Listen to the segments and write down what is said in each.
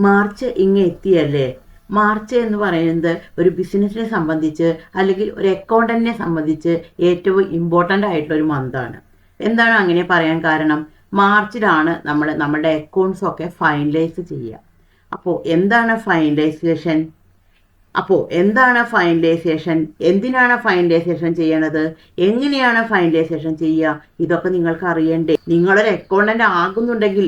March ഇങ്ങ് എത്തിയല്ലേ. March എന്ന് പറയുന്നത് ഒരു ബിസിനസ്സിനെ സംബന്ധിച്ച് അല്ലെങ്കിൽ ഒരു അക്കൗണ്ടന്റിനെ സംബന്ധിച്ച് ഏറ്റവും ഇമ്പോർട്ടൻ്റ് ആയിട്ടുള്ളൊരു മന്താണ്. എന്താണ് അങ്ങനെ പറയാൻ കാരണം? മാർച്ചിലാണ് നമ്മൾ നമ്മുടെ അക്കൗണ്ട്സ് ഒക്കെ ഫൈനലൈസ് ചെയ്യുക. അപ്പോൾ എന്താണ് ഫൈനലൈസേഷൻ? എന്തിനാണ് ഫൈനലൈസേഷൻ ചെയ്യണത്? എങ്ങനെയാണ് ഫൈനലൈസേഷൻ ചെയ്യുക? ഇതൊക്കെ നിങ്ങൾക്ക് അറിയണ്ടേ? നിങ്ങളൊരു അക്കൗണ്ടന്റ് ആകുന്നുണ്ടെങ്കിൽ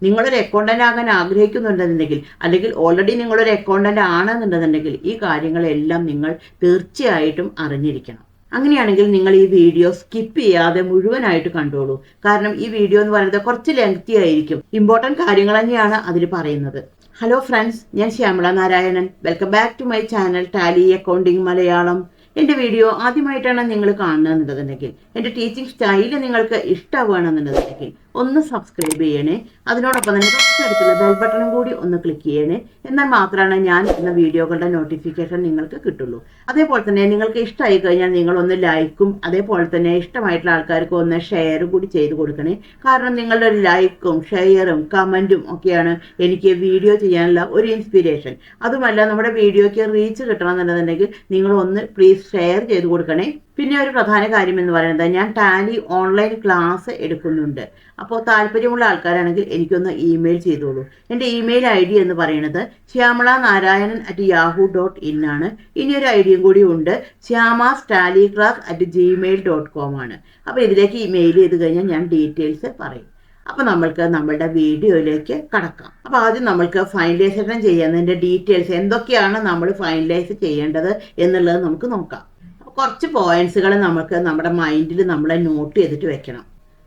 നിങ്ങളൊരു അക്കൗണ്ടന്റ് ആകാൻ ആഗ്രഹിക്കുന്നുണ്ടെന്നുണ്ടെങ്കിൽ അല്ലെങ്കിൽ ഓൾറെഡി നിങ്ങളൊരു അക്കൗണ്ടന്റ് ആണെന്നുണ്ടെന്നുണ്ടെങ്കിൽ ഈ കാര്യങ്ങളെല്ലാം നിങ്ങൾ തീർച്ചയായിട്ടും അറിഞ്ഞിരിക്കണം. അങ്ങനെയാണെങ്കിൽ നിങ്ങൾ ഈ വീഡിയോ സ്കിപ്പ് ചെയ്യാതെ മുഴുവനായിട്ട് കണ്ടോളൂ. കാരണം ഈ വീഡിയോ എന്ന് പറയുന്നത് കുറച്ച് ലെങ്തി ആയിരിക്കും. ഇമ്പോർട്ടൻറ്റ് കാര്യങ്ങൾ തന്നെയാണ് അതിൽ പറയുന്നത്. ഹലോ ഫ്രണ്ട്സ്, ഞാൻ Shyamala Narayanan. Welcome back to my channel Tally accounting Malayalam. എൻ്റെ വീഡിയോ ആദ്യമായിട്ടാണ് നിങ്ങൾ കാണുന്നതെന്നുണ്ടെങ്കിൽ, എൻ്റെ ടീച്ചിങ് സ്റ്റൈല് നിങ്ങൾക്ക് ഇഷ്ടമാവുകയാണെന്നുണ്ടെങ്കിൽ ഒന്ന് സബ്സ്ക്രൈബ് ചെയ്യണേ. അതിനോടൊപ്പം തന്നെ തൊട്ടടുത്തുള്ള ബെൽ ബട്ടണും കൂടി ഒന്ന് ക്ലിക്ക് ചെയ്യണേ. എന്നാൽ മാത്രമാണ് ഞാൻ ഇന്ന വീഡിയോകളുടെ നോട്ടിഫിക്കേഷൻ നിങ്ങൾക്ക് കിട്ടുള്ളൂ. അതേപോലെ തന്നെ നിങ്ങൾക്ക് ഇഷ്ടമായി കഴിഞ്ഞാൽ നിങ്ങളൊന്ന് ലൈക്കും അതേപോലെ തന്നെ ഇഷ്ടമായിട്ടുള്ള ആൾക്കാർക്ക് ഒന്ന് ഷെയറും കൂടി ചെയ്ത് കൊടുക്കണേ. കാരണം നിങ്ങളുടെ ഒരു ലൈക്കും ഷെയറും കമൻറ്റും ഒക്കെയാണ് എനിക്ക് വീഡിയോ ചെയ്യാനുള്ള ഒരു ഇൻസ്പിരേഷൻ. അതുമല്ല, നമ്മുടെ വീഡിയോയ്ക്ക് റീച്ച് കിട്ടണമെന്നുണ്ടെന്നുണ്ടെങ്കിൽ നിങ്ങളൊന്ന് പ്ലീസ് ഷെയർ ചെയ്ത് കൊടുക്കണേ. പിന്നെ ഒരു പ്രധാന കാര്യം എന്ന് പറയുന്നത്, ഞാൻ ടാലി ഓൺലൈൻ ക്ലാസ് എടുക്കുന്നുണ്ട്. അപ്പോൾ താല്പര്യമുള്ള ആൾക്കാരാണെങ്കിൽ എനിക്കൊന്ന് ഇമെയിൽ ചെയ്തോളൂ. എൻ്റെ ഇമെയിൽ ID എന്ന് പറയുന്നത് shyamala.narayanan@yahoo.in ആണ്. ഇനിയൊരു ഐഡിയും കൂടി ഉണ്ട്, shyamastaliclass@gmail.com ആണ്. അപ്പോൾ ഇതിലേക്ക് ഇമെയിൽ ചെയ്ത് കഴിഞ്ഞാൽ ഞാൻ ഡീറ്റെയിൽസ് പറയും. അപ്പോൾ നമ്മൾക്ക് നമ്മളുടെ വീഡിയോയിലേക്ക് കടക്കാം. അപ്പോൾ ആദ്യം നമ്മൾക്ക് ഫൈനലൈസേഷൻ ചെയ്യുന്നതിൻ്റെ ഡീറ്റെയിൽസ് എന്തൊക്കെയാണ് നമ്മൾ ഫൈനലൈസ് ചെയ്യേണ്ടത് എന്നുള്ളത് നമുക്ക് നോക്കാം. കുറച്ച് പോയിന്റ്സുകൾ നമുക്ക് നമ്മുടെ മൈൻഡിൽ നമ്മളെ നോട്ട് ചെയ്തിട്ട് വെക്കണം.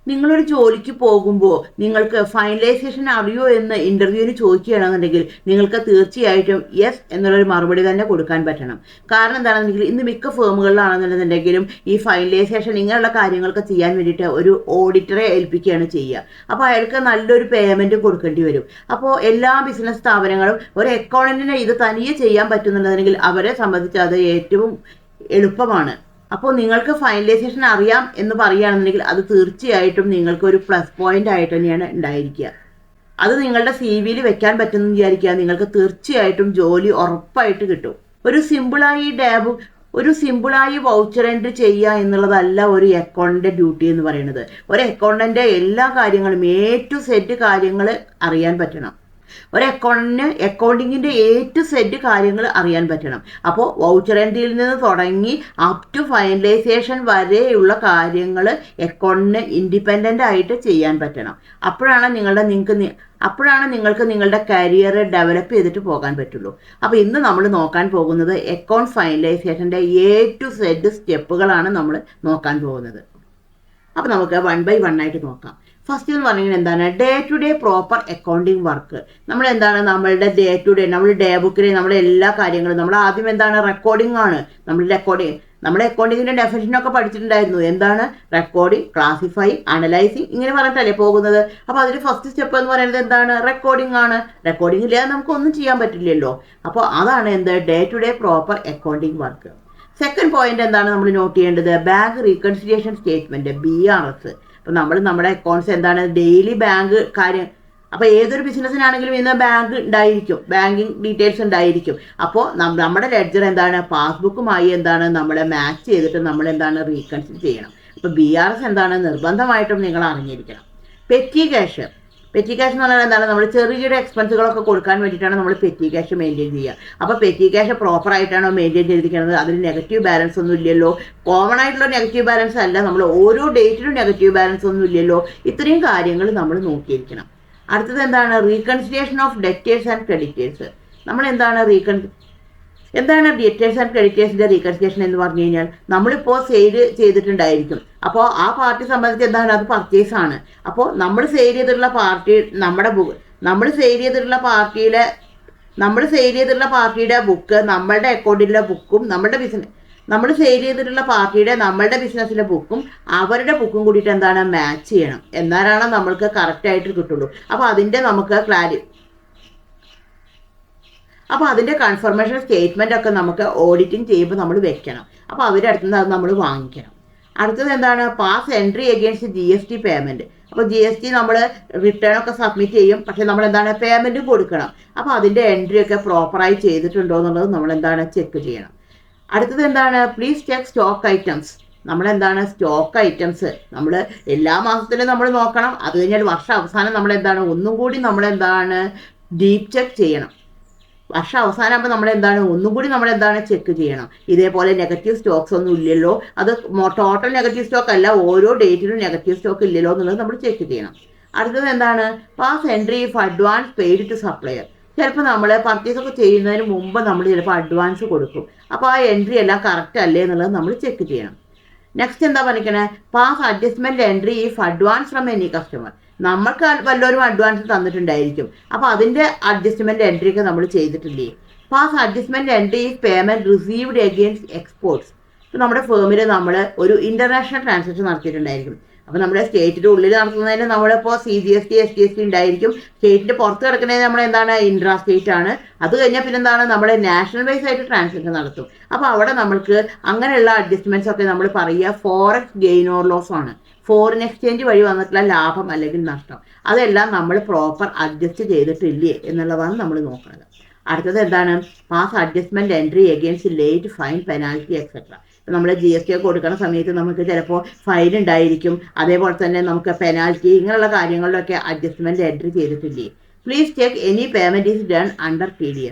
നിങ്ങളൊരു ജോലിക്ക് പോകുമ്പോൾ നിങ്ങൾക്ക് ഫൈനലൈസേഷൻ അറിയോ എന്ന് ഇൻ്റർവ്യൂവിന് ചോദിക്കുകയാണെന്നുണ്ടെങ്കിൽ നിങ്ങൾക്ക് തീർച്ചയായിട്ടും യെസ് എന്നുള്ളൊരു മറുപടി തന്നെ കൊടുക്കാൻ പറ്റണം. കാരണം എന്താണെന്നുണ്ടെങ്കിൽ ഇന്ന് മിക്ക ഫേമുകളിലാണെന്നുണ്ടെങ്കിലും ഈ ഫൈനലൈസേഷൻ ഇങ്ങനെയുള്ള കാര്യങ്ങളൊക്കെ ചെയ്യാൻ വേണ്ടിയിട്ട് ഒരു ഓഡിറ്ററെ ഏൽപ്പിക്കുകയാണ് ചെയ്യുക. അപ്പോൾ അയാൾക്ക് നല്ലൊരു പേയ്മെൻറ്റും കൊടുക്കേണ്ടി വരും. അപ്പോൾ എല്ലാ ബിസിനസ് സ്ഥാപനങ്ങളും ഒരു അക്കൗണ്ടന്റിനെ ഇത് തനിയെ ചെയ്യാൻ പറ്റുന്നുണ്ടെങ്കിൽ അവരെ സംബന്ധിച്ച് അത് ഏറ്റവും എളുപ്പമാണ്. അപ്പോൾ നിങ്ങൾക്ക് ഫൈനലൈസേഷൻ അറിയാം എന്ന് പറയുകയാണെന്നുണ്ടെങ്കിൽ അത് തീർച്ചയായിട്ടും നിങ്ങൾക്കൊരു പ്ലസ് പോയിന്റ് ആയിട്ട് തന്നെയാണ് ഉണ്ടായിരിക്കുക. അത് നിങ്ങളുടെ CV-യിൽ വെക്കാൻ പറ്റുമെന്ന് വിചാരിക്കുക, നിങ്ങൾക്ക് തീർച്ചയായിട്ടും ജോലി ഉറപ്പായിട്ട് കിട്ടും. ഒരു സിമ്പിളായി വൗച്ചർ എൻട്രി ചെയ്യുക എന്നുള്ളതല്ല ഒരു അക്കൗണ്ടൻ്റെ ഡ്യൂട്ടി എന്ന് പറയുന്നത്. ഒരു അക്കൗണ്ടൻ്റെ എല്ലാ കാര്യങ്ങളും A to Z കാര്യങ്ങൾ അറിയാൻ പറ്റണം. ഒരു അക്കൗണ്ടിങ്ങിൻ്റെ A to Z കാര്യങ്ങൾ അറിയാൻ പറ്റണം. അപ്പോൾ വൗച്ചർ എൻട്രിയിൽ നിന്ന് തുടങ്ങി അപ് ടു ഫൈനലൈസേഷൻ വരെയുള്ള കാര്യങ്ങൾ അക്കൗണ്ടിന് ഇൻഡിപെൻഡൻ്റ് ആയിട്ട് ചെയ്യാൻ പറ്റണം. അപ്പോഴാണ് നിങ്ങൾക്ക് നിങ്ങളുടെ കരിയർ ഡെവലപ്പ് ചെയ്തിട്ട് പോകാൻ പറ്റുള്ളൂ. അപ്പോൾ ഇന്ന് നമ്മൾ നോക്കാൻ പോകുന്നത് അക്കൗണ്ട് ഫൈനലൈസേഷൻ്റെ A to Z സ്റ്റെപ്പുകളാണ് നമ്മൾ നോക്കാൻ പോകുന്നത്. അപ്പോൾ നമുക്ക് 1 by 1 ആയിട്ട് നോക്കാം. ഫസ്റ്റ് എന്ന് പറഞ്ഞാൽ എന്താണ്? Day to day proper accounting work. നമ്മളുടെ ഡേ ടു ഡേ നമ്മുടെ ഡേ ബുക്കിലെ നമ്മുടെ എല്ലാ കാര്യങ്ങളും നമ്മൾ ആദ്യം എന്താണ്? റെക്കോർഡിംഗ് ആണ്. നമ്മുടെ അക്കൗണ്ടിങ്ങിൻ്റെ ഡെഫിനിഷനൊക്കെ പഠിച്ചിട്ടുണ്ടായിരുന്നു. എന്താണ്? റെക്കോർഡിംഗ്, ക്ലാസിഫൈ, അനലൈസിങ്, ഇങ്ങനെ പറഞ്ഞിട്ടല്ലേ പോകുന്നത്. അപ്പോൾ അതിൽ ഫസ്റ്റ് സ്റ്റെപ്പ് എന്ന് പറയുന്നത് എന്താണ്? റെക്കോർഡിംഗ് ആണ്. റെക്കോർഡിംഗ് ഇല്ലാതെ നമുക്കൊന്നും ചെയ്യാൻ പറ്റില്ലല്ലോ. അപ്പോൾ അതാണ് day to day proper accounting work. Second point എന്താണ് നമ്മൾ നോട്ട് ചെയ്യേണ്ടത്? Bank reconciliation statement, BRS. അപ്പോൾ നമ്മുടെ അക്കൗണ്ട്സ് എന്താണ്? ഡെയിലി ബാങ്ക് കാര്യം. അപ്പോൾ ഏതൊരു ബിസിനസ്സിനാണെങ്കിലും ഇന്ന് ബാങ്ക് ഉണ്ടായിരിക്കും, ബാങ്കിങ് ഡീറ്റെയിൽസ് ഉണ്ടായിരിക്കും. അപ്പോൾ നമ്മുടെ ലെഡ്ജർ എന്താണ്? പാസ്ബുക്കുമായി നമ്മൾ മാച്ച് ചെയ്തിട്ട് നമ്മൾ റീകൺസിൽ ചെയ്യണം. അപ്പോൾ BRS നിർബന്ധമായിട്ടും നിങ്ങൾ അറിഞ്ഞിരിക്കണം. പെറ്റി ക്യാഷ് എന്ന് പറഞ്ഞാൽ നമ്മൾ ചെറിയ എക്സ്പെൻസുകളൊക്കെ കൊടുക്കാൻ വേണ്ടിയിട്ടാണ് നമ്മൾ പെറ്റി ക്യാഷ് മെയിൻറ്റെയിൻ ചെയ്യുക. അപ്പോൾ പെറ്റി ക്യാഷ് പ്രോപ്പറായിട്ടാണോ മെയിൻറ്റെയിൻ ചെയ്തിരിക്കുന്നത്? അതിന് നെഗറ്റീവ് ബാലൻസ് ഒന്നും ഇല്ലല്ലോ. കോമൺ ആയിട്ടുള്ള നെഗറ്റീവ് ബാലൻസ് അല്ല, നമ്മൾ ഓരോ ഡേറ്റിലും നെഗറ്റീവ് ബാലൻസ് ഒന്നും ഇല്ലല്ലോ. ഇത്രയും കാര്യങ്ങൾ നമ്മൾ നോക്കിയിരിക്കണം. അടുത്തത് എന്താണ്? Reconciliation of debtors and creditors. എന്താണ് ഡെറ്റേഴ്സ് ആൻഡ് ക്രെഡിറ്റേഴ്സിൻ്റെ റീകൺസിലിയേഷൻ എന്ന് പറഞ്ഞു കഴിഞ്ഞാൽ, നമ്മളിപ്പോൾ സെയിൽ ചെയ്തിട്ടുണ്ടായിരിക്കും. അപ്പോൾ ആ പാർട്ടി സംബന്ധിച്ച് അത് പർച്ചേസ് ആണ്. അപ്പോൾ നമ്മൾ സെയിൽ ചെയ്തിട്ടുള്ള പാർട്ടിയുടെ ബുക്ക് നമ്മളുടെ അക്കൗണ്ടിലെ ബുക്കും നമ്മൾ സെയിൽ ചെയ്തിട്ടുള്ള പാർട്ടിയുടെ നമ്മളുടെ ബിസിനസ്സിലെ ബുക്കും അവരുടെ ബുക്കും കൂടിയിട്ട് മാച്ച് ചെയ്യണം. എന്നാലാണ് നമ്മൾക്ക് കറക്റ്റായിട്ട് കിട്ടുള്ളൂ. അപ്പോൾ അതിൻ്റെ കൺഫർമേഷൻ സ്റ്റേറ്റ്മെൻ്റ് ഒക്കെ നമുക്ക് ഓഡിറ്റിംഗ് ചെയ്യുമ്പോൾ നമ്മൾ വെക്കണം. അപ്പോൾ അവരുടെ അടുത്ത് നിന്ന് അത് നമ്മൾ വാങ്ങിക്കണം. അടുത്തത് എന്താണ്? Pass entry against GST payment. അപ്പോൾ GST നമ്മൾ റിട്ടേൺ ഒക്കെ സബ്മിറ്റ് ചെയ്യും, പക്ഷേ നമ്മൾ എന്താണ് പേയ്മെൻറ്റും കൊടുക്കണം. അപ്പോൾ അതിൻ്റെ എൻട്രി ഒക്കെ പ്രോപ്പറായി ചെയ്തിട്ടുണ്ടോ എന്നുള്ളത് നമ്മൾ എന്താണ് ചെക്ക് ചെയ്യണം. അടുത്തത് എന്താണ്? Please check stock items. നമ്മളെന്താണ് സ്റ്റോക്ക് ഐറ്റംസ് നമ്മൾ എല്ലാ മാസത്തിലും നമ്മൾ നോക്കണം. അത് കഴിഞ്ഞാൽ വർഷം അവസാനം നമ്മളെന്താണ് ഒന്നും കൂടി നമ്മളെന്താണ് ഡീപ്പ് ചെക്ക് ചെയ്യണം. വർഷം അവസാനമാകുമ്പോൾ നമ്മളെന്താണ് ഒന്നും കൂടി നമ്മളെന്താണ് ചെക്ക് ചെയ്യണം. ഇതേപോലെ നെഗറ്റീവ് സ്റ്റോക്സ് ഒന്നും ഇല്ലല്ലോ, അത് ടോട്ടൽ നെഗറ്റീവ് സ്റ്റോക്ക് അല്ല, ഓരോ ഡേറ്റിലും നെഗറ്റീവ് സ്റ്റോക്ക് ഇല്ലല്ലോ എന്നുള്ളത് നമ്മൾ ചെക്ക് ചെയ്യണം. അടുത്തത് എന്താണ്? Pass entry if advance paid to supplier. ചിലപ്പോൾ നമ്മൾ പർച്ചേസ് ഒക്കെ ചെയ്യുന്നതിന് മുമ്പ് നമ്മൾ ചിലപ്പോൾ അഡ്വാൻസ് കൊടുക്കും. അപ്പോൾ ആ എൻട്രി എല്ലാം കറക്റ്റ് അല്ലേ എന്നുള്ളത് നമ്മൾ ചെക്ക് ചെയ്യണം. നെക്സ്റ്റ് എന്താ പറഞ്ഞിരിക്കണേ? Pass adjustment entry if advance from any customer. നമ്മൾക്ക് വല്ലവരും അഡ്വാൻസ് തന്നിട്ടുണ്ടായിരിക്കും, അപ്പോൾ അതിൻ്റെ അഡ്ജസ്റ്റ്മെൻറ്റ് എൻട്രി ഒക്കെ നമ്മൾ ചെയ്തിട്ടില്ലേ? Pass adjustment entry if payment received against exports. ഇപ്പോൾ നമ്മുടെ ഫേമിൽ നമ്മൾ ഒരു ഇൻ്റർനാഷണൽ ട്രാൻസാക്ഷൻ നടത്തിയിട്ടുണ്ടായിരിക്കും. അപ്പോൾ നമ്മുടെ സ്റ്റേറ്റിൻ്റെ ഉള്ളിൽ നടത്തുന്നതിന് നമ്മളിപ്പോൾ CGST SGST ഉണ്ടായിരിക്കും. സ്റ്റേറ്റിൻ്റെ പുറത്ത് കിടക്കുന്നതിന് നമ്മൾ എന്താണ് ഇൻട്രാ സ്റ്റേറ്റ് ആണ്. അത് കഴിഞ്ഞാൽ പിന്നെന്താണ് നമ്മൾ നാഷണൽ വൈസ് ആയിട്ട് ട്രാൻസാക്ഷൻ നടത്തും. അപ്പോൾ അവിടെ നമ്മൾക്ക് അങ്ങനെയുള്ള അഡ്ജസ്റ്റ്മെൻറ്റ്സ് ഒക്കെ നമ്മൾ പറയുക ഫോറക്സ് ഗെയിൻ ഓർ ലോസ് ആണ്. ഫോറിൻ എക്സ്ചേഞ്ച് വഴി വന്നിട്ടുള്ള ലാഭം അല്ലെങ്കിൽ നഷ്ടം, അതെല്ലാം നമ്മൾ പ്രോപ്പർ അഡ്ജസ്റ്റ് ചെയ്തിട്ടില്ലേ എന്നുള്ളതാണ് നമ്മൾ നോക്കുന്നത്. അടുത്തത് എന്താണ്? Pass adjustment entry against late fine penalty etcetera. ഇപ്പോൾ നമ്മൾ GST ഒക്കെ കൊടുക്കുന്ന സമയത്ത് നമുക്ക് ചിലപ്പോൾ ഫൈൻ ഉണ്ടായിരിക്കും, അതേപോലെ തന്നെ നമുക്ക് പെനാൽറ്റി, ഇങ്ങനെയുള്ള കാര്യങ്ങളിലൊക്കെ അഡ്ജസ്റ്റ്മെൻറ്റ് എൻട്രി ചെയ്തിട്ടില്ലേ? Please check any payment is done under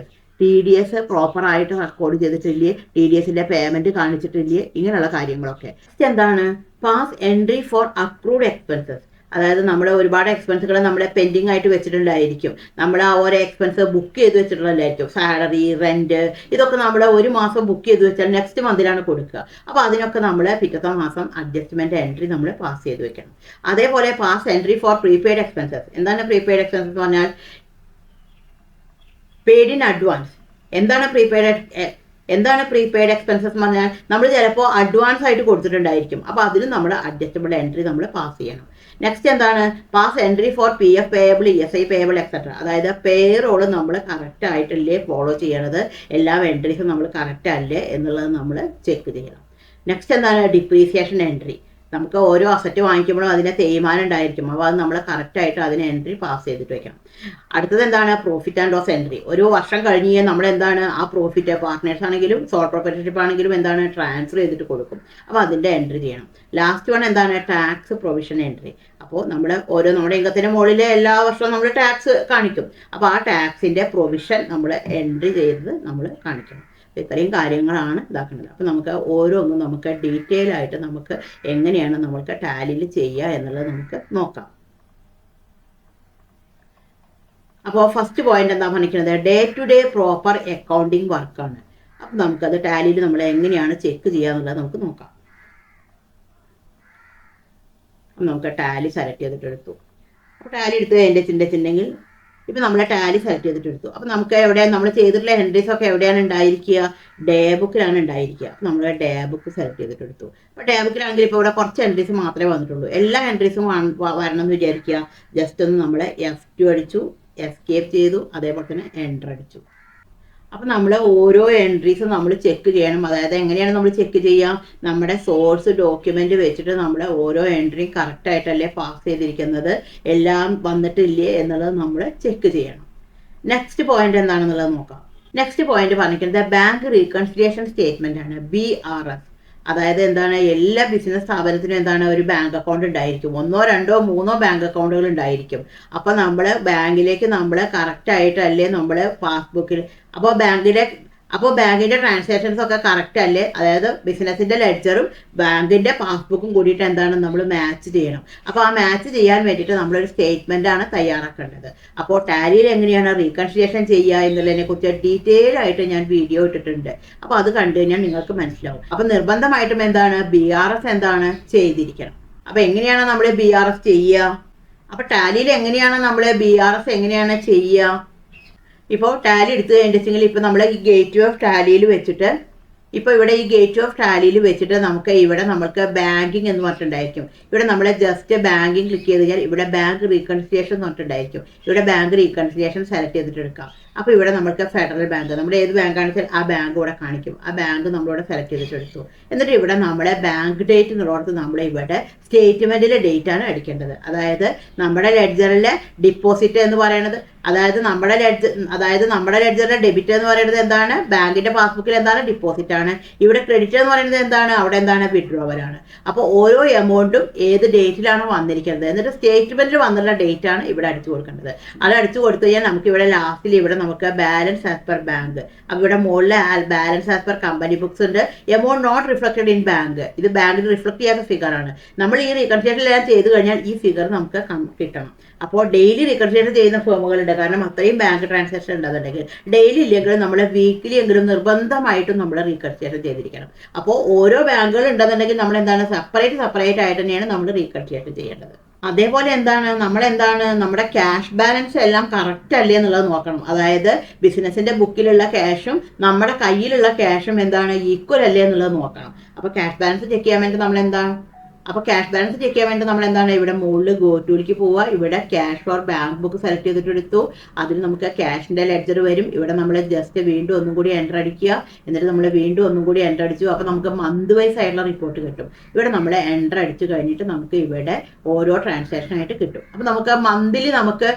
TDS പ്രോപ്പറായിട്ട് റെക്കോർഡ് ചെയ്തിട്ടില്ലേ, TDSൻ്റെ പേയ്മെൻറ്റ് കാണിച്ചിട്ടില്ലേ, ഇങ്ങനെയുള്ള കാര്യങ്ങളൊക്കെ. എന്താണ്? Pass entry for accrued expenses. അതായത് നമ്മൾ ഒരുപാട് എക്സ്പെൻസുകൾ നമ്മൾ പെൻഡിങ് ആയിട്ട് വെച്ചിട്ടുണ്ടായിരിക്കും. നമ്മൾ ആ ഓരോ എക്സ്പെൻസ് ബുക്ക് ചെയ്ത് വെച്ചിട്ടുള്ളതായിരിക്കും. സാലറി, റെൻറ്റ്, ഇതൊക്കെ നമ്മൾ ഒരു മാസം ബുക്ക് ചെയ്ത് വെച്ചാൽ നെക്സ്റ്റ് മന്തിലാണ് കൊടുക്കുക. അപ്പോൾ അതിനൊക്കെ നമ്മൾ പിറ്റത്തെ മാസം അഡ്ജസ്റ്റ്മെൻറ്റ് എൻട്രി നമ്മൾ പാസ് ചെയ്ത് വെക്കണം. അതേപോലെ pass entry for prepaid expenses. എന്താണ് പ്രീപെയ്ഡ് എക്സ്പെൻസസ് എന്ന് പറഞ്ഞാൽ? Paid in advance. എന്താണ് പ്രീപെയ്ഡ് എക്സ്പെൻസസ് എന്ന് പറഞ്ഞാൽ? നമ്മൾ ചിലപ്പോൾ അഡ്വാൻസ് ആയിട്ട് കൊടുത്തിട്ടുണ്ടായിരിക്കും, അപ്പോൾ അതിലും നമ്മൾ അഡ്ജസ്റ്റബിൾ എൻട്രി നമ്മൾ പാസ് ചെയ്യണം. നെക്സ്റ്റ് എന്താണ്? Pass entry four PF payable, ESI payable etcetera. അതായത് പേറോൾ നമ്മൾ കറക്റ്റ് ആയിട്ടല്ലേ ഫോളോ ചെയ്യണത്, എല്ലാ എൻട്രീസും നമ്മൾ കറക്റ്റ് അല്ലേ എന്നുള്ളത് നമ്മൾ ചെക്ക് ചെയ്യണം. നെക്സ്റ്റ് എന്താണ്? Depreciation entry. നമുക്ക് ഓരോ അസറ്റ് വാങ്ങിക്കുമ്പോഴും അതിന് തേയ്മാനം ഉണ്ടായിരിക്കും, അപ്പോൾ അത് നമ്മൾ കറക്റ്റായിട്ട് അതിന് എൻട്രി പാസ് ചെയ്തിട്ട് വെക്കണം. അടുത്തത് എന്താണ്? Profit and loss entry. ഒരു വർഷം കഴിഞ്ഞ് നമ്മൾ എന്താണ് ആ പ്രോഫിറ്റ് പാർട്ട്നേഴ്സ് ആണെങ്കിലും സോൾ പ്രൊപ്പറേറ്റർഷിപ്പ് ആണെങ്കിലും എന്താണ് ട്രാൻസ്ഫർ ചെയ്തിട്ട് കൊടുക്കും, അപ്പോൾ അതിൻ്റെ എൻട്രി ചെയ്യണം. ലാസ്റ്റ് വൺ എന്താണ്? Tax provision entry. അപ്പോൾ നമ്മൾ നമ്മുടെ ഇൻകത്തിന് മുകളിൽ എല്ലാ വർഷവും നമ്മൾ ടാക്സ് കാണിക്കും, അപ്പോൾ ആ ടാക്സിൻ്റെ പ്രൊവിഷൻ നമ്മൾ എൻട്രി ചെയ്ത് നമ്മൾ കാണിക്കണം. ഇത്രയും കാര്യങ്ങളാണ് ഇതാക്കുന്നത്. അപ്പോൾ നമുക്ക് ഓരോന്നും നമുക്ക് ഡീറ്റെയിൽ ആയിട്ട് നമുക്ക് എങ്ങനെയാണ് നമുക്ക് ടാലിയിൽ ചെയ്യുക എന്നുള്ളത് നമുക്ക് നോക്കാം. അപ്പോൾ ഫസ്റ്റ് പോയിന്റ് എന്താ പറഞ്ഞിരിക്കുന്നത്? Day to day proper accounting വർക്കാണ്. അപ്പം നമുക്കത് ടാലിയിൽ നമ്മൾ എങ്ങനെയാണ് ചെക്ക് ചെയ്യുക എന്നുള്ളത് നമുക്ക് നോക്കാം. നമുക്ക് ടാലി സെലക്ട് ചെയ്തിട്ട് എടുത്തു. അപ്പോൾ ടാലി എടുത്ത് കഴിഞ്ഞിട്ടുണ്ടെങ്കിൽ ഇപ്പം നമ്മൾ ടാലി സെലക്ട് ചെയ്തിട്ട് എടുത്തു. അപ്പോൾ നമുക്ക് എവിടെയാണ് നമ്മൾ ചെയ്തിട്ടുള്ള എൻട്രീസ് ഒക്കെ എവിടെയാണ് ഉണ്ടായിരിക്കുക? ഡേ ബുക്കിലാണ് ഉണ്ടായിരിക്കുക. അപ്പോൾ നമ്മൾ ഡേ ബുക്ക് സെലക്ട് ചെയ്തിട്ട് എടുത്തു. അപ്പോൾ ഡേ ബുക്കിലാണെങ്കിൽ ഇപ്പോൾ ഇവിടെ കുറച്ച് എൻട്രീസ് മാത്രമേ വന്നിട്ടുള്ളൂ. എല്ലാ എൻട്രീസും വരണം എന്ന് വിചാരിക്കുക. ജസ്റ്റ് ഒന്ന് നമ്മൾ F2 അടിച്ചു, എസ്കേപ്പ് ചെയ്തു, അതേപോലെ തന്നെ എൻ്റർ അടിച്ചു. അപ്പോൾ നമ്മൾ ഓരോ എൻട്രീസും നമ്മൾ ചെക്ക് ചെയ്യണം. അതായത് എങ്ങനെയാണ് നമ്മൾ ചെക്ക് ചെയ്യുക? നമ്മുടെ സോഴ്സ് ഡോക്യുമെൻ്റ് വെച്ചിട്ട് നമ്മൾ ഓരോ എൻട്രിയും കറക്റ്റായിട്ടല്ലേ പാസ് ചെയ്തിരിക്കുന്നത്, എല്ലാം വന്നിട്ടില്ലേ എന്നുള്ളത് നമ്മൾ ചെക്ക് ചെയ്യണം. നെക്സ്റ്റ് പോയിന്റ് എന്താണെന്നുള്ളത് നോക്കാം. നെക്സ്റ്റ് പോയിന്റ് പറഞ്ഞിരിക്കുന്നത് ബാങ്ക് റീകൺസിലിയേഷൻ സ്റ്റേറ്റ്മെൻ്റ് ആണ്, BRS. അതായത് എന്താണ്? എല്ലാ ബിസിനസ് സ്ഥാപനത്തിനും എന്താണ് ഒരു ബാങ്ക് അക്കൗണ്ട് ഉണ്ടായിരിക്കും. 1, 2, 3 ബാങ്ക് അക്കൗണ്ടുകൾ ഉണ്ടായിരിക്കും. അപ്പോൾ നമ്മൾ ബാങ്കിലേക്ക് നമ്മൾ കറക്റ്റായിട്ടല്ലേ നമ്മൾ പാസ്ബുക്കിൽ അപ്പോൾ ബാങ്കിൻ്റെ ട്രാൻസാക്ഷൻസ് ഒക്കെ കറക്റ്റ് അല്ലേ? അതായത് ബിസിനസ്സിൻ്റെ ലെഡ്ജറും ബാങ്കിൻ്റെ പാസ്ബുക്കും കൂടിയിട്ട് എന്താണ് നമ്മൾ മാച്ച് ചെയ്യണം. അപ്പോൾ ആ മാച്ച് ചെയ്യാൻ വേണ്ടിയിട്ട് നമ്മളൊരു സ്റ്റേറ്റ്മെൻ്റ് ആണ് തയ്യാറാക്കേണ്ടത്. അപ്പോൾ ടാലിയിൽ എങ്ങനെയാണ് റീകൺസിലിയേഷൻ ചെയ്യുക എന്നുള്ളതിനെ കുറിച്ച് ഡീറ്റെയിൽ ആയിട്ട് ഞാൻ വീഡിയോ ഇട്ടിട്ടുണ്ട്. അപ്പോൾ അത് കണ്ടു കഴിഞ്ഞാൽ നിങ്ങൾക്ക് മനസ്സിലാവും. അപ്പോൾ നിർബന്ധമായിട്ടും എന്താണ് BRS എന്താണ് ചെയ്തിരിക്കണം. അപ്പോൾ എങ്ങനെയാണ് നമ്മൾ BRS ചെയ്യുക? അപ്പോൾ ടാലിയിൽ എങ്ങനെയാണ് നമ്മൾ BRS എങ്ങനെയാണ് ചെയ്യുക? ഇപ്പോൾ ടാലി എടുത്തു കഴിഞ്ഞിട്ടുണ്ടെങ്കിൽ ഇപ്പോൾ നമ്മൾ ഈ ഗേറ്റ് ഓഫ് ടാലിയിൽ വെച്ചിട്ട് ഇപ്പോൾ ഇവിടെ ഈ ഗേറ്റ് ഓഫ് ടാലിയിൽ വെച്ചിട്ട് നമുക്ക് ഇവിടെ നമുക്ക് ബാങ്കിങ് എന്ന് പറഞ്ഞിട്ടുണ്ടായിരിക്കും. ഇവിടെ നമ്മൾ ജസ്റ്റ് ബാങ്കിങ് ക്ലിക്ക് ചെയ്ത് കഴിഞ്ഞാൽ ഇവിടെ ബാങ്ക് റീകൺസിലിയേഷൻ എന്ന് പറഞ്ഞിട്ടുണ്ടായിരിക്കും. ഇവിടെ ബാങ്ക് റീകൺസിലിയേഷൻ സെലക്ട് ചെയ്തിട്ട് എടുക്കാം. അപ്പോൾ ഇവിടെ നമുക്ക് ഫെഡറൽ ബാങ്ക്, നമ്മുടെ ഏത് ബാങ്കാണെന്ന് വെച്ചാൽ ആ ബാങ്ക് ഇവിടെ കാണിക്കും. ആ ബാങ്ക് നമ്മളിവിടെ സെലക്ട് ചെയ്തിട്ട് എടുത്തു. എന്നിട്ട് ഇവിടെ നമ്മുടെ ബാങ്ക് ഡേറ്റ് എന്നുള്ളടത്ത് നമ്മൾ ഇവിടെ സ്റ്റേറ്റ്മെൻറ്റിലെ ഡേറ്റ് ആണ് അടിക്കേണ്ടത്. അതായത് നമ്മുടെ ലെഡ്ജറിലെ ഡിപ്പോസിറ്റ് എന്ന് പറയുന്നത്, അതായത് നമ്മുടെ ലെഡ്ജറിലെ ഡെബിറ്റ് എന്ന് പറയുന്നത് എന്താണ്, ബാങ്കിന്റെ പാസ്ബുക്കിൽ എന്താണ്, ഡിപ്പോസിറ്റ് ആണ്. ഇവിടെ ക്രെഡിറ്റ് എന്ന് പറയുന്നത് എന്താണ്, അവിടെ എന്താണ്, വിഡ്രോവൽ ആണ്. അപ്പോൾ ഓരോ എമൗണ്ടും ഏത് ഡേറ്റിലാണ് വന്നിരിക്കുന്നത്, എന്നിട്ട് സ്റ്റേറ്റ്മെന്റിൽ വന്നുള്ള ഡേറ്റ് ആണ് ഇവിടെ അടിച്ചു കൊടുക്കേണ്ടത്. അത് അടിച്ചു കൊടുത്തു കഴിഞ്ഞാൽ നമുക്ക് ഇവിടെ ലാസ്റ്റിൽ ഇവിടെ നമുക്ക് ബാലൻസ് ആസ് പെർ ബാങ്ക്, അപ്പോൾ ഇവിടെ മുകളിൽ balance as per company books ഉണ്ട്. Amount not reflected in bank, ഇത് ബാങ്കിൽ റിഫ്ലക്ട് ചെയ്യാത്ത ഫിഗർ ആണ്. നമ്മൾ ഈ റീകൺസിലിയേഷൻ എല്ലാം ചെയ്ത് കഴിഞ്ഞാൽ ഈ ഫിഗർ നമുക്ക് കിട്ടണം. അപ്പോൾ ഡെയിലി റീകൺസിലിയേഷൻ ചെയ്യുന്ന ഫേമുകളുണ്ട്, കാരണം അത്രയും ബാങ്ക് ട്രാൻസാക്ഷൻ ഉണ്ടെന്നുണ്ടെങ്കിൽ. ഡെയിലി ഇല്ലെങ്കിലും നമ്മൾ വീക്കിലി എങ്കിലും നിർബന്ധമായിട്ടും നമ്മൾ റീകൺസിലിയേഷൻ ചെയ്തിരിക്കണം. അപ്പോൾ ഓരോ ബാങ്കുകൾ ഉണ്ടെന്നുണ്ടെങ്കിൽ നമ്മൾ എന്താണ് സെപ്പറേറ്റ് ആയിട്ട് തന്നെയാണ് നമ്മൾ റീകൺസിലിയേഷൻ ചെയ്യേണ്ടത്. അതേപോലെ നമ്മുടെ ക്യാഷ് ബാലൻസ് എല്ലാം കറക്റ്റ് അല്ലേ എന്നുള്ളത് നോക്കണം. അതായത് ബിസിനസിന്റെ ബുക്കിലുള്ള ക്യാഷും നമ്മുടെ കയ്യിലുള്ള ക്യാഷും എന്താണ്, ഈക്വൽ അല്ലേ എന്നുള്ളത് നോക്കണം. അപ്പോൾ ക്യാഷ് ബാലൻസ് ചെക്ക് ചെയ്യാൻ വേണ്ടി നമ്മൾ എന്താണ് ഇവിടെ മുകളിൽ ഗോ ടൂലേക്ക് പോവുക. ഇവിടെ cash four bank book select ചെയ്തിട്ട് എടുത്തു. അതിൽ നമുക്ക് ക്യാഷിന്റെ ലെഡ്ജർ വരും. ഇവിടെ നമ്മൾ ജസ്റ്റ് വീണ്ടും ഒന്നും കൂടി എൻ്റർ അടിക്കുക. എന്നിട്ട് നമ്മൾ വീണ്ടും ഒന്നും കൂടി എൻ്റർ അടിച്ചു. അപ്പോൾ നമുക്ക് മന്ത് വൈസ് ആയിട്ടുള്ള റിപ്പോർട്ട് കിട്ടും. ഇവിടെ നമ്മൾ എൻ്റർ അടിച്ചു കഴിഞ്ഞിട്ട് നമുക്ക് ഇവിടെ ഓരോ ട്രാൻസാക്ഷൻ ആയിട്ട് കിട്ടും. അപ്പോൾ നമുക്ക് മന്ത്ലി നമുക്ക്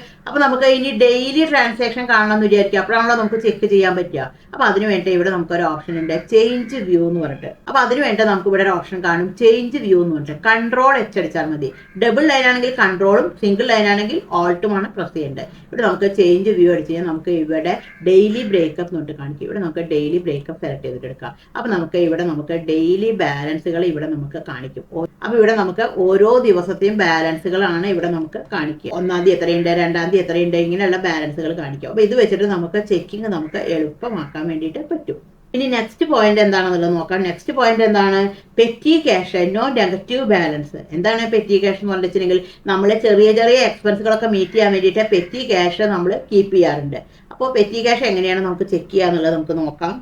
ഇനി ഡെയിലി ട്രാൻസാക്ഷൻ കാണണമെന്ന് വിചാരിക്കുക. അപ്പോഴാണല്ലോ നമുക്ക് ചെക്ക് ചെയ്യാൻ പറ്റുക. അപ്പോൾ അതിന് വേണ്ടി ഇവിടെ നമുക്കൊരു ഓപ്ഷൻ ഉണ്ട്, ചേഞ്ച് വ്യൂ എന്ന് പറഞ്ഞിട്ട്. അപ്പോൾ അതിന് വേണ്ടി നമുക്ക് ഇവിടെ ഒരു ഓപ്ഷൻ കാണും, ചേഞ്ച് വ്യൂ എന്ന് പറഞ്ഞിട്ട്. കൺട്രോൾ എച്ച് അടിച്ചാൽ മതി. ഡബിൾ ലൈൻ ആണെങ്കിൽ കൺട്രോളും, സിംഗിൾ ലൈൻ ആണെങ്കിൽ ഓൾട്ടുമാണ് പ്രസ് ചെയ്യേണ്ടത്. ഇവിടെ നമുക്ക് ചേഞ്ച് വ്യൂ അടിച്ച് കഴിഞ്ഞാൽ നമുക്ക് ഇവിടെ ഡെയിലി ബ്രേക്കപ്പ് എന്നിട്ട് കാണിക്കും. ഇവിടെ നമുക്ക് ഡെയിലി ബ്രേക്കപ്പ് സെലക്ട് ചെയ്തിട്ട് എടുക്കാം. അപ്പോൾ നമുക്ക് ഡെയിലി ബാലൻസുകൾ ഇവിടെ നമുക്ക് കാണിക്കും. അപ്പോൾ ഇവിടെ നമുക്ക് ഓരോ ദിവസത്തെയും ബാലൻസുകളാണ് ഇവിടെ നമുക്ക് കാണിക്കുക. 1-ാം തീയതി എത്രയുണ്ട്, 2-ാം തീയതി എത്രയുണ്ട്, ഇങ്ങനെയുള്ള ബാലൻസുകൾ കാണിക്കും. അപ്പോൾ ഇത് വെച്ചിട്ട് നമുക്ക് ചെക്കിങ് നമുക്ക് എളുപ്പമാക്കാൻ വേണ്ടിയിട്ട് പറ്റും. ഇനി നെക്സ്റ്റ് പോയിന്റ് എന്താണെന്നുള്ളത് നോക്കാം. നെക്സ്റ്റ് പോയിന്റ് എന്താണ്, petty cash, no negative balance. എന്താണ് പെറ്റി ക്യാഷ് എന്ന് പറഞ്ഞിട്ടുണ്ടെങ്കിൽ നമ്മൾ ചെറിയ എക്സ്പെൻസുകളൊക്കെ മീറ്റ് ചെയ്യാൻ വേണ്ടിയിട്ട് പെറ്റി ക്യാഷ് നമ്മൾ കീപ്പ് ചെയ്യാറുണ്ട്. അപ്പോൾ പെറ്റി ക്യാഷ് എങ്ങനെയാണ് നമുക്ക് ചെക്ക് ചെയ്യുക എന്നുള്ളത് നമുക്ക് നോക്കാം.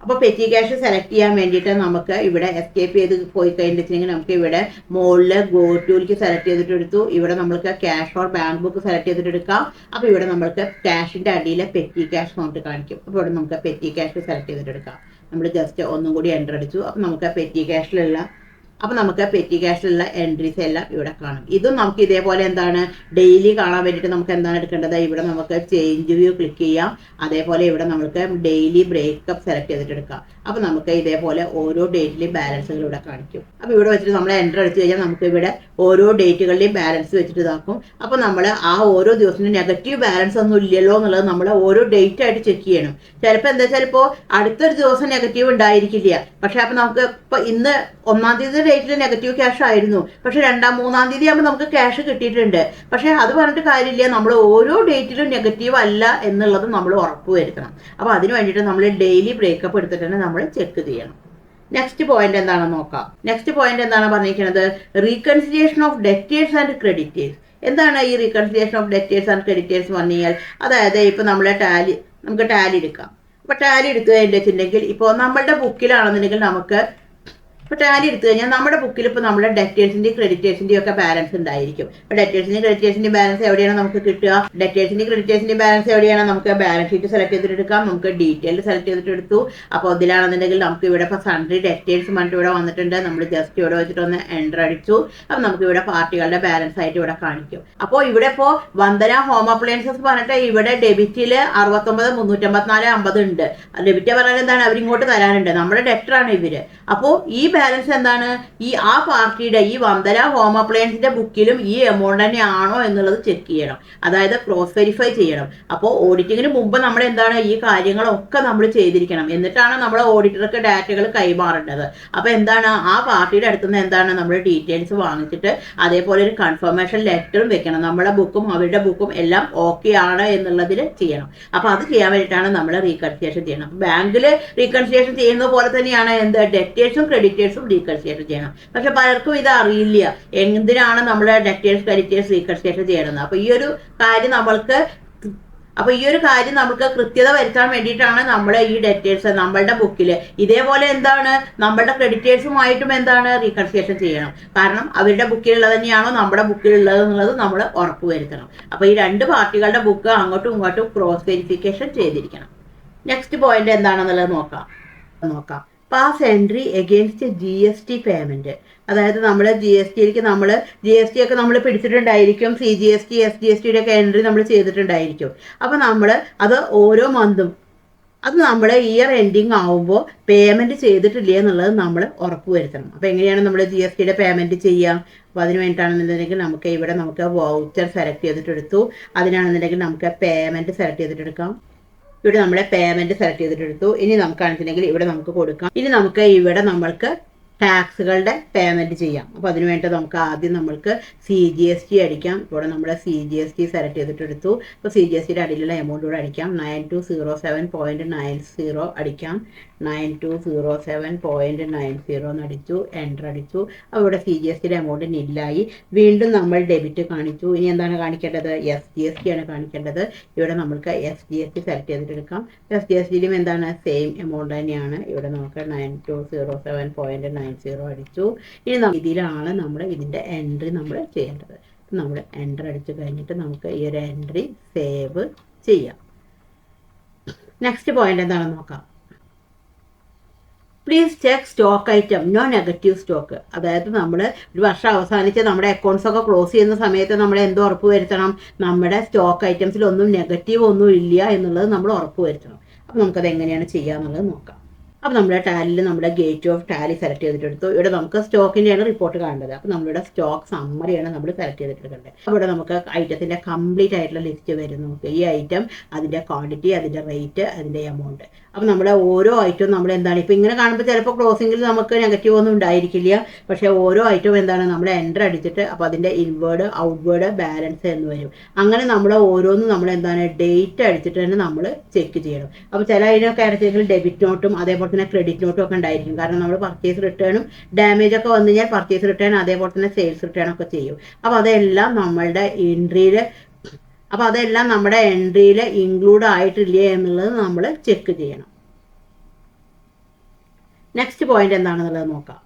അപ്പോൾ പെറ്റി ക്യാഷ് സെലക്ട് ചെയ്യാൻ വേണ്ടിയിട്ട് നമുക്ക് ഇവിടെ എസ്കേപ്പ് ചെയ്ത് പോയി കഴിഞ്ഞിട്ടുണ്ടെങ്കിൽ നമുക്ക് ഇവിടെ മുകളിൽ ഗോ ടൂലേക്ക് സെലക്ട് ചെയ്തിട്ട് എടുത്തു. ഇവിടെ നമുക്ക് cash or bank book select ചെയ്തിട്ട് എടുക്കാം. അപ്പോൾ ഇവിടെ നമുക്ക് ക്യാഷിൻ്റെ അടിയിൽ പെറ്റി ക്യാഷ് നോട്ട് കാണിക്കും. അപ്പോൾ ഇവിടെ നമുക്ക് പെറ്റി ക്യാഷ് സെലക്ട് ചെയ്തിട്ട് എടുക്കാം. നമ്മൾ ജസ്റ്റ് ഒന്നും കൂടി എൻ്റർ അടിച്ചു. അപ്പോൾ നമുക്ക് പെറ്റി ക്യാഷിലുള്ള എൻട്രീസ് എല്ലാം ഇവിടെ കാണും. ഇതും നമുക്ക് ഇതേപോലെ എന്താണ് ഡെയിലി കാണാൻ വേണ്ടിയിട്ട് നമുക്ക് എന്താണ് എടുക്കേണ്ടത്, ഇവിടെ നമുക്ക് ചേഞ്ച് വ്യൂ ക്ലിക്ക് ചെയ്യാം. അതേപോലെ ഇവിടെ നമുക്ക് ഡെയിലി ബ്രേക്കപ്പ് സെലക്ട് ചെയ്തിട്ട് എടുക്കാം. അപ്പോൾ നമുക്ക് ഇതേപോലെ ഓരോ ഡേറ്റിലെയും ബാലൻസുകൾ ഇവിടെ കാണിക്കും. അപ്പോൾ ഇവിടെ വെച്ചിട്ട് നമ്മൾ എൻ്റർ അടിച്ച് കഴിഞ്ഞാൽ നമുക്ക് ഇവിടെ ഓരോ ഡേറ്റുകളുടെയും ബാലൻസ് വെച്ചിട്ട് ഇതാക്കും. അപ്പോൾ നമ്മൾ ആ ഓരോ ദിവസത്തിനും നെഗറ്റീവ് ബാലൻസ് ഒന്നും ഇല്ലല്ലോ എന്നുള്ളത് നമ്മൾ ഓരോ ഡേറ്റ് ആയിട്ട് ചെക്ക് ചെയ്യണം. ചിലപ്പോൾ എന്താ വെച്ചാൽ ഇപ്പോൾ അടുത്തൊരു ദിവസം നെഗറ്റീവ് ഉണ്ടായിരിക്കില്ല. പക്ഷേ അപ്പോൾ നമുക്ക് ഇപ്പോൾ ഇന്ന് 1-ാം തീയതി ഡേറ്റിൽ നെഗറ്റീവ് ക്യാഷ് ആയിരുന്നു, പക്ഷേ 2-ാം 3-ാം തീയതി ആകുമ്പോൾ നമുക്ക് ക്യാഷ് കിട്ടിയിട്ടുണ്ട്. പക്ഷേ അത് പറഞ്ഞിട്ട് കാര്യമില്ല, നമ്മൾ ഓരോ ഡേറ്റിലും നെഗറ്റീവ് അല്ല എന്നുള്ളത് നമ്മൾ ഉറപ്പ് വരുത്തണം. അപ്പോൾ അതിന് വേണ്ടിയിട്ട് നമ്മൾ ഡെയിലി ബ്രേക്കപ്പ് എടുത്തിട്ട് തന്നെ നമ്മൾ ചെക്ക് ചെയ്യണം. നെക്സ്റ്റ് പോയിന്റ് എന്താണെന്ന് നോക്കാം. നെക്സ്റ്റ് പോയിന്റ് എന്താണ് പറഞ്ഞിരിക്കുന്നത്, reconciliation of debtors and creditors. എന്താണ് ഈ reconciliation of debtors and creditors പറഞ്ഞു കഴിഞ്ഞാൽ, അതായത് ഇപ്പോൾ നമുക്ക് ടാലി എടുക്കാം. അപ്പോൾ ടാലി എടുത്തു കഴിഞ്ഞിട്ടുണ്ടെങ്കിൽ ഇപ്പോൾ നമ്മളുടെ ബുക്കിലാണെന്നുണ്ടെങ്കിൽ നമുക്ക് ഇപ്പോൾ ടാലി എടുത്തു കഴിഞ്ഞാൽ നമ്മുടെ ബുക്കിൽ ഇപ്പോൾ നമ്മുടെ ഡെറ്റേഴ്സിൻ്റെയും ക്രെഡിറ്റേഴ്സിൻ്റെയും ഒക്കെ ബാലൻസ് ഉണ്ടായിരിക്കും. അപ്പോൾ ഡെറ്റേഴ്സിൻ്റെയും ക്രെഡിറ്റേഴ്സിൻ്റെയും ബാലൻസ് എവിടെയാണ് നമുക്ക് കിട്ടുക, ഡെറ്റേഴ്സിൻ്റെയും ക്രെഡിറ്റേഴ്സിൻ്റെയും ബാലൻസ് എവിടെയാണ് നമുക്ക് ബാലൻസ് ഷീറ്റ് സെലക്ട് ചെയ്തിട്ട് എടുക്കാം. നമുക്ക് ഡീറ്റെയിൽ സെലക്ട് ചെയ്തിട്ട് എടുത്തു. അപ്പോൾ ഇതിലാണെന്നുണ്ടെങ്കിൽ നമുക്ക് ഇവിടെ ഇപ്പോൾ സൺഡ്രി ഡെറ്റേഴ്സ് പറഞ്ഞിട്ട് ഇവിടെ വന്നിട്ടുണ്ട്. നമ്മൾ ജസ്റ്റ് ഇവിടെ വെച്ചിട്ട് ഒന്ന് എൻ്റർ അടിച്ചു. അപ്പോൾ നമുക്ക് ഇവിടെ പാർട്ടികളുടെ ബാലൻസ് ആയിട്ട് ഇവിടെ കാണിക്കും. അപ്പോൾ ഇവിടെ ഇപ്പോൾ വന്ദന ഹോം അപ്ലയൻസസ് പറഞ്ഞിട്ട് ഇവിടെ ഡെബിറ്റിൽ 69,354.50 ഉണ്ട്. ഡെബിറ്റ് പറഞ്ഞാൽ എന്താണ്, അവരിങ്ങോട്ട് തരാനുണ്ട്, നമ്മുടെ ഡെറ്ററാണ് ഇവർ. അപ്പോൾ ഈ ബാലൻസ് എന്താണ്, ആ പാർട്ടിയുടെ ഈ വന്ദന ഹോം അപ്ലയൻസിന്റെ ബുക്കിലും ഈ എമൗണ്ട് തന്നെയാണോ എന്നുള്ളത് ചെക്ക് ചെയ്യണം. അതായത് ക്രോസ് വെരിഫൈ ചെയ്യണം. അപ്പോൾ ഓഡിറ്റിങ്ങിന് മുമ്പ് നമ്മൾ എന്താണ് ഈ കാര്യങ്ങളൊക്കെ നമ്മൾ ചെയ്തിരിക്കണം. എന്നിട്ടാണ് നമ്മൾ ഓഡിറ്റർക്ക് ഡാറ്റകൾ കൈമാറേണ്ടത്. അപ്പോൾ എന്താണ് ആ പാർട്ടിയുടെ അടുത്തുനിന്ന് എന്താണ് നമ്മൾ ഡീറ്റെയിൽസ് വാങ്ങിച്ചിട്ട് അതേപോലെ ഒരു കൺഫർമേഷൻ ലെറ്ററും വെക്കണം. നമ്മുടെ ബുക്കും അവരുടെ ബുക്കും എല്ലാം ഓക്കെ ആണ് എന്നുള്ളതിൽ ചെയ്യണം. അപ്പോൾ അത് ചെയ്യാൻ വേണ്ടിയിട്ടാണ് നമ്മൾ റീകൺസിലിയേഷൻ ചെയ്യണം. ബാങ്കിൽ റീകൺസിലിയേഷൻ ചെയ്യുന്നത് പോലെ തന്നെയാണ് ഡെറ്റേഴ്സും ക്രെഡിറ്റേഴ്സും റീകൺസിലിയേഷൻ ചെയ്യണം. പക്ഷെ പലർക്കും ഇത് അറിയില്ല, എന്തിനാണ് നമ്മൾ ഡെറ്റേഴ്സ് ക്രെഡിറ്റേഴ്സ് റീകൺസിലിയേഷൻ ചെയ്യണമെന്ന്. അപ്പോൾ ഈ ഒരു കാര്യം നമ്മൾക്ക് അപ്പോൾ ഈ ഒരു കാര്യം നമുക്ക് കൃത്യത വരുത്താൻ വേണ്ടിയിട്ടാണ് നമ്മൾ ഈ ഡെറ്റേഴ്സ് നമ്മളുടെ ബുക്കിൽ ഇതേപോലെ എന്താണ് നമ്മളുടെ ക്രെഡിറ്റേഴ്സുമായിട്ടും എന്താണ് റീകൺസിലേഷൻ ചെയ്യണം. കാരണം അവരുടെ ബുക്കിലുള്ളത് തന്നെയാണോ നമ്മുടെ ബുക്കിലുള്ളത് എന്നുള്ളത് നമ്മൾ ഉറപ്പുവരുത്തണം. അപ്പോൾ ഈ രണ്ട് പാർട്ടികളുടെ ബുക്ക് അങ്ങോട്ടും ഇങ്ങോട്ടും ക്രോസ് വെരിഫിക്കേഷൻ ചെയ്തിരിക്കണം. നെക്സ്റ്റ് പോയിന്റ് എന്താണെന്നുള്ളത് നോക്കാം. Pass entry against GST payment. അതായത് നമ്മൾ GSTയിലേക്ക് GST ഒക്കെ നമ്മൾ പിടിച്ചിട്ടുണ്ടായിരിക്കും. CGST SGSTയുടെ ഒക്കെ എൻട്രി നമ്മൾ ചെയ്തിട്ടുണ്ടായിരിക്കും. അപ്പോൾ നമ്മൾ അത് ഓരോ മന്തും അത് നമ്മൾ ഇയർ എൻഡിങ് ആവുമ്പോൾ പേയ്മെന്റ് ചെയ്തിട്ടില്ല എന്നുള്ളത് നമ്മൾ ഉറപ്പുവരുത്തണം. അപ്പോൾ എങ്ങനെയാണ് നമ്മൾ GSTയുടെ പേയ്മെന്റ് ചെയ്യാം? അപ്പോൾ അതിന് വേണ്ടിയിട്ടാണെന്നുണ്ടെങ്കിൽ നമുക്ക് വൗച്ചർ സെലക്ട് ചെയ്തിട്ടെടുത്തു. അതിനാണെന്നുണ്ടെങ്കിൽ നമുക്ക് പേയ്മെന്റ് സെലക്ട് ചെയ്തിട്ടെടുക്കാം. ഇവിടെ നമ്മുടെ പേയ്മെന്റ് സെലക്ട് ചെയ്തിട്ടെടുത്തു. ഇനി നമുക്കാണെന്നുണ്ടെങ്കിൽ ഇവിടെ നമുക്ക് കൊടുക്കാം. ഇനി നമുക്ക് ഇവിടെ നമ്മൾക്ക് ടാക്സുകളുടെ പേയ്മെന്റ് ചെയ്യാം. അപ്പോൾ അതിന് വേണ്ടി നമുക്ക് ആദ്യം CGST അടിക്കാം. ഇവിടെ നമ്മൾ CGST സെലക്ട് ചെയ്തിട്ടെടുത്തു. അപ്പോൾ CGSTയുടെ അടിയിലുള്ള എമൗണ്ട് കൂടെ അടിക്കാം. 9207.90 അടിക്കാം. 9207.90 എന്ന് അടിച്ചു, എൻ്റർ അടിച്ചു. അപ്പോൾ ഇവിടെ CGSTയുടെ എമൗണ്ട് നില്ലായി. വീണ്ടും നമ്മൾ ഡെബിറ്റ് കാണിച്ചു. ഇനി എന്താണ് കാണിക്കേണ്ടത്? SGST ആണ് കാണിക്കേണ്ടത്. ഇവിടെ നമുക്ക് SGST സെലക്ട് ചെയ്തിട്ടെടുക്കാം. SGSTയിലും എന്താണ് സെയിം എമൗണ്ട് തന്നെയാണ്. ഇവിടെ നമുക്ക് 9207.90 അടിച്ചു. ഇനി ഇതിലാണ് നമ്മൾ ഇതിൻ്റെ എൻട്രി നമ്മൾ ചെയ്യേണ്ടത്. നമ്മൾ എൻ്റർ അടിച്ചു കഴിഞ്ഞിട്ട് നമുക്ക് ഈ ഒരു എൻട്രി സേവ് ചെയ്യാം. നെക്സ്റ്റ് പോയിന്റ് എന്താണെന്ന് നോക്കാം. Please check stock item no negative stock. അതായത് നമ്മൾ ഒരു വർഷം അവസാനിച്ച് നമ്മുടെ അക്കൗണ്ട്സ് ഒക്കെ ക്ലോസ് ചെയ്യുന്ന സമയത്ത് നമ്മൾ എന്ത് ഉറപ്പ് വരുത്തണം? നമ്മുടെ സ്റ്റോക്ക് ഐറ്റംസിൽ ഒന്നും നെഗറ്റീവ് ഒന്നും ഇല്ല എന്നുള്ളത് നമ്മൾ ഉറപ്പ് വരുത്തണം. അപ്പോൾ നമുക്കത് എങ്ങനെയാണ് ചെയ്യുക എന്നുള്ളത് നോക്കാം. അപ്പോൾ നമ്മുടെ ടാലിയിൽ നമ്മുടെ ഗേറ്റ് ഓഫ് ടാലി സെലക്ട് ചെയ്തിട്ടെടുത്തു. ഇവിടെ നമുക്ക് സ്റ്റോക്കിൻ്റെയാണ് റിപ്പോർട്ട് കാണേണ്ടത്. അപ്പോൾ നമ്മളുടെ സ്റ്റോക്ക് സമ്മറിയാണ് നമ്മൾ സെലക്ട് ചെയ്തിട്ടെടുക്കേണ്ടത്. അപ്പോൾ ഇവിടെ നമുക്ക് ഐറ്റത്തിൻ്റെ കംപ്ലീറ്റ് ആയിട്ടുള്ള ലിസ്റ്റ് വരും. നമുക്ക് ഈ ഐറ്റം, അതിൻ്റെ ക്വാണ്ടിറ്റി, അതിൻ്റെ റേറ്റ്, അതിൻ്റെ എമൗണ്ട്. അപ്പോൾ നമ്മുടെ ഓരോ ഐറ്റവും നമ്മൾ എന്താണ് ഇപ്പോൾ ഇങ്ങനെ കാണുമ്പോൾ ചിലപ്പോൾ ക്ലോസിങ്ങിൽ നമുക്ക് നെഗറ്റീവ് ഒന്നും ഉണ്ടായിരിക്കില്ല. പക്ഷേ ഓരോ ഐറ്റവും എന്താണ് നമ്മൾ എൻ്റർ അടിച്ചിട്ട് അപ്പോൾ അതിൻ്റെ ഇൻവേർഡ് ഔട്ട്വേർഡ് ബാലൻസ് എന്ന് വരും. അങ്ങനെ നമ്മൾ ഓരോന്നും നമ്മൾ എന്താണ് ഡേറ്റ് അടിച്ചിട്ട് തന്നെ നമ്മൾ ചെക്ക് ചെയ്യണം. അപ്പോൾ ചില അതിനൊക്കെ ആണെങ്കിലും ഡെബിറ്റ് നോട്ടും അതേപോലെ തന്നെ ക്രെഡിറ്റ് നോട്ടും ഒക്കെ ഉണ്ടായിരിക്കും. കാരണം നമ്മൾ പർച്ചേസ് റിട്ടേണും ഡാമേജ് ഒക്കെ വന്നു കഴിഞ്ഞാൽ പർച്ചേസ് റിട്ടേൺ അതേപോലെ തന്നെ സെയിൽസ് റിട്ടേൺ ഒക്കെ ചെയ്യും. അപ്പോൾ അതെല്ലാം നമ്മുടെ എൻട്രിയിൽ ഇൻക്ലൂഡ് ആയിട്ടില്ലേ എന്നുള്ളത് നമ്മൾ ചെക്ക് ചെയ്യണം. നെക്സ്റ്റ് പോയിന്റ് എന്താണെന്നുള്ളത് നോക്കാം.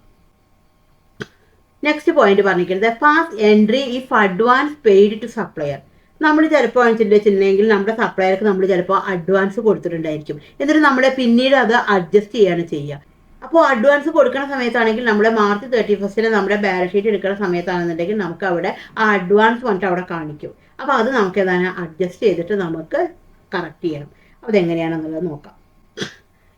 നെക്സ്റ്റ് പോയിന്റ് പറഞ്ഞിരിക്കുന്നത് pass entry if advance paid to supplier. നമ്മൾ ചിലപ്പോൾ വെച്ചിട്ടുണ്ടെങ്കിൽ നമ്മുടെ സപ്ലയർക്ക് നമ്മൾ ചിലപ്പോൾ അഡ്വാൻസ് കൊടുത്തിട്ടുണ്ടായിരിക്കും. എന്നിട്ട് നമ്മൾ പിന്നീട് അത് അഡ്ജസ്റ്റ് ചെയ്യാണ് ചെയ്യുക. അപ്പോൾ അഡ്വാൻസ് കൊടുക്കുന്ന സമയത്താണെങ്കിൽ നമ്മൾ മാർച്ച് 31 നമ്മുടെ ബാലൻസ് ഷീറ്റ് എടുക്കുന്ന സമയത്താണെന്നുണ്ടെങ്കിൽ നമുക്ക് അവിടെ ആ അഡ്വാൻസ് വന്നിട്ട് അവിടെ കാണിക്കും. അപ്പോൾ അത് നമുക്ക് എന്താണ് അഡ്ജസ്റ്റ് ചെയ്തിട്ട് നമുക്ക് കറക്റ്റ് ചെയ്യണം. അപ്പോൾ അതെങ്ങനെയാണെന്നുള്ളത് നോക്കാം.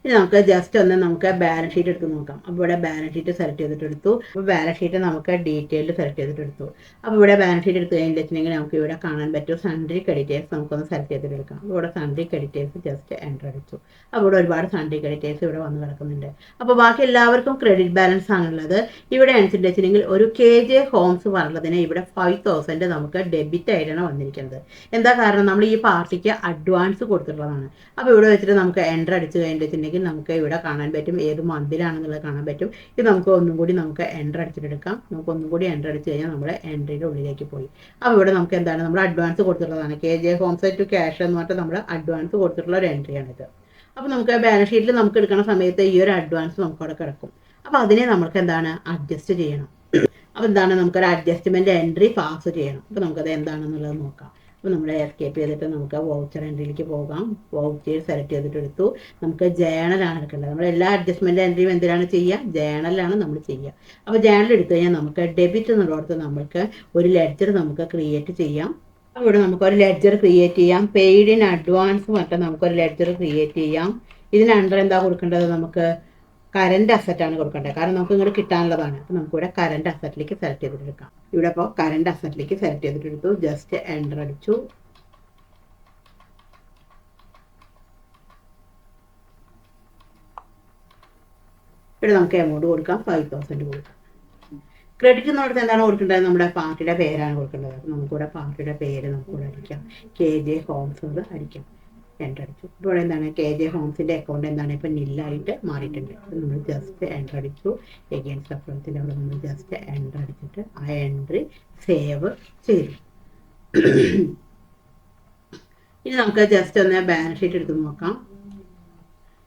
ഇനി നമുക്ക് ജസ്റ്റ് ഒന്ന് നമുക്ക് ബാലൻസ് ഷീറ്റ് എടുത്ത് നോക്കാം. അപ്പോൾ ഇവിടെ ബാലൻസ് ഷീറ്റ് സെലക്ട് ചെയ്തിട്ടെടുത്തു. അപ്പോൾ ബാലൻസ് ഷീറ്റ് നമുക്ക് ഡീറ്റെയിൽഡ് സെലക്ട് ചെയ്തിട്ടെടുത്തു. അപ്പോൾ ഇവിടെ ബാലൻസ് ഷീറ്റ് എടുത്ത് കഴിഞ്ഞിട്ടുണ്ടെങ്കിൽ നമുക്ക് ഇവിടെ കാണാൻ പറ്റും സൺഡ്രി ക്രെഡിറ്റേഴ്സ് നമുക്കൊന്ന് സെലക്ട് ചെയ്തിട്ടെടുക്കാം. അപ്പോൾ ഇവിടെ സൺഡ്രി ക്രെഡിറ്റേഴ്സ് ജസ്റ്റ് എൻ്റർ അടിച്ചു. അപ്പോൾ ഇവിടെ ഒരുപാട് സൺഡ്രി ക്രെഡിറ്റേഴ്സ് ഇവിടെ വന്ന് കിടക്കുന്നുണ്ട്. അപ്പോൾ ബാക്കി എല്ലാവർക്കും ക്രെഡിറ്റ് ബാലൻസ് ആണുള്ളത്. ഇവിടെ അനുസരിച്ചിട്ടുണ്ടെങ്കിൽ ഒരു KJ ഹോംസ് പറഞ്ഞതിന് ഇവിടെ 5000 നമുക്ക് ഡെബിറ്റ് ആയിട്ടാണ് വന്നിരിക്കുന്നത്. എന്താ കാരണം? നമ്മൾ ഈ പാർട്ടിക്ക് അഡ്വാൻസ് കൊടുത്തിട്ടുള്ളതാണ്. അപ്പോൾ ഇവിടെ വെച്ചിട്ട് നമുക്ക് എൻ്റർ അടിച്ച് കഴിഞ്ഞിട്ടുണ്ടെങ്കിൽ നമുക്ക് ഇവിടെ കാണാൻ പറ്റും ഏത് മന്തിലാണെന്നുള്ളത് കാണാൻ പറ്റും. ഇത് നമുക്ക് ഒന്നും കൂടി നമുക്ക് എൻ്റർ അടിച്ചിട്ടെടുക്കാം. നമുക്ക് ഒന്നും കൂടി എൻ്റർ അടിച്ച് കഴിഞ്ഞാൽ നമ്മുടെ എൻട്രിയുടെ ഉള്ളിലേക്ക് പോയി. അപ്പോൾ ഇവിടെ നമുക്ക് എന്താണ് നമ്മൾ അഡ്വാൻസ് കൊടുത്തിട്ടുള്ളതാണ്. KJ ഹോംസ് ടു ക്യാഷ് എന്ന് പറഞ്ഞിട്ട് നമ്മൾ അഡ്വാൻസ് കൊടുത്തിട്ടുള്ള ഒരു എൻട്രിയാണിത്. അപ്പോൾ നമുക്ക് ബാലൻസ് ഷീറ്റിൽ നമുക്ക് എടുക്കുന്ന സമയത്ത് ഈ ഒരു അഡ്വാൻസ് നമുക്ക് അവിടെ കിടക്കും. അപ്പോൾ അതിനെ നമുക്ക് എന്താണ് അഡ്ജസ്റ്റ് ചെയ്യണം. അപ്പോൾ എന്താണ് നമുക്കൊരു അഡ്ജസ്റ്റ്മെൻറ്റ് എൻട്രി പാസ് ചെയ്യണം. അപ്പോൾ നമുക്കത് എന്താണെന്നുള്ളത് നോക്കാം. അപ്പോൾ നമ്മൾ എസ്കേപ്പ് ചെയ്തിട്ട് നമുക്ക് വൗച്ചർ എൻട്രിയിലേക്ക് പോകാം. വൗച്ചർ സെലക്ട് ചെയ്തിട്ടെടുത്തു. നമുക്ക് ജേണലാണ് എടുക്കേണ്ടത്. നമ്മൾ എല്ലാ അഡ്ജസ്റ്റ്മെൻറ്റ് എൻട്രിയും എന്തിനാണ് ചെയ്യുക? ജേണലാണ് നമ്മൾ ചെയ്യുക. അപ്പോൾ ജേണൽ എടുത്തു കഴിഞ്ഞാൽ നമുക്ക് ഡെബിറ്റ് എന്നുള്ളടത്ത് നമുക്ക് ഒരു ലെഡ്ജർ നമുക്ക് ക്രിയേറ്റ് ചെയ്യാം. അപ്പോൾ ഇവിടെ നമുക്കൊരു ലെഡ്ജർ ക്രിയേറ്റ് ചെയ്യാം. പെയ്ഡ് ഇൻ അഡ്വാൻസ് മറ്റും നമുക്കൊരു ലെഡ്ജർ ക്രിയേറ്റ് ചെയ്യാം. ഇതിന് അണ്ടർ എന്താ കൊടുക്കേണ്ടത്? നമുക്ക് കറണ്ട് അസറ്റാണ് കൊടുക്കേണ്ടത്. കാരണം നമുക്ക് ഇങ്ങോട്ട് കിട്ടാനുള്ളതാണ്. അപ്പോൾ നമുക്കിവിടെ കറണ്ട് അസറ്റിലേക്ക് സെലക്ട് ചെയ്തിട്ടെടുക്കാം. ഇവിടെ ഇപ്പോൾ കറണ്ട് അസറ്റിലേക്ക് സെലക്ട് ചെയ്തിട്ടെടുത്തു. ജസ്റ്റ് എൻ്റർ അടിച്ചു. ഇവിടെ നമുക്ക് എമൗണ്ട് കൊടുക്കാം. 5000 കൊടുക്കാം. ക്രെഡിറ്റ് എന്നുള്ളത് എന്താണ് കൊടുക്കേണ്ടത്? നമ്മുടെ പാർട്ടിയുടെ പേരാണ് കൊടുക്കേണ്ടത്. അപ്പോൾ നമുക്കിവിടെ പാർട്ടിയുടെ പേര് നമുക്കിവിടെ അടിക്കാം. KJ ഹോംസ് എന്ന് അടിക്കാം. എൻ്റർ അടിച്ചു. ഇപ്പോൾ എന്താണ് KJ ഹോംസിൻ്റെ അക്കൗണ്ട് എന്താണ് ഇപ്പോൾ നില്ലായിട്ട് മാറിയിട്ടുണ്ട്. അപ്പോൾ നമ്മൾ ജസ്റ്റ് എൻ്റർ അടിച്ചു. എഗെയിൻസ്റ്റ് സപ്ലത്തിൻ്റെ അവിടെ നമ്മൾ ജസ്റ്റ് എൻ്റർ അടിച്ചിട്ട് ആ എൻട്രി സേവ് ചെയ്തു. ഇനി നമുക്ക് ജസ്റ്റ് ഒന്ന് ബാലൻസ് ഷീറ്റ് എടുത്ത് നോക്കാം.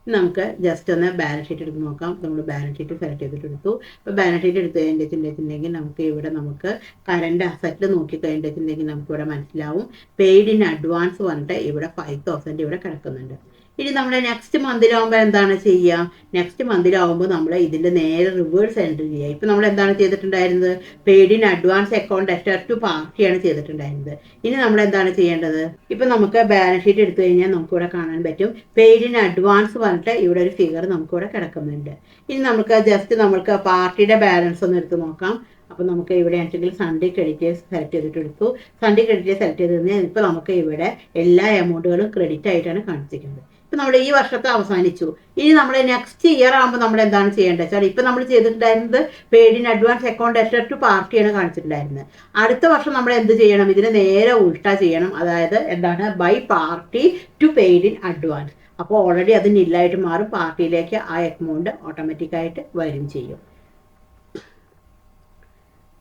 നമുക്ക് ജസ്റ്റ് ഒന്ന് ബാലൻസ് ഷീറ്റ് എടുത്ത് നോക്കാം. നമ്മൾ ബാലൻസ് ഷീറ്റ് സെലക്ട് ചെയ്തിട്ടെടുത്തു. അപ്പോൾ ബാലൻസ് ഷീറ്റ് എടുത്ത് കഴിഞ്ഞിട്ടുണ്ടെങ്കിൽ നമുക്ക് ഇവിടെ നമുക്ക് കറണ്ട് അസറ്റ് നോക്കി കഴിഞ്ഞിട്ടുണ്ടെങ്കിൽ നമുക്ക് ഇവിടെ മനസ്സിലാവും പെയ്ഡ് ഇൻ അഡ്വാൻസ് പറഞ്ഞിട്ട് ഇവിടെ 5,000 ഇവിടെ കിടക്കുന്നുണ്ട്. ഇനി നമ്മൾ നെക്സ്റ്റ് മന്തിലാവുമ്പോൾ എന്താണ് ചെയ്യുക? നെക്സ്റ്റ് മന്തിലാവുമ്പോൾ നമ്മൾ ഇതിൻ്റെ നേരെ റിവേഴ്സ് എൻട്രി ചെയ്യുക. ഇപ്പം നമ്മൾ എന്താണ് ചെയ്തിട്ടുണ്ടായിരുന്നത്? Paid in advance account debtor to പാർട്ടിയാണ് ചെയ്തിട്ടുണ്ടായിരുന്നത്. ഇനി നമ്മൾ എന്താണ് ചെയ്യേണ്ടത്? ഇപ്പം നമുക്ക് ബാലൻസ് ഷീറ്റ് എടുത്തു കഴിഞ്ഞാൽ നമുക്കിവിടെ കാണാൻ പറ്റും പെയ്ഡ് ഇൻ അഡ്വാൻസ് പറഞ്ഞിട്ട് ഇവിടെ ഒരു ഫിഗർ നമുക്കിവിടെ കിടക്കുന്നുണ്ട്. ഇനി നമുക്ക് ജസ്റ്റ് നമുക്ക് പാർട്ടിയുടെ ബാലൻസ് ഒന്ന് എടുത്ത് നോക്കാം. അപ്പോൾ നമുക്ക് ഇവിടെ ആണെങ്കിൽ സൺഡേ ക്രെഡിറ്റേഴ്സ് സെലക്ട് ചെയ്തിട്ട് എടുത്തു. സൺഡേ ക്രെഡിറ്റേഴ്സ് സെലക്ട് ചെയ്ത് കഴിഞ്ഞാൽ ഇപ്പോൾ നമുക്ക് ഇവിടെ എല്ലാ എമൗണ്ടുകളും ക്രെഡിറ്റ് ആയിട്ടാണ് കാണിച്ചിരിക്കുന്നത്. ഇപ്പം നമ്മൾ ഈ വർഷത്തെ അവസാനിച്ചു. ഇനി നമ്മൾ നെക്സ്റ്റ് ഇയർ ആകുമ്പോൾ നമ്മൾ എന്താണ് ചെയ്യേണ്ടത് വെച്ചാൽ ഇപ്പം നമ്മൾ ചെയ്തിട്ടുണ്ടായിരുന്നത് paid in advance account debtor to പാർട്ടിയാണ് കാണിച്ചിട്ടുണ്ടായിരുന്നത്. അടുത്ത വർഷം നമ്മൾ എന്ത് ചെയ്യണം? ഇതിന് നേരെ ഉൾട്ടാ ചെയ്യണം. അതായത് എന്താണ്? By party to paid in advance. അപ്പോൾ ഓൾറെഡി അത് നില്ലായിട്ട് മാറും. പാർട്ടിയിലേക്ക് ആ എമൗണ്ട് ഓട്ടോമാറ്റിക്കായിട്ട് വരും ചെയ്യും.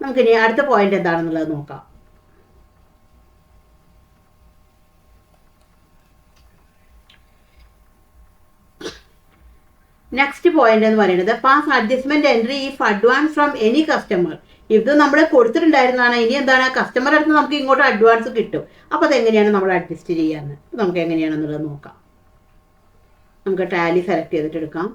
നമുക്കിനി അടുത്ത പോയിന്റ് എന്താണെന്നുള്ളത് നോക്കാം. നെക്സ്റ്റ് പോയിന്റ് എന്ന് പറയുന്നത് pass adjustment entry if advance from any customer. ഇത് നമ്മൾ കൊടുത്തിട്ടുണ്ടായിരുന്നതാണ്. ഇനി എന്താണ്? കസ്റ്റമർ അടുത്ത് നമുക്ക് ഇങ്ങോട്ട് അഡ്വാൻസ് കിട്ടും. അപ്പോൾ അതെങ്ങനെയാണ് നമ്മൾ അഡ്ജസ്റ്റ് ചെയ്യാന്ന് നമുക്ക് എങ്ങനെയാണെന്നുള്ളത് നോക്കാം. നമുക്ക് ടാലി സെലക്ട് ചെയ്തിട്ട് എടുക്കാം.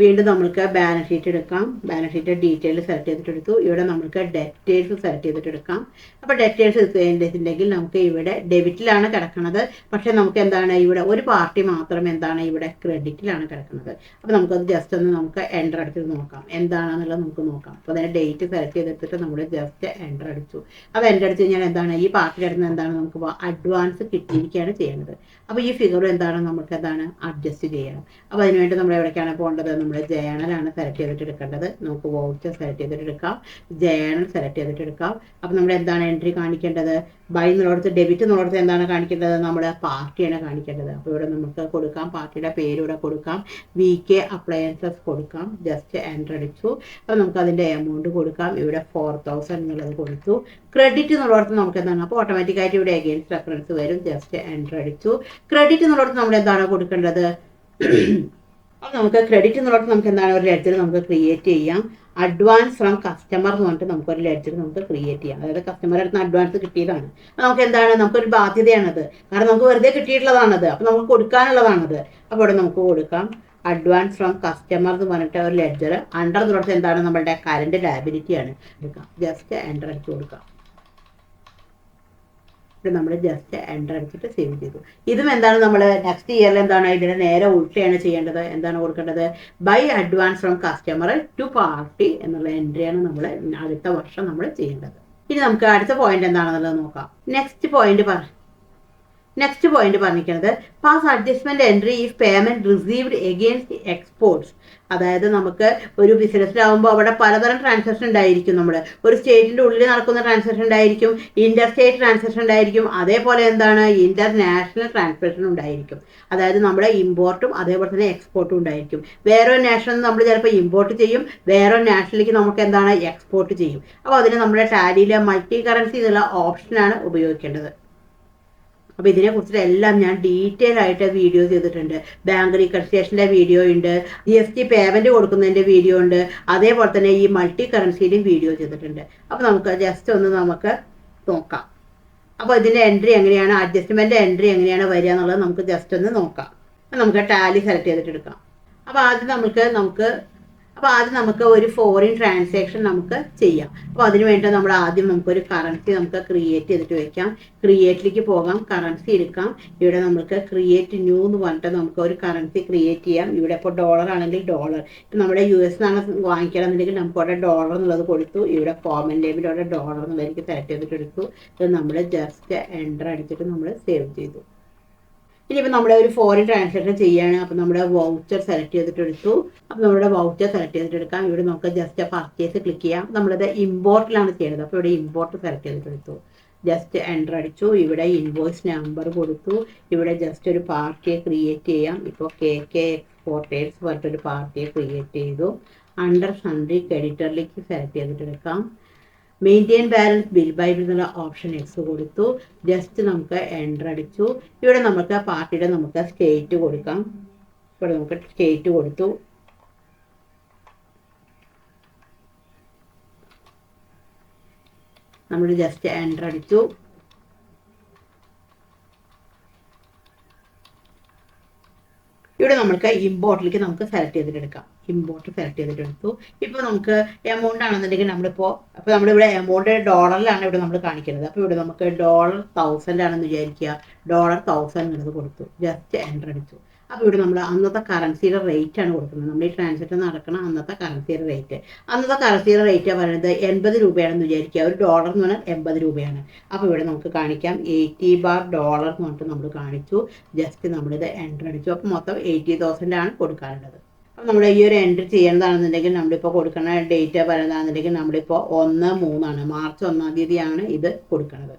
വീണ്ടും നമുക്ക് ബാലൻസ് ഷീറ്റ് എടുക്കാം. ബാലൻസ് ഷീറ്റ് ഡീറ്റെയിൽ സെലക്ട് ചെയ്തിട്ടെടുത്തു. ഇവിടെ നമുക്ക് ഡെറ്റേഴ്സ് സെലക്ട് ചെയ്തിട്ടെടുക്കാം. അപ്പോൾ ഡെറ്റേഴ്സ് എടുത്ത് കഴിഞ്ഞിട്ടുണ്ടെങ്കിൽ നമുക്ക് ഇവിടെ ഡെബിറ്റിലാണ് കിടക്കുന്നത്. പക്ഷേ നമുക്ക് എന്താണ് ഇവിടെ ഒരു പാർട്ടി മാത്രം എന്താണ് ഇവിടെ ക്രെഡിറ്റിലാണ് കിടക്കുന്നത്. അപ്പോൾ നമുക്കത് ജസ്റ്റ് ഒന്ന് നമുക്ക് എൻ്റർ അടിച്ചിട്ട് നോക്കാം എന്താണെന്നുള്ളത് നമുക്ക് നോക്കാം. അപ്പോൾ അതിൻ്റെ ഡേറ്റ് സെലക്ട് ചെയ്തെടുത്തിട്ട് നമ്മൾ ജസ്റ്റ് എൻ്റർ അടിച്ചു. അത് എൻ്റർ അടിച്ച് കഴിഞ്ഞാൽ എന്താണ് ഈ പാർട്ടിയുടെ അടുത്ത് എന്താണ് നമുക്ക് അഡ്വാൻസ് കിട്ടിയിരിക്കുകയാണ് ചെയ്യുന്നത്. അപ്പോൾ ഈ ഫിഗറും എന്താണ് നമുക്ക് എന്താണ് അഡ്ജസ്റ്റ് ചെയ്യണം. അപ്പോൾ അതിനുവേണ്ടി നമ്മൾ എവിടേക്കാണ് പോകേണ്ടത്? നമ്മൾ ജേണലാണ് സെലക്ട് ചെയ്തിട്ട് എടുക്കേണ്ടത്. നമുക്ക് വൗച്ചർ സെലക്ട് ചെയ്തിട്ട് എടുക്കാം. ജേണൽ സെലക്ട് ചെയ്തിട്ട് എടുക്കാം. അപ്പോൾ നമ്മൾ എന്താണ് എൻട്രി കാണിക്കേണ്ടത്? ബൈ എന്നുള്ളടത്ത് ഡെബിറ്റ് എന്നുള്ളടത്ത് എന്താണ് കാണിക്കേണ്ടത്? നമ്മൾ പാർട്ടിയാണ് കാണിക്കേണ്ടത്. അപ്പോൾ ഇവിടെ നമുക്ക് കൊടുക്കാം പാർട്ടിയുടെ പേര് ഇവിടെ കൊടുക്കാം. VK അപ്ലയൻസസ് കൊടുക്കാം. ജസ്റ്റ് എൻ്റർ അടിച്ചു. അപ്പോൾ നമുക്ക് അതിൻ്റെ എമൗണ്ട് കൊടുക്കാം. ഇവിടെ 4,000 എന്നുള്ളത് കൊടുത്തു. ക്രെഡിറ്റ് എന്നുള്ളടത്ത് നമുക്ക് എന്താണ്? അപ്പോൾ ഓട്ടോമാറ്റിക്കായിട്ട് ഇവിടെ അഗെയിൻസ്റ്റ് റെഫറൻസ് വരും. ജസ്റ്റ് എൻ്റർ അടിച്ചു. ക്രെഡിറ്റ് എന്നുള്ളടത്ത് നമ്മൾ എന്താണ് കൊടുക്കേണ്ടത്? അപ്പോൾ നമുക്ക് ക്രെഡിറ്റ് എന്നുള്ളത് നമുക്ക് എന്താണ് ഒരു ലെഡ്ജർ നമുക്ക് ക്രിയേറ്റ് ചെയ്യാം. അഡ്വാൻസ് ഫ്രം കസ്റ്റമർ എന്ന് പറഞ്ഞിട്ട് നമുക്കൊരു ലെഡ്ജർ നമുക്ക് ക്രിയേറ്റ് ചെയ്യാം. അതായത് കസ്റ്റമറുടെ അടുത്ത് അഡ്വാൻസ് കിട്ടിയതാണ്. അപ്പോൾ നമുക്ക് എന്താണ്? നമുക്കൊരു ബാധ്യതയാണത്. കാരണം നമുക്ക് വെറുതെ കിട്ടിയിട്ടുള്ളതാണത്. അപ്പോൾ നമുക്ക് കൊടുക്കാനുള്ളതാണത്. അപ്പോൾ ഇവിടെ നമുക്ക് കൊടുക്കാം അഡ്വാൻസ് ഫ്രം കസ്റ്റമർ എന്ന് പറഞ്ഞിട്ട് ഒരു ലെഡ്ജർ. അണ്ടർ എന്നുള്ളത് എന്താണ്? നമ്മളുടെ കറണ്ട് ലയബിലിറ്റിയാണ്. എടുക്കാം. ജസ്റ്റ് എൻ്റർ അടിച്ച് കൊടുക്കാം. നമ്മൾ ജസ്റ്റ് എൻ്റർ അടിച്ചിട്ട് സേവ് ചെയ്തു. ഇതും എന്താണ്? നമ്മൾ നെക്സ്റ്റ് ഇയറിൽ എന്താണ് ഇതിന് നേരെ ഉൾട്ടയാണ് ചെയ്യേണ്ടത്. എന്താണ് കൊടുക്കേണ്ടത്? By advance from customer to party എന്നുള്ള എൻട്രിയാണ് നമ്മൾ അടുത്ത വർഷം നമ്മൾ ചെയ്യേണ്ടത്. ഇനി നമുക്ക് അടുത്ത പോയിന്റ് എന്താണെന്നുള്ളത് നോക്കാം. നെക്സ്റ്റ് പോയിന്റ് പറഞ്ഞിരിക്കുന്നത് pass adjustment entry if payment received against exports. അതായത് നമുക്ക് ഒരു ബിസിനസ്സിലാവുമ്പോൾ അവിടെ പലതരം ട്രാൻസാക്ഷൻ ഉണ്ടായിരിക്കും. നമ്മൾ ഒരു സ്റ്റേറ്റിൻ്റെ ഉള്ളിൽ നടക്കുന്ന ട്രാൻസാക്ഷൻ ഉണ്ടായിരിക്കും, ഇൻ്റർ സ്റ്റേറ്റ് ട്രാൻസാക്ഷൻ ഉണ്ടായിരിക്കും, അതേപോലെ എന്താണ് ഇൻ്റർനാഷണൽ ട്രാൻസാക്ഷൻ ഉണ്ടായിരിക്കും. അതായത് നമ്മുടെ ഇമ്പോർട്ടും അതേപോലെ തന്നെ എക്സ്പോർട്ടും ഉണ്ടായിരിക്കും. വേറെ നാഷണൽ നമ്മൾ ചിലപ്പോൾ ഇമ്പോർട്ട് ചെയ്യും, വേറെ നാഷണലിലേക്ക് നമുക്ക് എന്താണ് എക്സ്പോർട്ട് ചെയ്യും. അപ്പോൾ അതിന് നമ്മുടെ ടാലിയിലെ മൾട്ടി കറൻസി എന്നുള്ള ഓപ്ഷനാണ് ഉപയോഗിക്കേണ്ടത്. അപ്പോൾ ഇതിനെക്കുറിച്ചിട്ട് എല്ലാം ഞാൻ ഡീറ്റെയിൽ ആയിട്ട് വീഡിയോ ചെയ്തിട്ടുണ്ട്. ബാങ്ക് റീകൺസിലിയേഷൻ്റെ വീഡിയോ ഉണ്ട്, GST പേയ്മെൻറ്റ് കൊടുക്കുന്നതിൻ്റെ വീഡിയോ ഉണ്ട്, അതേപോലെ തന്നെ ഈ മൾട്ടി കറൻസിയുടെയും വീഡിയോ ചെയ്തിട്ടുണ്ട്. അപ്പോൾ നമുക്ക് ജസ്റ്റ് ഒന്ന് നമുക്ക് നോക്കാം. അപ്പോൾ ഇതിൻ്റെ എൻട്രി എങ്ങനെയാണ്, അഡ്ജസ്റ്റ്മെൻറ്റ് എൻട്രി എങ്ങനെയാണ് വരിക എന്നുള്ളത് നമുക്ക് ജസ്റ്റ് ഒന്ന് നോക്കാം. അപ്പോൾ നമുക്ക് ടാലി സെലക്ട് ചെയ്തിട്ട് എടുക്കാം. അപ്പോൾ ആദ്യം നമുക്ക് ഒരു ഫോറിൻ ട്രാൻസാക്ഷൻ നമുക്ക് ചെയ്യാം. അപ്പോൾ അതിന് വേണ്ടി നമ്മൾ ആദ്യം നമുക്കൊരു കറൻസി നമുക്ക് ക്രിയേറ്റ് ചെയ്തിട്ട് വെക്കാം. ക്രിയേറ്റിലേക്ക് പോകാം, കറൻസി എടുക്കാം. ഇവിടെ നമുക്ക് ക്രിയേറ്റ് ന്യൂ എന്ന് പറഞ്ഞിട്ട് നമുക്ക് ഒരു കറൻസി ക്രിയേറ്റ് ചെയ്യാം. ഇവിടെ ഇപ്പോൾ ഡോളർ ആണെങ്കിൽ ഡോളർ, ഇപ്പം നമ്മുടെ US നിന്നാണ് വാങ്ങിക്കണമെന്നുണ്ടെങ്കിൽ നമുക്ക് അവിടെ ഡോളർ എന്നുള്ളത് കൊടുത്തു. ഇവിടെ കോമൺ ലേബിൽ അവിടെ ഡോളർ എന്നുള്ളതിലേക്ക് സെലക്ട് ചെയ്തിട്ട് എടുത്തു. ഇത് നമ്മൾ ജസ്റ്റ് എൻ്റർ അടിച്ചിട്ട് നമ്മൾ സേവ് ചെയ്തു. ഇനിയിപ്പോൾ നമ്മുടെ ഒരു ഫോറിൻ ട്രാൻസാക്ഷൻ ചെയ്യുകയാണ്. അപ്പോൾ നമ്മുടെ വൗച്ചർ സെലക്ട് ചെയ്തിട്ട് എടുത്തു. അപ്പോൾ നമ്മുടെ വൗച്ചർ സെലക്ട് ചെയ്തിട്ട് എടുക്കാം. ഇവിടെ നമുക്ക് ജസ്റ്റ് പർച്ചേസ് ക്ലിക്ക് ചെയ്യാം. നമ്മളിത് ഇമ്പോർട്ടിലാണ് ചെയ്യുന്നത്. അപ്പോൾ ഇവിടെ ഇമ്പോർട്ട് സെലക്ട് ചെയ്തിട്ട് എടുത്തു. ജസ്റ്റ് എൻ്റർ അടിച്ചു. ഇവിടെ ഇൻവോയ്സ് നമ്പർ കൊടുത്തു. ഇവിടെ ജസ്റ്റ് ഒരു പാർട്ടിയെ ക്രിയേറ്റ് ചെയ്യാം. ഇപ്പോൾ KK എക്സ്പോർട്ടേഴ്സ് പറഞ്ഞിട്ടൊരു പാർട്ടിയെ ക്രിയേറ്റ് ചെയ്തു. അണ്ടർ സൺഡ്രി ക്രെഡിറ്ററിലേക്ക് സെലക്ട് ചെയ്തിട്ട് എടുക്കാം. Maintain balance bill by bill എന്നുള്ള ഓപ്ഷൻ എക്സ് കൊടുത്തു. ജസ്റ്റ് നമുക്ക് എൻ്റർ അടിച്ചു. ഇവിടെ നമുക്ക് പാർട്ടിയുടെ നമുക്ക് സ്റ്റേറ്റ് കൊടുക്കാം. ഇവിടെ നമുക്ക് സ്റ്റേറ്റ് കൊടുത്തു. നമ്മൾ ജസ്റ്റ് എൻ്റർ അടിച്ചു. ഇവിടെ നമുക്ക് ഇമ്പോർട്ടിലേക്ക് നമുക്ക് സെലക്ട് ചെയ്തിട്ടെടുക്കാം. ഇമ്പോർട്ട് സെലക്ട് ചെയ്തിട്ടെടുത്തു. ഇപ്പോൾ നമുക്ക് എമൗണ്ട് ആണെന്നുണ്ടെങ്കിൽ നമ്മളിവിടെ എമൗണ്ട് ഡോളറിലാണ് ഇവിടെ നമ്മൾ കാണിക്കുന്നത്. അപ്പോൾ ഇവിടെ നമുക്ക് $1000 ആണെന്ന് വിചാരിക്കുക. $1000 എന്നുള്ളത് കൊടുത്തു. ജസ്റ്റ് എൻ്റർ അടിച്ചു. അപ്പോൾ ഇവിടെ നമ്മൾ അന്നത്തെ കറൻസിയുടെ റേറ്റ് ആണ് കൊടുക്കുന്നത്. നമ്മൾ ഈ ട്രാൻസാക്ഷൻ നടക്കുന്ന അന്നത്തെ കറൻസിയുടെ റേറ്റ്. അന്നത്തെ കറൻസിയുടെ റേറ്റ് പറയുന്നത് 80 രൂപയാണെന്ന് വിചാരിക്കുക. ഒരു ഡോളർ എന്ന് പറഞ്ഞാൽ 80 രൂപയാണ്. അപ്പോൾ ഇവിടെ നമുക്ക് കാണിക്കാം $80 എന്ന് പറഞ്ഞിട്ട് നമ്മൾ കാണിച്ചു. ജസ്റ്റ് നമ്മളിത് എൻ്റർ അടിച്ചു. അപ്പോൾ മൊത്തം 80,000 ആണ് കൊടുക്കാനുള്ളത്. അപ്പോൾ നമ്മൾ ഈ ഒരു എൻട്രി ചെയ്യേണ്ടതാണെന്നുണ്ടെങ്കിൽ നമ്മളിപ്പോൾ കൊടുക്കുന്ന ഡേറ്റ് പറയുന്നതാണെന്നുണ്ടെങ്കിൽ നമ്മളിപ്പോൾ 1/3 ആണ്, മാർച്ച് 1-ാം തീയതിയാണ് ഇത് കൊടുക്കുന്നത്.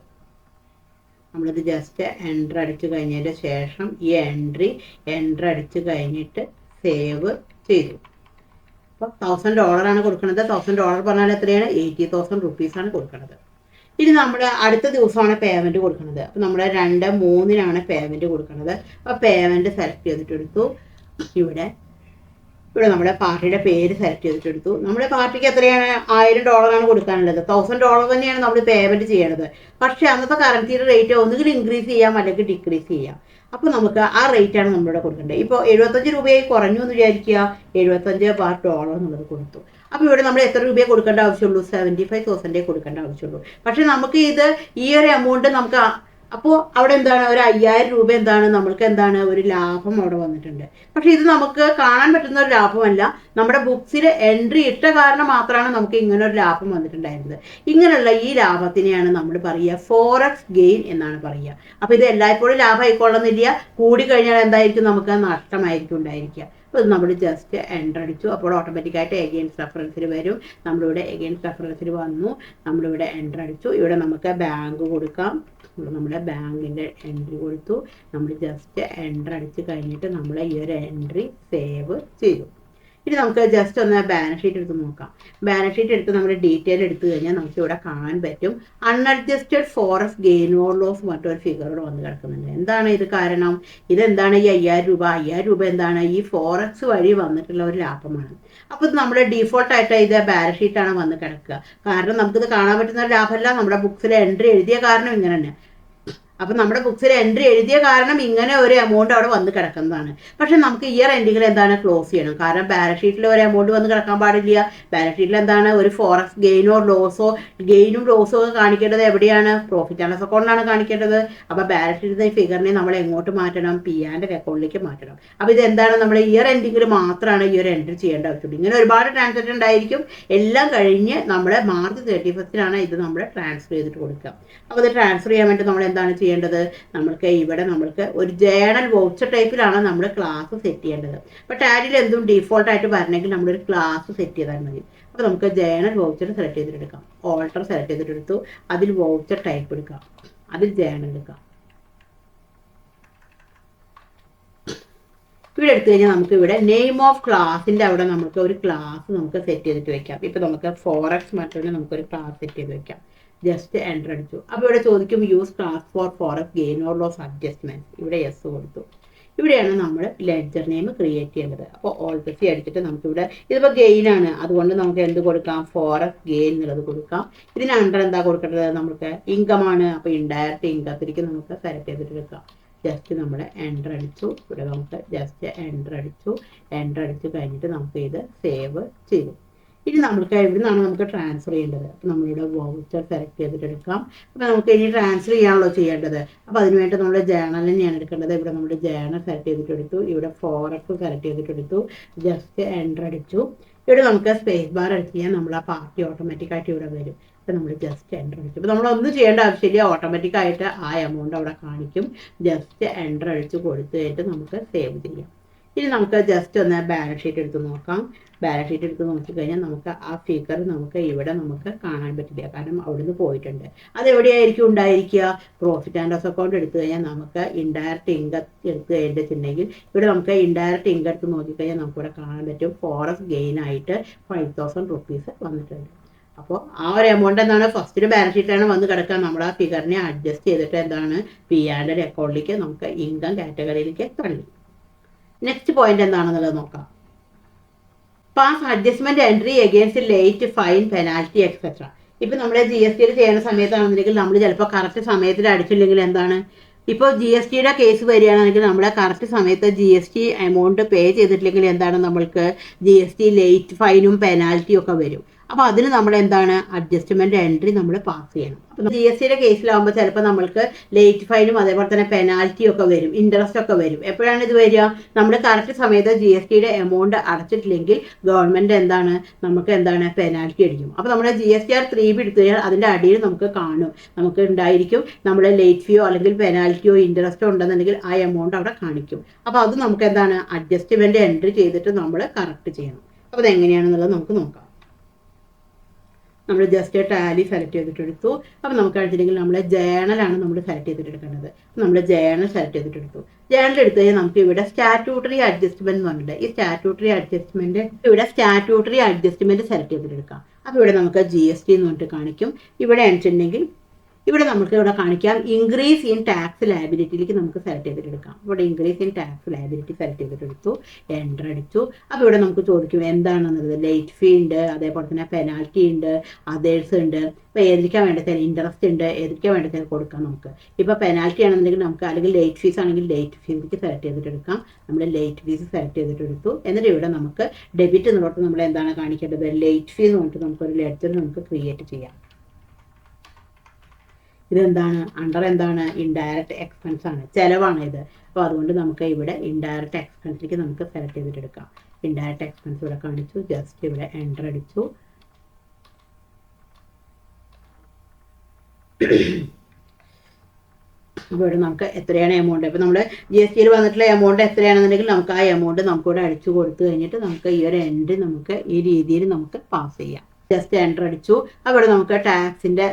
നമ്മളിത് ജസ്റ്റ് എൻ്റർ അടിച്ചു കഴിഞ്ഞതിന് ശേഷം ഈ എൻ്റർ അടിച്ചു കഴിഞ്ഞിട്ട് സേവ് ചെയ്തു. അപ്പോൾ $1000 ആണ് കൊടുക്കുന്നത്. $1000 പറഞ്ഞാൽ എത്രയാണ്? 80,000 റുപ്പീസാണ് കൊടുക്കുന്നത്. ഇനി നമ്മൾ അടുത്ത ദിവസമാണ് പേയ്മെൻറ്റ് കൊടുക്കുന്നത്. അപ്പോൾ നമ്മൾ 2/3-നാണ് പേയ്മെൻറ്റ് കൊടുക്കുന്നത്. അപ്പോൾ പേയ്മെൻറ്റ് സെലക്ട് ചെയ്തിട്ടെടുത്തു. ഇവിടെ നമ്മുടെ പാർട്ടിയുടെ പേര് സെലക്ട് ചെയ്തിട്ടെടുത്തു. നമ്മുടെ പാർട്ടിക്ക് എത്രയാണ്? $1000 ആണ് കൊടുക്കാനുള്ളത്. $1000 തന്നെയാണ് നമ്മൾ പേയ്മെൻറ്റ് ചെയ്യേണ്ടത്. പക്ഷേ അന്നത്തെ കറൻസിയുടെ റേറ്റ് ഒന്നുകിൽ ഇൻക്രീസ് ചെയ്യാം അല്ലെങ്കിൽ ഡിക്രീസ് ചെയ്യാം. അപ്പോൾ നമുക്ക് ആ റേറ്റാണ് നമ്മളിവിടെ കൊടുക്കേണ്ടത്. ഇപ്പോൾ 75 രൂപയായി കുറഞ്ഞു എന്ന് വിചാരിക്കുക. $75 എന്നുള്ളത് കൊടുത്തു. അപ്പോൾ ഇവിടെ നമ്മൾ എത്ര രൂപയെ കൊടുക്കേണ്ട ആവശ്യമുള്ളൂ? 75,000 കൊടുക്കേണ്ട ആവശ്യമുള്ളൂ. പക്ഷേ നമുക്ക് ഈ ഒരു എമൗണ്ട് നമുക്ക് അപ്പോൾ അവിടെ എന്താണ്? ഒരു 5000 രൂപ എന്താണ് നമ്മൾക്ക് എന്താണ് ഒരു ലാഭം അവിടെ വന്നിട്ടുണ്ട്. പക്ഷെ ഇത് നമുക്ക് കാണാൻ പറ്റുന്ന ഒരു ലാഭമല്ല. നമ്മുടെ ബുക്സിൽ എൻട്രി ഇട്ട കാരണം മാത്രമാണ് നമുക്ക് ഇങ്ങനെ ഒരു ലാഭം വന്നിട്ടുണ്ടായിരുന്നത്. ഇങ്ങനെയുള്ള ഈ ലാഭത്തിനെയാണ് നമ്മൾ പറയുക ഫോറക്സ് ഗെയിൻ എന്നാണ് പറയുക. അപ്പോൾ ഇത് എല്ലായ്പ്പോഴും ലാഭം ആയിക്കൊള്ളുന്നില്ല. കൂടിക്കഴിഞ്ഞാൽ എന്തായിരിക്കും? നമുക്ക് നഷ്ടമായിരിക്കും ഉണ്ടായിരിക്കുക. അപ്പോൾ ഇത് നമ്മൾ ജസ്റ്റ് എൻ്റർ അടിച്ചു. അപ്പോൾ ഓട്ടോമാറ്റിക്കായിട്ട് എഗെയിൻസ്റ്റ് റെഫറൻസിൽ വരും. നമ്മളിവിടെ എഗെയിൻസ്റ്റ് റെഫറൻസിൽ വന്നു. നമ്മളിവിടെ എൻ്റർ അടിച്ചു. ഇവിടെ നമുക്ക് ബാങ്ക് കൊടുക്കാം. നമ്മുടെ ബാങ്കിൻ്റെ എൻട്രി കൊടുത്തു. നമ്മൾ ജസ്റ്റ് എൻ്റർ അടിച്ച് കഴിഞ്ഞിട്ട് നമ്മൾ ഈ ഒരു എൻട്രി സേവ് ചെയ്തു. ഇനി നമുക്ക് ജസ്റ്റ് ഒന്ന് ബാലൻസ് ഷീറ്റ് എടുത്ത് നോക്കാം. ബാലൻസ് ഷീറ്റ് എടുത്ത് നമ്മൾ ഡീറ്റെയിൽ എടുത്തു കഴിഞ്ഞാൽ നമുക്ക് ഇവിടെ കാണാൻ പറ്റും അൺഅഡ്ജസ്റ്റഡ് ഫോറക്സ് ഗെയിൻ ഓർ ലോസ് മറ്റൊരു ഫിഗറോട് വന്ന് കിടക്കുന്നുണ്ട്. എന്താണ് ഇത് കാരണം? ഇതെന്താണ്? ഈ 5000 രൂപ എന്താണ്? ഈ ഫോറക്സ് വഴി വന്നിട്ടുള്ള ഒരു ലാഭമാണ്. അപ്പോൾ ഇത് നമ്മുടെ ഡീഫോൾട്ടായിട്ട് ഇത് ബാലൻസ് ഷീറ്റാണ് വന്ന് കിടക്കുക. കാരണം നമുക്കിത് കാണാൻ പറ്റുന്ന ഒരു ലാഭമല്ല. നമ്മുടെ ബുക്സിൽ എൻട്രി എഴുതിയ കാരണം ഇങ്ങനെ തന്നെ. അപ്പം നമ്മുടെ ബുക്സിൽ എൻട്രി എഴുതിയ കാരണം ഇങ്ങനെ ഒരു എമൗണ്ട് അവിടെ വന്ന് കിടക്കുന്നതാണ്. പക്ഷെ നമുക്ക് ഇയർ എൻഡിങ്ങിൽ എന്താണ് ക്ലോസ് ചെയ്യണം. കാരണം ബാലൻസ് ഷീറ്റിൽ ഒരു എമൗണ്ട് വന്ന് കിടക്കാൻ പാടില്ല. ബാലൻസ് ഷീറ്റിൽ എന്താണ് ഒരു ഫോറക്സ് ഗെയിനോ ലോസോ ഗെയിനും ലോസോ ഒക്കെ കാണിക്കേണ്ടത് എവിടെയാണ്? പ്രോഫിറ്റ് ആൻഡ് ലോസ് അക്കൗണ്ടിലാണ് കാണിക്കേണ്ടത്. അപ്പോൾ ബാലൻസ് ഷീറ്റിൽ ഫിഗറിനെ നമ്മൾ എങ്ങോട്ട് മാറ്റണം? P&L അക്കൗണ്ടിലേക്ക് മാറ്റണം. അപ്പോൾ ഇതെന്താണ്? നമ്മൾ ഇയർ എൻഡിങ്ങിൽ മാത്രമാണ് ഈ ഒരു എൻട്രി ചെയ്യേണ്ട ആവശ്യമുള്ളൂ. ഇങ്ങനെ ഒരുപാട് ട്രാൻസാക്ഷൻ ഉണ്ടായിരിക്കും. എല്ലാം കഴിഞ്ഞ് നമ്മൾ മാർച്ച് 31-നാണ് ഇത് നമ്മൾ ട്രാൻസ്ഫർ ചെയ്തിട്ട് കൊടുക്കുക. അപ്പോൾ ഇത് ട്രാൻസ്ഫർ ചെയ്യാൻ വേണ്ടി നമ്മൾ എന്താണ് ചെയ്യേണ്ടത്? നമ്മൾക്ക് ഒരു ജേണൽ വൗച്ചർ ടൈപ്പിലാണ് നമ്മൾ ക്ലാസ് സെറ്റ് ചെയ്യേണ്ടത്. അപ്പോൾ ടാലിയിൽ എന്തും ഡീഫോൾട്ടായിട്ട് വരണമെങ്കിൽ നമ്മളൊരു ക്ലാസ് സെറ്റ് ചെയ്താൽ മതി. അപ്പോൾ നമുക്ക് ജേണൽ വൗച്ചർ സെലക്ട് ചെയ്തിട്ടെടുക്കാം. ഓൾട്ടർ സെലക്ട് ചെയ്തിട്ടെടുത്തു. അതിൽ വൗച്ചർ ടൈപ്പ് എടുക്കാം. അതിൽ ജേണൽ എടുക്കാം. ഇവിടെ എടുത്തു കഴിഞ്ഞാൽ നമുക്ക് ഇവിടെ നെയിം ഓഫ് ക്ലാസിൻ്റെ അവിടെ നമുക്ക് ഒരു ക്ലാസ് നമുക്ക് സെറ്റ് ചെയ്തിട്ട് വെക്കാം. ഇപ്പോൾ നമുക്ക് ഫോറക്സ് മറ്റൊന്ന് നമുക്കൊരു ക്ലാസ് സെറ്റ് ചെയ്ത് വെക്കാം. ജസ്റ്റ് എൻ്റർ അടിച്ചു. അപ്പോൾ ഇവിടെ ചോദിക്കും use class for forex gain or loss adjustment. ഇവിടെ യെസ് കൊടുത്തു. ഇവിടെയാണ് നമ്മൾ ലെഡ്ജർ നെയിം ക്രിയേറ്റ് ചെയ്യേണ്ടത്. അപ്പോൾ Alt+C അടിച്ചിട്ട് നമുക്കിവിടെ ഇതിപ്പോൾ ഗെയിനാണ്, അതുകൊണ്ട് നമുക്ക് എന്ത് കൊടുക്കാം? ഫോറക്സ് ഗെയിൻ എന്നുള്ളത് കൊടുക്കാം. ഇതിന് അണ്ടർ എന്താ കൊടുക്കേണ്ടത്? നമുക്ക് ഇൻകമാണ്. അപ്പോൾ ഇൻഡയറക്റ്റ് ഇൻകത്തിലേക്ക് നമുക്ക് സെലക്ട് ചെയ്തിട്ട് എടുക്കാം. ജസ്റ്റ് നമ്മൾ എൻ്റർ അടിച്ചു. ഇവിടെ നമുക്ക് ജസ്റ്റ് എൻ്റർ അടിച്ചു കഴിഞ്ഞിട്ട് നമുക്ക് ഇത് സേവ് ചെയ്തു. ഇനി നമുക്ക് എവിടെ നിന്നാണ് നമുക്ക് ട്രാൻസ്ഫർ ചെയ്യേണ്ടത്? അപ്പോൾ നമ്മളിവിടെ വൗച്ചർ സെലക്ട് ചെയ്തിട്ട് എടുക്കാം. അപ്പോൾ നമുക്ക് ഇനി ട്രാൻസ്ഫർ ചെയ്യാണല്ലോ ചെയ്യേണ്ടത്. അപ്പോൾ അതിനുവേണ്ടി നമ്മൾ ജേണൽ തന്നെയാണ് എടുക്കേണ്ടത്. ഇവിടെ നമ്മൾ ജേണൽ സെലക്ട് ചെയ്തിട്ടെടുത്തു. ഇവിടെ ഫോറക്സ് സെലക്ട് ചെയ്തിട്ടെടുത്തു. ജസ്റ്റ് എൻ്റർ അടിച്ചു. ഇവിടെ നമുക്ക് സ്പേസ് ബാർ അടിച്ച് കഴിഞ്ഞാൽ നമ്മൾ ആ പാർട്ടി ഓട്ടോമാറ്റിക്കായിട്ട് ഇവിടെ വരും. അപ്പോൾ നമ്മൾ ജസ്റ്റ് എൻ്റർ അടിച്ചു. അപ്പോൾ നമ്മളൊന്നും ചെയ്യേണ്ട ആവശ്യമില്ല. ഓട്ടോമാറ്റിക്കായിട്ട് ആ എമൗണ്ട് അവിടെ കാണിക്കും. ജസ്റ്റ് എൻ്റർ അടിച്ച് കൊടുത്തു കഴിഞ്ഞിട്ട് നമുക്ക് സേവ് ചെയ്യാം. ഇനി നമുക്ക് ജസ്റ്റ് ഒന്ന് ബാലൻസ് ഷീറ്റ് എടുത്ത് നോക്കാം. ബാലൻസ് ഷീറ്റ് എടുത്ത് നോക്കിക്കഴിഞ്ഞാൽ നമുക്ക് ആ ഫിഗർ നമുക്ക് ഇവിടെ നമുക്ക് കാണാൻ പറ്റില്ല. കാരണം അവിടുന്ന് പോയിട്ടുണ്ട്. അതെവിടെയായിരിക്കും ഉണ്ടായിരിക്കുക? പ്രോഫിറ്റ് ആൻഡ് ലോസ് അക്കൗണ്ട് എടുത്തു കഴിഞ്ഞാൽ നമുക്ക് ഇൻഡയറക്റ്റ് ഇൻകം എടുത്ത് കഴിഞ്ഞിട്ടുണ്ടെങ്കിൽ ഇവിടെ നമുക്ക് ഇൻഡയറക്റ്റ് ഇൻകം എടുത്ത് നോക്കിക്കഴിഞ്ഞാൽ നമുക്കിവിടെ കാണാൻ പറ്റും ഫോറക്സ് ഗെയിൻ ആയിട്ട് 5000 റുപ്പീസ് വന്നിട്ടുണ്ട്. അപ്പോൾ ആ ഒരു എമൗണ്ട് എന്താണ് ഫസ്റ്റിൽ ബാലൻസ് ഷീറ്റിലാണ് വന്ന് കിടക്കുക. നമ്മൾ ആ ഫിഗറിനെ അഡ്ജസ്റ്റ് ചെയ്തിട്ട് എന്താണ് P&L അക്കൗണ്ടിലേക്ക് നമുക്ക് ഇൻകം കാറ്റഗറിയിലേക്ക് തള്ളി. നെക്സ്റ്റ് പോയിന്റ് എന്താണെന്നുള്ളത് നോക്കാം. Pass adjustment entry against late fine penalty etcetera. ഇപ്പം നമ്മൾ GST ചെയ്യുന്ന സമയത്താണെന്നുണ്ടെങ്കിൽ നമ്മൾ ചിലപ്പോൾ കറക്റ്റ് സമയത്തിൽ അടിച്ചില്ലെങ്കിൽ എന്താണ്, ഇപ്പോൾ GST കേസ് വരികയാണെങ്കിൽ നമ്മൾ കറക്റ്റ് സമയത്ത് GST എമൗണ്ട് പേ ചെയ്തിട്ടില്ലെങ്കിൽ എന്താണ്, നമ്മൾക്ക് GST ലേറ്റ് ഫൈനും പെനാൽറ്റിയും ഒക്കെ വരും. അപ്പോൾ അതിന് നമ്മൾ എന്താണ് അഡ്ജസ്റ്റ്മെന്റ് എൻട്രി നമ്മൾ പാസ് ചെയ്യണം. അപ്പം GST കേസിലാവുമ്പോൾ ചിലപ്പോൾ നമ്മൾക്ക് ലേറ്റ് ഫൈനും അതേപോലെ തന്നെ പെനാൽറ്റിയും ഒക്കെ വരും, ഇൻട്രസ്റ്റ് ഒക്കെ വരും. എപ്പോഴാണ് ഇത് വരിക, നമ്മൾ കറക്റ്റ് സമയത്ത് GST എമൗണ്ട് അടച്ചിട്ടില്ലെങ്കിൽ ഗവൺമെന്റ് എന്താണ് നമുക്ക് എന്താണ് പെനാൽറ്റി അടിക്കും. അപ്പോൾ നമ്മൾ GSTR 3 എടുത്തു കഴിഞ്ഞാൽ അതിൻ്റെ അടിയിൽ നമുക്ക് കാണും, നമുക്ക് ഉണ്ടായിരിക്കും നമ്മുടെ ലേറ്റ് ഫീയോ അല്ലെങ്കിൽ പെനാൽറ്റിയോ ഇൻട്രസ്റ്റോ ഉണ്ടെന്നുണ്ടെങ്കിൽ ആ എമൗണ്ട് അവിടെ കാണിക്കും. അപ്പോൾ അത് നമുക്ക് എന്താണ് അഡ്ജസ്റ്റ്മെന്റ് എൻട്രി ചെയ്തിട്ട് നമ്മൾ കറക്റ്റ് ചെയ്യണം. അപ്പോൾ അതെങ്ങനെയാണെന്നുള്ളത് നമുക്ക് നോക്കാം. നമ്മൾ ജസ്റ്റ് ടാലി സെലക്ട് ചെയ്തിട്ടെടുത്തു. അപ്പോൾ നമുക്ക് അടുത്തില്ലെങ്കിൽ നമ്മൾ ജേണലാണ് നമ്മൾ സെലക്ട് ചെയ്തിട്ടെടുക്കേണ്ടത്. നമ്മൾ ജേണൽ സെലക്ട് ചെയ്തിട്ടെടുത്തു. ജേണൽ എടുത്തു കഴിഞ്ഞാൽ നമുക്ക് ഇവിടെ സ്റ്റാറ്റ്യൂട്ടറി അഡ്ജസ്റ്റ്മെന്റ് എന്ന് പറഞ്ഞിട്ട് ഈ സ്റ്റാറ്റ്യൂട്ടറി അഡ്ജസ്റ്റ്മെന്റ് സെലക്ട് ചെയ്തിട്ടെടുക്കാം. അപ്പോൾ ഇവിടെ നമുക്ക് GST എന്ന് പറഞ്ഞിട്ട് കാണിക്കും. ഇവിടെ അടിച്ചിട്ടുണ്ടെങ്കിൽ ഇവിടെ നമുക്ക് ഇവിടെ കാണിക്കാം ഇൻക്രീസ് ഇൻ ടാക്സ് ലയബിലിറ്റിയിലേക്ക് നമുക്ക് സെലക്ട് ചെയ്തിട്ടെടുക്കാം. ഇവിടെ increase in tax liability select ചെയ്തിട്ടെടുത്തു, എൻ്റർ അടിച്ചു. അപ്പോൾ ഇവിടെ നമുക്ക് ചോദിക്കും എന്താണെന്നുള്ളത്. ലേറ്റ് ഫീ ഉണ്ട്, അതേപോലെ തന്നെ പെനാൽറ്റി ഉണ്ട്, അതേഴ്സ് ഉണ്ട്. ഇപ്പോൾ ഏതൊക്കെയാണ് വേണ്ടത്, ഇൻട്രസ്റ്റ് ഉണ്ട്, ഏതൊക്കെയാണ് വേണ്ടത് കൊടുക്കാം നമുക്ക്. ഇപ്പോൾ പെനാൽറ്റി ആണെന്നുണ്ടെങ്കിൽ നമുക്ക്, അല്ലെങ്കിൽ ലേറ്റ് ഫീസ് ആണെങ്കിൽ ലേറ്റ് ഫീസിലേക്ക് സെലക്ട് ചെയ്തിട്ടെടുക്കാം. നമ്മൾ ലേറ്റ് ഫീസ് സെലക്ട് ചെയ്തിട്ടെടുത്തു. എന്നിട്ട് ഇവിടെ നമുക്ക് ഡെബിറ്റ് എന്നുള്ളത് നമ്മൾ എന്താണ് കാണിക്കേണ്ടത്, ലേറ്റ് ഫീ എന്ന് പറഞ്ഞിട്ട് നമുക്കൊരു ലെറ്റർ നമുക്ക് ക്രിയേറ്റ് ചെയ്യാം. ഇതെന്താണ് അണ്ടർ എന്താണ് ഇൻഡയറക്റ്റ് എക്സ്പെൻസ് ആണ്, ചിലവാണ് ഇത്. അപ്പോൾ അതുകൊണ്ട് നമുക്ക് ഇവിടെ ഇൻഡയറക്റ്റ് എക്സ്പെൻസിലേക്ക് നമുക്ക് സെലക്ട് ചെയ്തിട്ടെടുക്കാം. ഇൻഡയറക്റ്റ് എക്സ്പെൻസ് ഇവിടെ കാണിച്ചു, ജസ്റ്റ് ഇവിടെ എൻ്റർ അടിച്ചു. അപ്പോൾ ഇവിടെ നമുക്ക് എത്രയാണ് എമൗണ്ട്, ഇപ്പോൾ നമ്മൾ GST വന്നിട്ടുള്ള എമൗണ്ട് എത്രയാണെന്നുണ്ടെങ്കിൽ നമുക്ക് ആ എമൗണ്ട് നമുക്കിവിടെ അടിച്ചു കൊടുത്തു കഴിഞ്ഞിട്ട് നമുക്ക് ഈ ഒരു എൻട്രി നമുക്ക് ഈ രീതിയിൽ നമുക്ക് പാസ് ചെയ്യാം. ജസ്റ്റ് എൻ്റർ അടിച്ചു. അവിടെ നമുക്ക് ടാക്സിൻ്റെ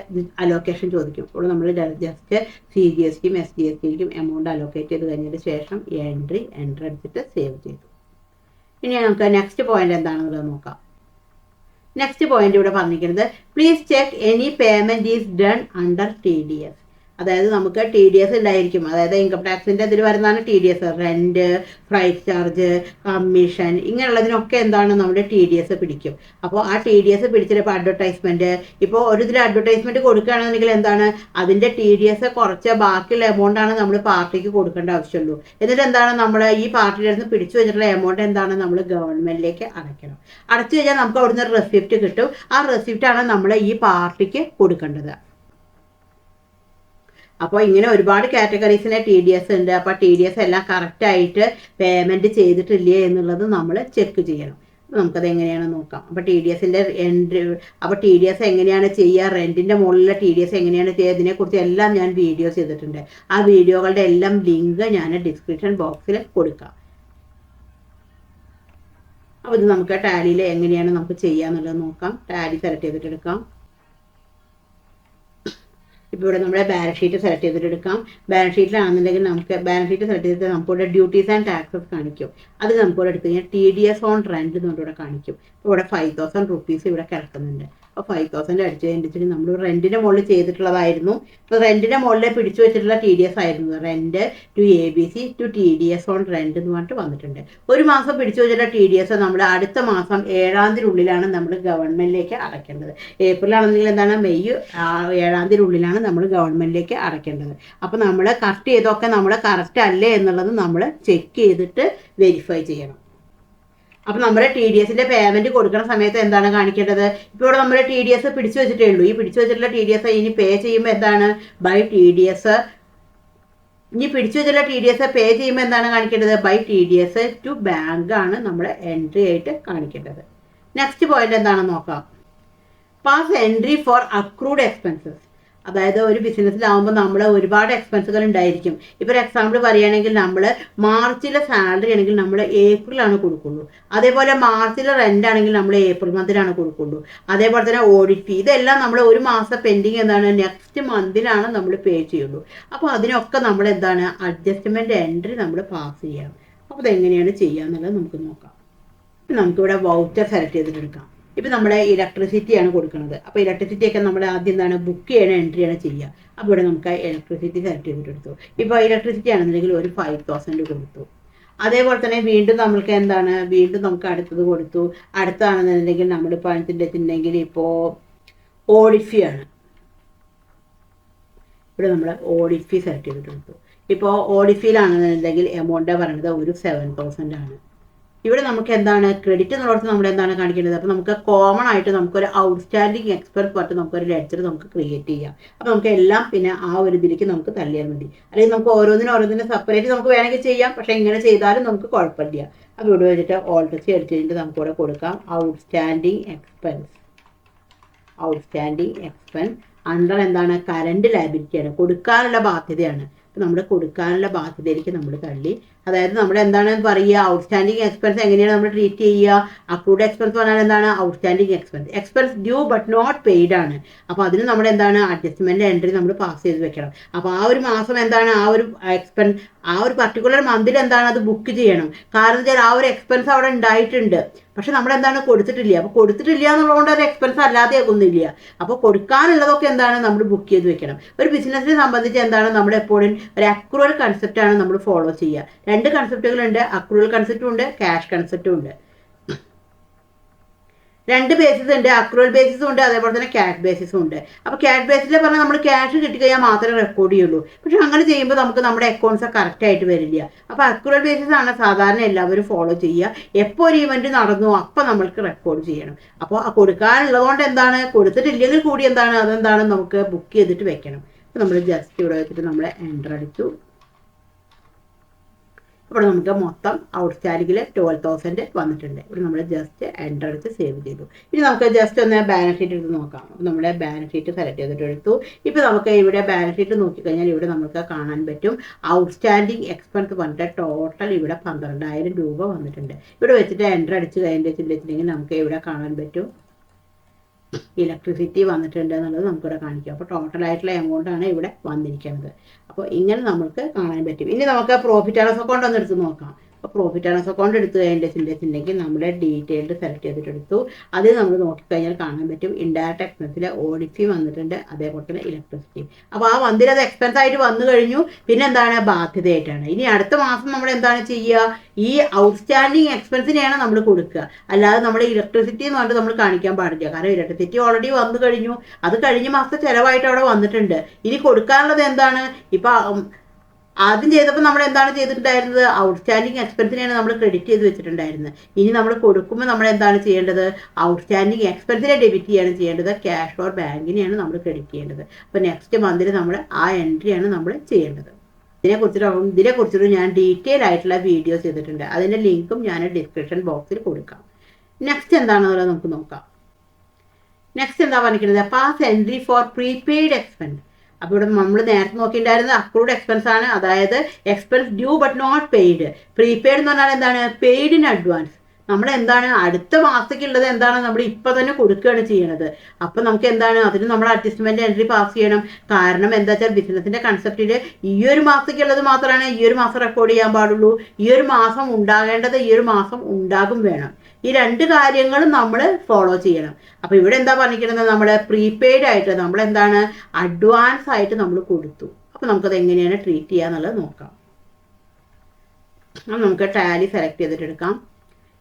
അലോക്കേഷൻ ചോദിക്കും. ഇവിടെ നമ്മൾ ജസ്റ്റ് CGSTയും SGSTക്കും എമൗണ്ട് അലോക്കേറ്റ് ചെയ്ത് കഴിഞ്ഞതിന് ശേഷം എൻ്റർ അടിച്ചിട്ട് സേവ് ചെയ്തു. ഇനി നമുക്ക് നെക്സ്റ്റ് പോയിന്റ് എന്താണെന്നുള്ളത് നോക്കാം. നെക്സ്റ്റ് പോയിന്റ് ഇവിടെ പറഞ്ഞിരിക്കുന്നത് please check any payment is done under TDS. അതായത് നമുക്ക് TDS ഉണ്ടായിരിക്കും, അതായത് ഇൻകം ടാക്സിൻ്റെ ഇതിൽ വരുന്നതാണ് TDS, rent, freight charge, commission, ഇങ്ങനെയുള്ളതിനൊക്കെ എന്താണ് നമ്മുടെ TDS പിടിക്കും. അപ്പോൾ ആ TDS പിടിച്ചിട്ട് ഇപ്പോൾ അഡ്വർടൈസ്മെൻറ്റ്, ഇപ്പോൾ ഒരു ഇതിൽ അഡ്വർടൈസ്മെൻറ്റ് കൊടുക്കുകയാണെന്നുണ്ടെങ്കിൽ എന്താണ് അതിൻ്റെ TDS കുറച്ച് ബാക്കിയുള്ള എമൗണ്ടാണ് നമ്മൾ പാർട്ടിക്ക് കൊടുക്കേണ്ട ആവശ്യമുള്ളൂ. എന്നിട്ട് എന്താണ് നമ്മൾ ഈ പാർട്ടിയുടെ അടുത്ത് പിടിച്ചു വെച്ചിട്ടുള്ള എമൗണ്ട് എന്താണ് നമ്മൾ ഗവൺമെൻറ്റിലേക്ക് അടയ്ക്കണം. അടച്ചു കഴിഞ്ഞാൽ നമുക്ക് അവിടുന്ന് റെസിപ്റ്റ് കിട്ടും. ആ റെസിപ്റ്റാണ് നമ്മൾ ഈ പാർട്ടിക്ക് കൊടുക്കേണ്ടത്. അപ്പോൾ ഇങ്ങനെ ഒരുപാട് കാറ്റഗറീസിലെ TDS ഉണ്ട്. അപ്പോൾ TDS എല്ലാം കറക്റ്റായിട്ട് പേയ്മെൻറ്റ് ചെയ്തിട്ടില്ലേ എന്നുള്ളത് നമ്മൾ ചെക്ക് ചെയ്യണം. നമുക്കത് എങ്ങനെയാണ് നോക്കാം. അപ്പോൾ TDSൻ്റെ എൻട്രി, അപ്പോൾ TDS എങ്ങനെയാണ് ചെയ്യുക, റെൻറ്റിൻ്റെ മുകളിലുള്ള TDS എങ്ങനെയാണ് ചെയ്യുക, ഇതിനെക്കുറിച്ച് എല്ലാം ഞാൻ വീഡിയോസ് ചെയ്തിട്ടുണ്ട്. ആ വീഡിയോകളുടെ എല്ലാം ലിങ്ക് ഞാൻ ഡിസ്ക്രിപ്ഷൻ ബോക്സിൽ കൊടുക്കാം. അപ്പോൾ ഇത് നമുക്ക് ടാലിയിൽ എങ്ങനെയാണ് നമുക്ക് ചെയ്യുക എന്നുള്ളത് നോക്കാം. ടാലി സെലക്ട് ചെയ്തിട്ടെടുക്കാം. ഇപ്പോൾ ഇവിടെ നമ്മുടെ ബാലൻസ് ഷീറ്റ് സെലക്ട് ചെയ്തിട്ടെടുക്കാം. ബാലൻസ് ഷീറ്റിലാണെന്നുണ്ടെങ്കിൽ നമുക്ക് ബാലൻസ് ഷീറ്റ് സെലക്ട് ചെയ്തിട്ട് നമുക്കിവിടെ ഡ്യൂട്ടീസ് ആൻഡ് ടാക്സസ് കാണിക്കും. അത് നമുക്കിവിടെ എടുത്തു കഴിഞ്ഞാൽ TDS ഓൺ റെൻറ്റ് എന്നുകൊണ്ട് ഇവിടെ കാണിക്കും. ഇവിടെ 5000 rupees ഇവിടെ കിടക്കുന്നുണ്ട്. അപ്പോൾ 5000 അടിച്ചു കഴിഞ്ഞിട്ട് നമ്മൾ റെൻറ്റിൻ്റെ മുകളിൽ ചെയ്തിട്ടുള്ളതായിരുന്നു. ഇപ്പോൾ റെൻറ്റിൻ്റെ മുകളിൽ പിടിച്ചു വെച്ചിട്ടുള്ള TDS ആയിരുന്നു. Rent to ABC to TDS on rent എന്ന് പറഞ്ഞിട്ട് വന്നിട്ടുണ്ട്. ഒരു മാസം പിടിച്ചു വെച്ചിട്ടുള്ള TDS നമ്മൾ അടുത്ത മാസം 7-ാം തീയതിയുള്ളിലാണ് നമ്മൾ ഗവൺമെൻറ്റിലേക്ക് അടയ്ക്കേണ്ടത്. ഏപ്രിലാണെന്നെങ്കിൽ എന്താണ് മെയ് 7-ാം തീയതിയുള്ളിലാണ് നമ്മൾ ഗവൺമെൻറ്റിലേക്ക് അടയ്ക്കേണ്ടത്. അപ്പോൾ നമ്മൾ കറക്റ്റ് ചെയ്തൊക്കെ നമ്മൾ കറക്റ്റ് അല്ലേ എന്നുള്ളത് നമ്മൾ ചെക്ക് ചെയ്തിട്ട് വെരിഫൈ ചെയ്യണം. അപ്പോൾ നമ്മുടെ TDSൻ്റെ പേയ്മെൻറ്റ് കൊടുക്കുന്ന സമയത്ത് എന്താണ് കാണിക്കേണ്ടത്, ഇപ്പോൾ ഇവിടെ നമ്മുടെ TDS പിടിച്ചു വെച്ചിട്ടേ ഉള്ളൂ. ഈ പിടിച്ചു വെച്ചിട്ടുള്ള TDS ഇനി പേ ചെയ്യുമ്പോൾ എന്താണ് ബൈ TDS, ഇനി പിടിച്ചു വെച്ചിട്ടുള്ള TDS പേ ചെയ്യുമ്പോൾ എന്താണ് കാണിക്കേണ്ടത് ബൈ TDS ടു ബാങ്ക് ആണ് നമ്മൾ എൻട്രി ആയിട്ട് കാണിക്കേണ്ടത്. നെക്സ്റ്റ് പോയിന്റ് എന്താണെന്ന് നോക്കാം. Pass entry for accrued expenses. അതായത് ഒരു ബിസിനസ്സിലാവുമ്പോൾ നമ്മൾ ഒരുപാട് എക്സ്പെൻസുകൾ ഉണ്ടായിരിക്കും. ഇപ്പോൾ ഒരു എക്സാമ്പിൾ പറയുകയാണെങ്കിൽ നമ്മൾ മാർച്ചിലെ സാലറി ആണെങ്കിൽ നമ്മൾ ഏപ്രിലാണ് കൊടുക്കുള്ളൂ. അതേപോലെ മാർച്ചിലെ റെൻ്റ് ആണെങ്കിൽ നമ്മൾ ഏപ്രിൽ മന്തിലാണ് കൊടുക്കുള്ളൂ. അതേപോലെ തന്നെ ഓഡിറ്റ് ഫീ, ഇതെല്ലാം നമ്മൾ ഒരു മാസം പെൻഡിങ് എന്താണ് നെക്സ്റ്റ് മന്തിലാണ് നമ്മൾ പേ ചെയ്യുള്ളൂ. അപ്പോൾ അതിനൊക്കെ നമ്മൾ എന്താണ് അഡ്ജസ്റ്റ്മെൻറ്റ് എൻട്രി നമ്മൾ പാസ് ചെയ്യണം. അപ്പോൾ ഇതെങ്ങനെയാണ് ചെയ്യുക എന്നുള്ളത് നമുക്ക് നോക്കാം. നമുക്കിവിടെ വൗച്ചർ സെലക്ട് ചെയ്തിട്ടെടുക്കാം. ഇപ്പം നമ്മുടെ ഇലക്ട്രിസിറ്റിയാണ് കൊടുക്കുന്നത്. അപ്പോൾ ഇലക്ട്രിസിറ്റി ഒക്കെ നമ്മൾ ആദ്യം എന്താണ് ബുക്ക് ചെയ്യണ എൻട്രിയാണ് ചെയ്യുക. അപ്പോൾ ഇവിടെ നമുക്ക് ഇലക്ട്രിസിറ്റി സെലക്ട് ചെയ്തിട്ടെടുത്തു. ഇപ്പോൾ ഇലക്ട്രിസിറ്റി ആണെന്നുണ്ടെങ്കിൽ ഒരു 5000 കൊടുത്തു. അതേപോലെ തന്നെ വീണ്ടും നമ്മൾക്ക് എന്താണ് വീണ്ടും നമുക്ക് അടുത്തത് കൊടുത്തു. അടുത്താണെന്നുണ്ടെങ്കിൽ നമ്മളിപ്പോൾ അടുത്തിട്ടുണ്ടെങ്കിൽ ഇപ്പോൾ ഓഡിഫി ആണ്. ഇവിടെ നമ്മൾ ഓഡിഫി സെലക്ട് ചെയ്തിട്ടെടുത്തു. ഇപ്പോൾ ഓഡിഫിയിലാണെന്നുണ്ടെങ്കിൽ എമൗണ്ട് പറയുന്നത് ഒരു 7000 ആണ്. ഇവിടെ നമുക്ക് എന്താണ് ക്രെഡിറ്റ് എന്നുള്ളത് നമ്മൾ എന്താണ് കാണിക്കേണ്ടത്. അപ്പോൾ നമുക്ക് കോമൺ ആയിട്ട് നമുക്കൊരു ഔട്ട്സ്റ്റാൻഡിങ് എക്സ്പെൻസ് പറഞ്ഞിട്ട് നമുക്കൊരു ലെഡ്ജർ നമുക്ക് ക്രിയേറ്റ് ചെയ്യാം. അപ്പോൾ നമുക്ക് എല്ലാം പിന്നെ ആ ഒരു ഇതിലേക്ക് നമുക്ക് തള്ളിയാൽ മതി. അല്ലെങ്കിൽ നമുക്ക് ഓരോന്നിനും സെപ്പറേറ്റ് നമുക്ക് വേണമെങ്കിൽ ചെയ്യാം. പക്ഷേ ഇങ്ങനെ ചെയ്താലും നമുക്ക് കുഴപ്പമില്ല. അപ്പോൾ ഇവിടെ വെച്ചിട്ട് ഓൾട്ടർ അടിച്ച് കഴിഞ്ഞിട്ട് നമുക്കിവിടെ കൊടുക്കാം ഔട്ട്സ്റ്റാൻഡിങ് എക്സ്പെൻസ് അണ്ടർ എന്താണ് കറണ്ട് ലയബിലിറ്റിയാണ്, കൊടുക്കാനുള്ള ബാധ്യതയാണ്. അപ്പോൾ നമ്മൾ കൊടുക്കാനുള്ള ബാധ്യതയിലേക്ക് നമ്മൾ തള്ളി. അതായത് നമ്മൾ എന്താണ് പറയുക ഔട്ട്സ്റ്റാൻഡിങ് എക്സ്പെൻസ് എങ്ങനെയാണ് നമ്മൾ ട്രീറ്റ് ചെയ്യുക. അക്രൂഡ് എക്സ്പെൻസ് പറഞ്ഞാൽ എന്താണ് outstanding expense due but not paid ആണ്. അപ്പോൾ അതിന് നമ്മൾ എന്താണ് അഡ്ജസ്റ്റ്മെൻറ്റ് എൻട്രി നമ്മൾ പാസ് ചെയ്ത് വെക്കണം. അപ്പോൾ ആ ഒരു മാസം എന്താണ് ആ ഒരു പർട്ടിക്കുലർ മന്തിൽ എന്താണ് അത് ബുക്ക് ചെയ്യണം. കാരണം വെച്ചാൽ ആ ഒരു എക്സ്പെൻസ് അവിടെ ഉണ്ടായിട്ടുണ്ട്, പക്ഷെ നമ്മൾ എന്താണ് കൊടുത്തിട്ടില്ല. അപ്പോൾ കൊടുത്തിട്ടില്ല എന്നുള്ളതുകൊണ്ട് അത് എക്സ്പെൻസ് അല്ലാതെ ആകുന്നില്ല. അപ്പോൾ കൊടുക്കാനുള്ളതൊക്കെ എന്താണ് നമ്മൾ ബുക്ക് ചെയ്ത് വെക്കണം. ഒരു ബിസിനസ്സിനെ സംബന്ധിച്ച് എന്താണ് നമ്മൾ എപ്പോഴും ഒരു അക്രൂവൽ കൺസെപ്റ്റാണ് നമ്മൾ ഫോളോ ചെയ്യുക. 2 കൺസെപ്റ്റുകളുണ്ട്, അക്രൂവൽ കൺസെപ്റ്റും ഉണ്ട്, ക്യാഷ് കൺസെപ്റ്റും ഉണ്ട്. 2 ബേസിസ് ഉണ്ട്, അക്രൂവൽ ബേസിസും ഉണ്ട്, അതേപോലെ തന്നെ ക്യാഷ് ബേസിസും ഉണ്ട്. അപ്പോൾ ക്യാഷ് ബേസിൽ പറഞ്ഞാൽ നമ്മൾ ക്യാഷ് കിട്ടിക്കഴിഞ്ഞാൽ മാത്രമേ റെക്കോർഡ് ചെയ്യുള്ളൂ. പക്ഷെ അങ്ങനെ ചെയ്യുമ്പോൾ നമുക്ക് നമ്മുടെ അക്കൗണ്ട്സ് കറക്റ്റ് ആയിട്ട് വരില്ല. അപ്പോൾ അക്രൂവൽ ബേസിസ് ആണ് സാധാരണ എല്ലാവരും ഫോളോ ചെയ്യുക. എപ്പോൾ ഒരു ഇവന്റ് നടന്നു അപ്പോൾ നമ്മൾക്ക് റെക്കോർഡ് ചെയ്യണം. അപ്പോൾ കൊടുക്കാനുള്ളതുകൊണ്ട് എന്താണ് കൊടുത്തിട്ടില്ലെങ്കിൽ കൂടി എന്താണ് അതെന്താണ് നമുക്ക് ബുക്ക് ചെയ്തിട്ട് വെക്കണം. അപ്പോൾ നമ്മൾ ജസ്റ്റ് ഇവിടെ വെച്ചിട്ട് നമ്മൾ എൻ്റർ അടിച്ചു. ഇവിടെ നമുക്ക് മൊത്തം ഔട്ട്സ്റ്റാൻഡിങ്ങിൽ 12,000 വന്നിട്ടുണ്ട്. ഇവിടെ നമ്മൾ ജസ്റ്റ് എൻ്റർ അടിച്ച് സേവ് ചെയ്തു. ഇനി നമുക്ക് ജസ്റ്റ് ഒന്ന് ബാലൻസ് ഷീറ്റ് എടുത്ത് നോക്കാം. അപ്പോൾ നമ്മുടെ ബാലൻസ് ഷീറ്റ് സെലക്ട് ചെയ്തിട്ട് എടുത്തു. ഇപ്പോൾ നമുക്ക് ഇവിടെ ബാലൻസ് ഷീറ്റ് നോക്കിക്കഴിഞ്ഞാൽ ഇവിടെ നമുക്ക് കാണാൻ പറ്റും ഔട്ട്സ്റ്റാൻഡിങ് എക്സ്പെൻസ് പറഞ്ഞിട്ട് ടോട്ടൽ ഇവിടെ 12,000 രൂപ വന്നിട്ടുണ്ട്. ഇവിടെ വെച്ചിട്ട് എൻ്റർ അടിച്ച് കഴിഞ്ഞിട്ടുണ്ടെങ്കിൽ നമുക്ക് ഇവിടെ കാണാൻ പറ്റും ഇലക്ട്രിസിറ്റി വന്നിട്ടുണ്ട് എന്നുള്ളത് നമുക്കിവിടെ കാണിക്കും. അപ്പോൾ ടോട്ടലായിട്ടുള്ള എമൗണ്ടാണ് ഇവിടെ വന്നിരിക്കുന്നത്. അപ്പോൾ ഇങ്ങനെ നമുക്ക് കാണാൻ പറ്റും. ഇനി നമുക്ക് പ്രോഫിറ്റ് ആൻഡ് ലോസ് അക്കൗണ്ട് ഒന്ന് എടുത്ത് നോക്കാം. അപ്പോൾ പ്രോഫിറ്റ് ആൻഡ് ലോസ് അക്കൗണ്ട് എടുത്ത് കഴിഞ്ഞിട്ടുണ്ടെങ്കിൽ നമ്മൾ ഡീറ്റെയിൽഡ് സെലക്ട് ചെയ്തിട്ടെടുത്തു. അത് നമ്മൾ നോക്കിക്കഴിഞ്ഞാൽ കാണാൻ പറ്റും ഇൻഡയറക്റ്റ് എക്സ്പെൻസിൽ ഓഡിറ്റ് വന്നിട്ടുണ്ട്, അതേപോലെ തന്നെ ഇലക്ട്രിസിറ്റി. അപ്പോൾ ആ മന്തിൽ അത് എക്സ്പെൻസ് ആയിട്ട് വന്നു കഴിഞ്ഞു. പിന്നെ എന്താണ് ബാധ്യതയായിട്ടാണ്. ഇനി അടുത്ത മാസം നമ്മൾ എന്താണ് ചെയ്യുക, ഈ ഔട്ട്സ്റ്റാൻഡിങ് എക്സ്പെൻസിനെയാണ് നമ്മൾ കൊടുക്കുക. അല്ലാതെ നമ്മുടെ ഇലക്ട്രിസിറ്റി എന്ന് പറഞ്ഞിട്ട് നമ്മൾ കാണിക്കാൻ പാടില്ല. കാരണം ഇലക്ട്രിസിറ്റി ഓൾറെഡി വന്നു കഴിഞ്ഞു, അത് കഴിഞ്ഞ മാസത്തെ ചിലവായിട്ട് അവിടെ വന്നിട്ടുണ്ട്. ഇനി കൊടുക്കാനുള്ളത് എന്താണ്, ഇപ്പം ആദ്യം ചെയ്തപ്പോൾ നമ്മൾ എന്താണ് ചെയ്തിട്ടുണ്ടായിരുന്നത് ഔട്ട്സ്റ്റാൻഡിങ് എക്സ്പെൻസിനെയാണ് നമ്മൾ ക്രെഡിറ്റ് ചെയ്ത് വെച്ചിട്ടുണ്ടായിരുന്നത്. ഇനി നമ്മൾ കൊടുക്കുമ്പോൾ നമ്മൾ എന്താണ് ചെയ്യേണ്ടത് ഔട്ട്സ്റ്റാൻഡിങ് എക്സ്പെൻസിനെ ഡെബിറ്റ് ചെയ്യാണ് ചെയ്യേണ്ടത്, ക്യാഷ് ഓർ ബാങ്കിനെയാണ് നമ്മൾ ക്രെഡിറ്റ് ചെയ്യേണ്ടത്. അപ്പോൾ നെക്സ്റ്റ് മന്തിൽ നമ്മൾ ആ എൻട്രിയാണ് നമ്മൾ ചെയ്യേണ്ടത്. ഇതിനെക്കുറിച്ചിട്ട് ഞാൻ ഡീറ്റെയിൽ ആയിട്ടുള്ള വീഡിയോ ചെയ്തിട്ടുണ്ട്. അതിൻ്റെ ലിങ്കും ഞാൻ ഡിസ്ക്രിപ്ഷൻ ബോക്സിൽ കൊടുക്കാം. നെക്സ്റ്റ് എന്താണെന്നുള്ളത് നമുക്ക് നോക്കാം. നെക്സ്റ്റ് എന്താ പറഞ്ഞിരിക്കുന്നത് pass entry for prepaid expense. അപ്പോൾ ഇവിടെ നമ്മൾ നേരത്തെ നോക്കിയിട്ടുണ്ടായിരുന്നത് അക്രൂഡ് എക്സ്പെൻസ് ആണ്. അതായത് expense due but not paid. Prepaid എന്ന് പറഞ്ഞാൽ എന്താണ് പെയ്ഡ് ഇൻ അഡ്വാൻസ്. നമ്മൾ എന്താണ് അടുത്ത മാസത്തേക്കുള്ളത് എന്താണ് നമ്മൾ ഇപ്പം തന്നെ കൊടുക്കുകയാണ് ചെയ്യണത്. അപ്പം നമുക്ക് എന്താണ് അതിന് നമ്മൾ അഡ്ജസ്റ്റ്മെൻറ്റ് എൻട്രി പാസ് ചെയ്യണം. കാരണം എന്താ വെച്ചാൽ ബിസിനസ്സിൻ്റെ കൺസെപ്റ്റിൽ ഈ ഒരു മാസത്തേക്കുള്ളത് മാത്രമാണ് ഈ ഒരു മാസം റെക്കോർഡ് ചെയ്യാൻ പാടുള്ളൂ. ഈ ഒരു മാസം ഉണ്ടാകേണ്ടത് ഈ ഒരു മാസം ഉണ്ടാകും വേണം. ഈ 2 കാര്യങ്ങളും നമ്മൾ ഫോളോ ചെയ്യണം. അപ്പോൾ ഇവിടെ എന്താ പറഞ്ഞിരിക്കുന്നത് നമ്മൾ പ്രീപെയ്ഡ് ആയിട്ട് നമ്മൾ എന്താണ് അഡ്വാൻസ് ആയിട്ട് നമ്മൾ കൊടുത്തു. അപ്പോൾ നമുക്കത് എങ്ങനെയാണ് ട്രീറ്റ് ചെയ്യുക എന്നുള്ളത് നോക്കാം. അപ്പോൾ നമുക്ക് ടാലി സെലക്ട് ചെയ്തിട്ടെടുക്കാം.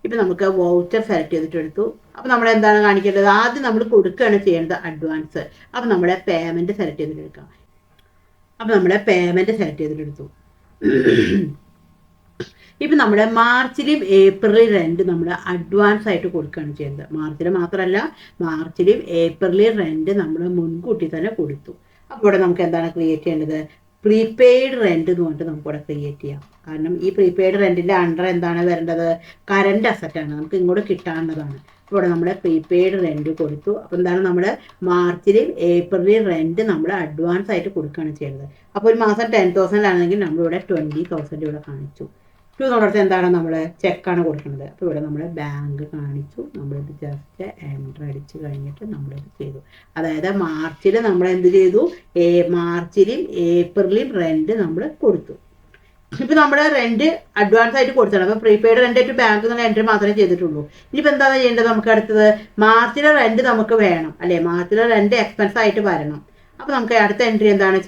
ഇപ്പം നമുക്ക് വൗച്ചർ സെലക്ട് ചെയ്തിട്ടെടുത്തു. അപ്പോൾ നമ്മൾ എന്താണ് കാണിക്കേണ്ടത് ആദ്യം നമ്മൾ കൊടുക്കുകയാണ് ചെയ്യേണ്ടത് അഡ്വാൻസ്. അപ്പോൾ നമ്മുടെ പേയ്മെൻറ്റ് സെലക്ട് ചെയ്തിട്ടെടുക്കാം. അപ്പോൾ നമ്മുടെ പേയ്മെൻറ്റ് സെലക്ട് ചെയ്തിട്ടെടുത്തു. ഇപ്പം നമ്മുടെ മാർച്ചിലും ഏപ്രിലും റെൻറ്റ് നമ്മൾ അഡ്വാൻസ് ആയിട്ട് കൊടുക്കുകയാണ് ചെയ്യുന്നത്. മാർച്ചിൽ മാത്രമല്ല മാർച്ചിലും ഏപ്രിലും റെൻറ്റ് നമ്മൾ മുൻകൂട്ടി തന്നെ കൊടുത്തു. അപ്പോൾ ഇവിടെ നമുക്ക് എന്താണ് ക്രിയേറ്റ് ചെയ്യേണ്ടത് പ്രീപെയ്ഡ് റെൻറ്റ് എന്ന് പറഞ്ഞിട്ട് നമുക്കിവിടെ ക്രിയേറ്റ് ചെയ്യാം. കാരണം ഈ പ്രീപെയ്ഡ് റെൻറ്റിൻ്റെ അണ്ടർ എന്താണ് വരേണ്ടത് കറണ്ട് അസറ്റാണ്, നമുക്ക് ഇങ്ങോട്ട് കിട്ടാനുള്ളതാണ്. അപ്പോൾ ഇവിടെ നമ്മൾ പ്രീപെയ്ഡ് റെൻറ്റ് കൊടുത്തു. അപ്പോൾ എന്താണ് നമ്മൾ മാർച്ചിലും ഏപ്രിലും റെൻറ്റ് നമ്മൾ അഡ്വാൻസ് ആയിട്ട് കൊടുക്കുകയാണ് ചെയ്യുന്നത്. അപ്പോൾ ഒരു മാസം 10,000 ആണെങ്കിൽ നമ്മളിവിടെ 20,000 ഇവിടെ കാണിച്ചു. എന്നുള്ളത് എന്താണ് നമ്മൾ ചെക്കാണ് കൊടുക്കുന്നത്. അപ്പോൾ ഇവിടെ നമ്മൾ ബാങ്ക് കാണിച്ചു. നമ്മളിത് ജസ്റ്റ് എൻ്റർ അടിച്ച് കഴിഞ്ഞിട്ട് നമ്മളിത് ചെയ്തു. അതായത് മാർച്ചിൽ നമ്മൾ എന്ത് ചെയ്തു മാർച്ചിലും ഏപ്രിലും റെൻറ്റ് നമ്മൾ കൊടുത്തു. ഇപ്പൊ നമ്മുടെ റെന്റ് അഡ്വാൻസ് ആയിട്ട് കൊടുത്തതാണ്. അപ്പൊ പ്രീപെയ്ഡ് റെന്റ് ആയിട്ട് ബാങ്ക് എന്നുള്ള എൻട്രി മാത്രമേ ചെയ്തിട്ടുള്ളൂ. ഇനിയിപ്പോ എന്താണ് ചെയ്യേണ്ടത്? നമുക്ക് അടുത്തത് മാർച്ചിലെ റെന്റ് നമുക്ക് വേണം അല്ലെ, മാർച്ചിലെ റെന്റ് എക്സ്പെൻസ് ആയിട്ട് വരണം. അപ്പൊ നമുക്ക് അടുത്ത എൻട്രി എന്താണ്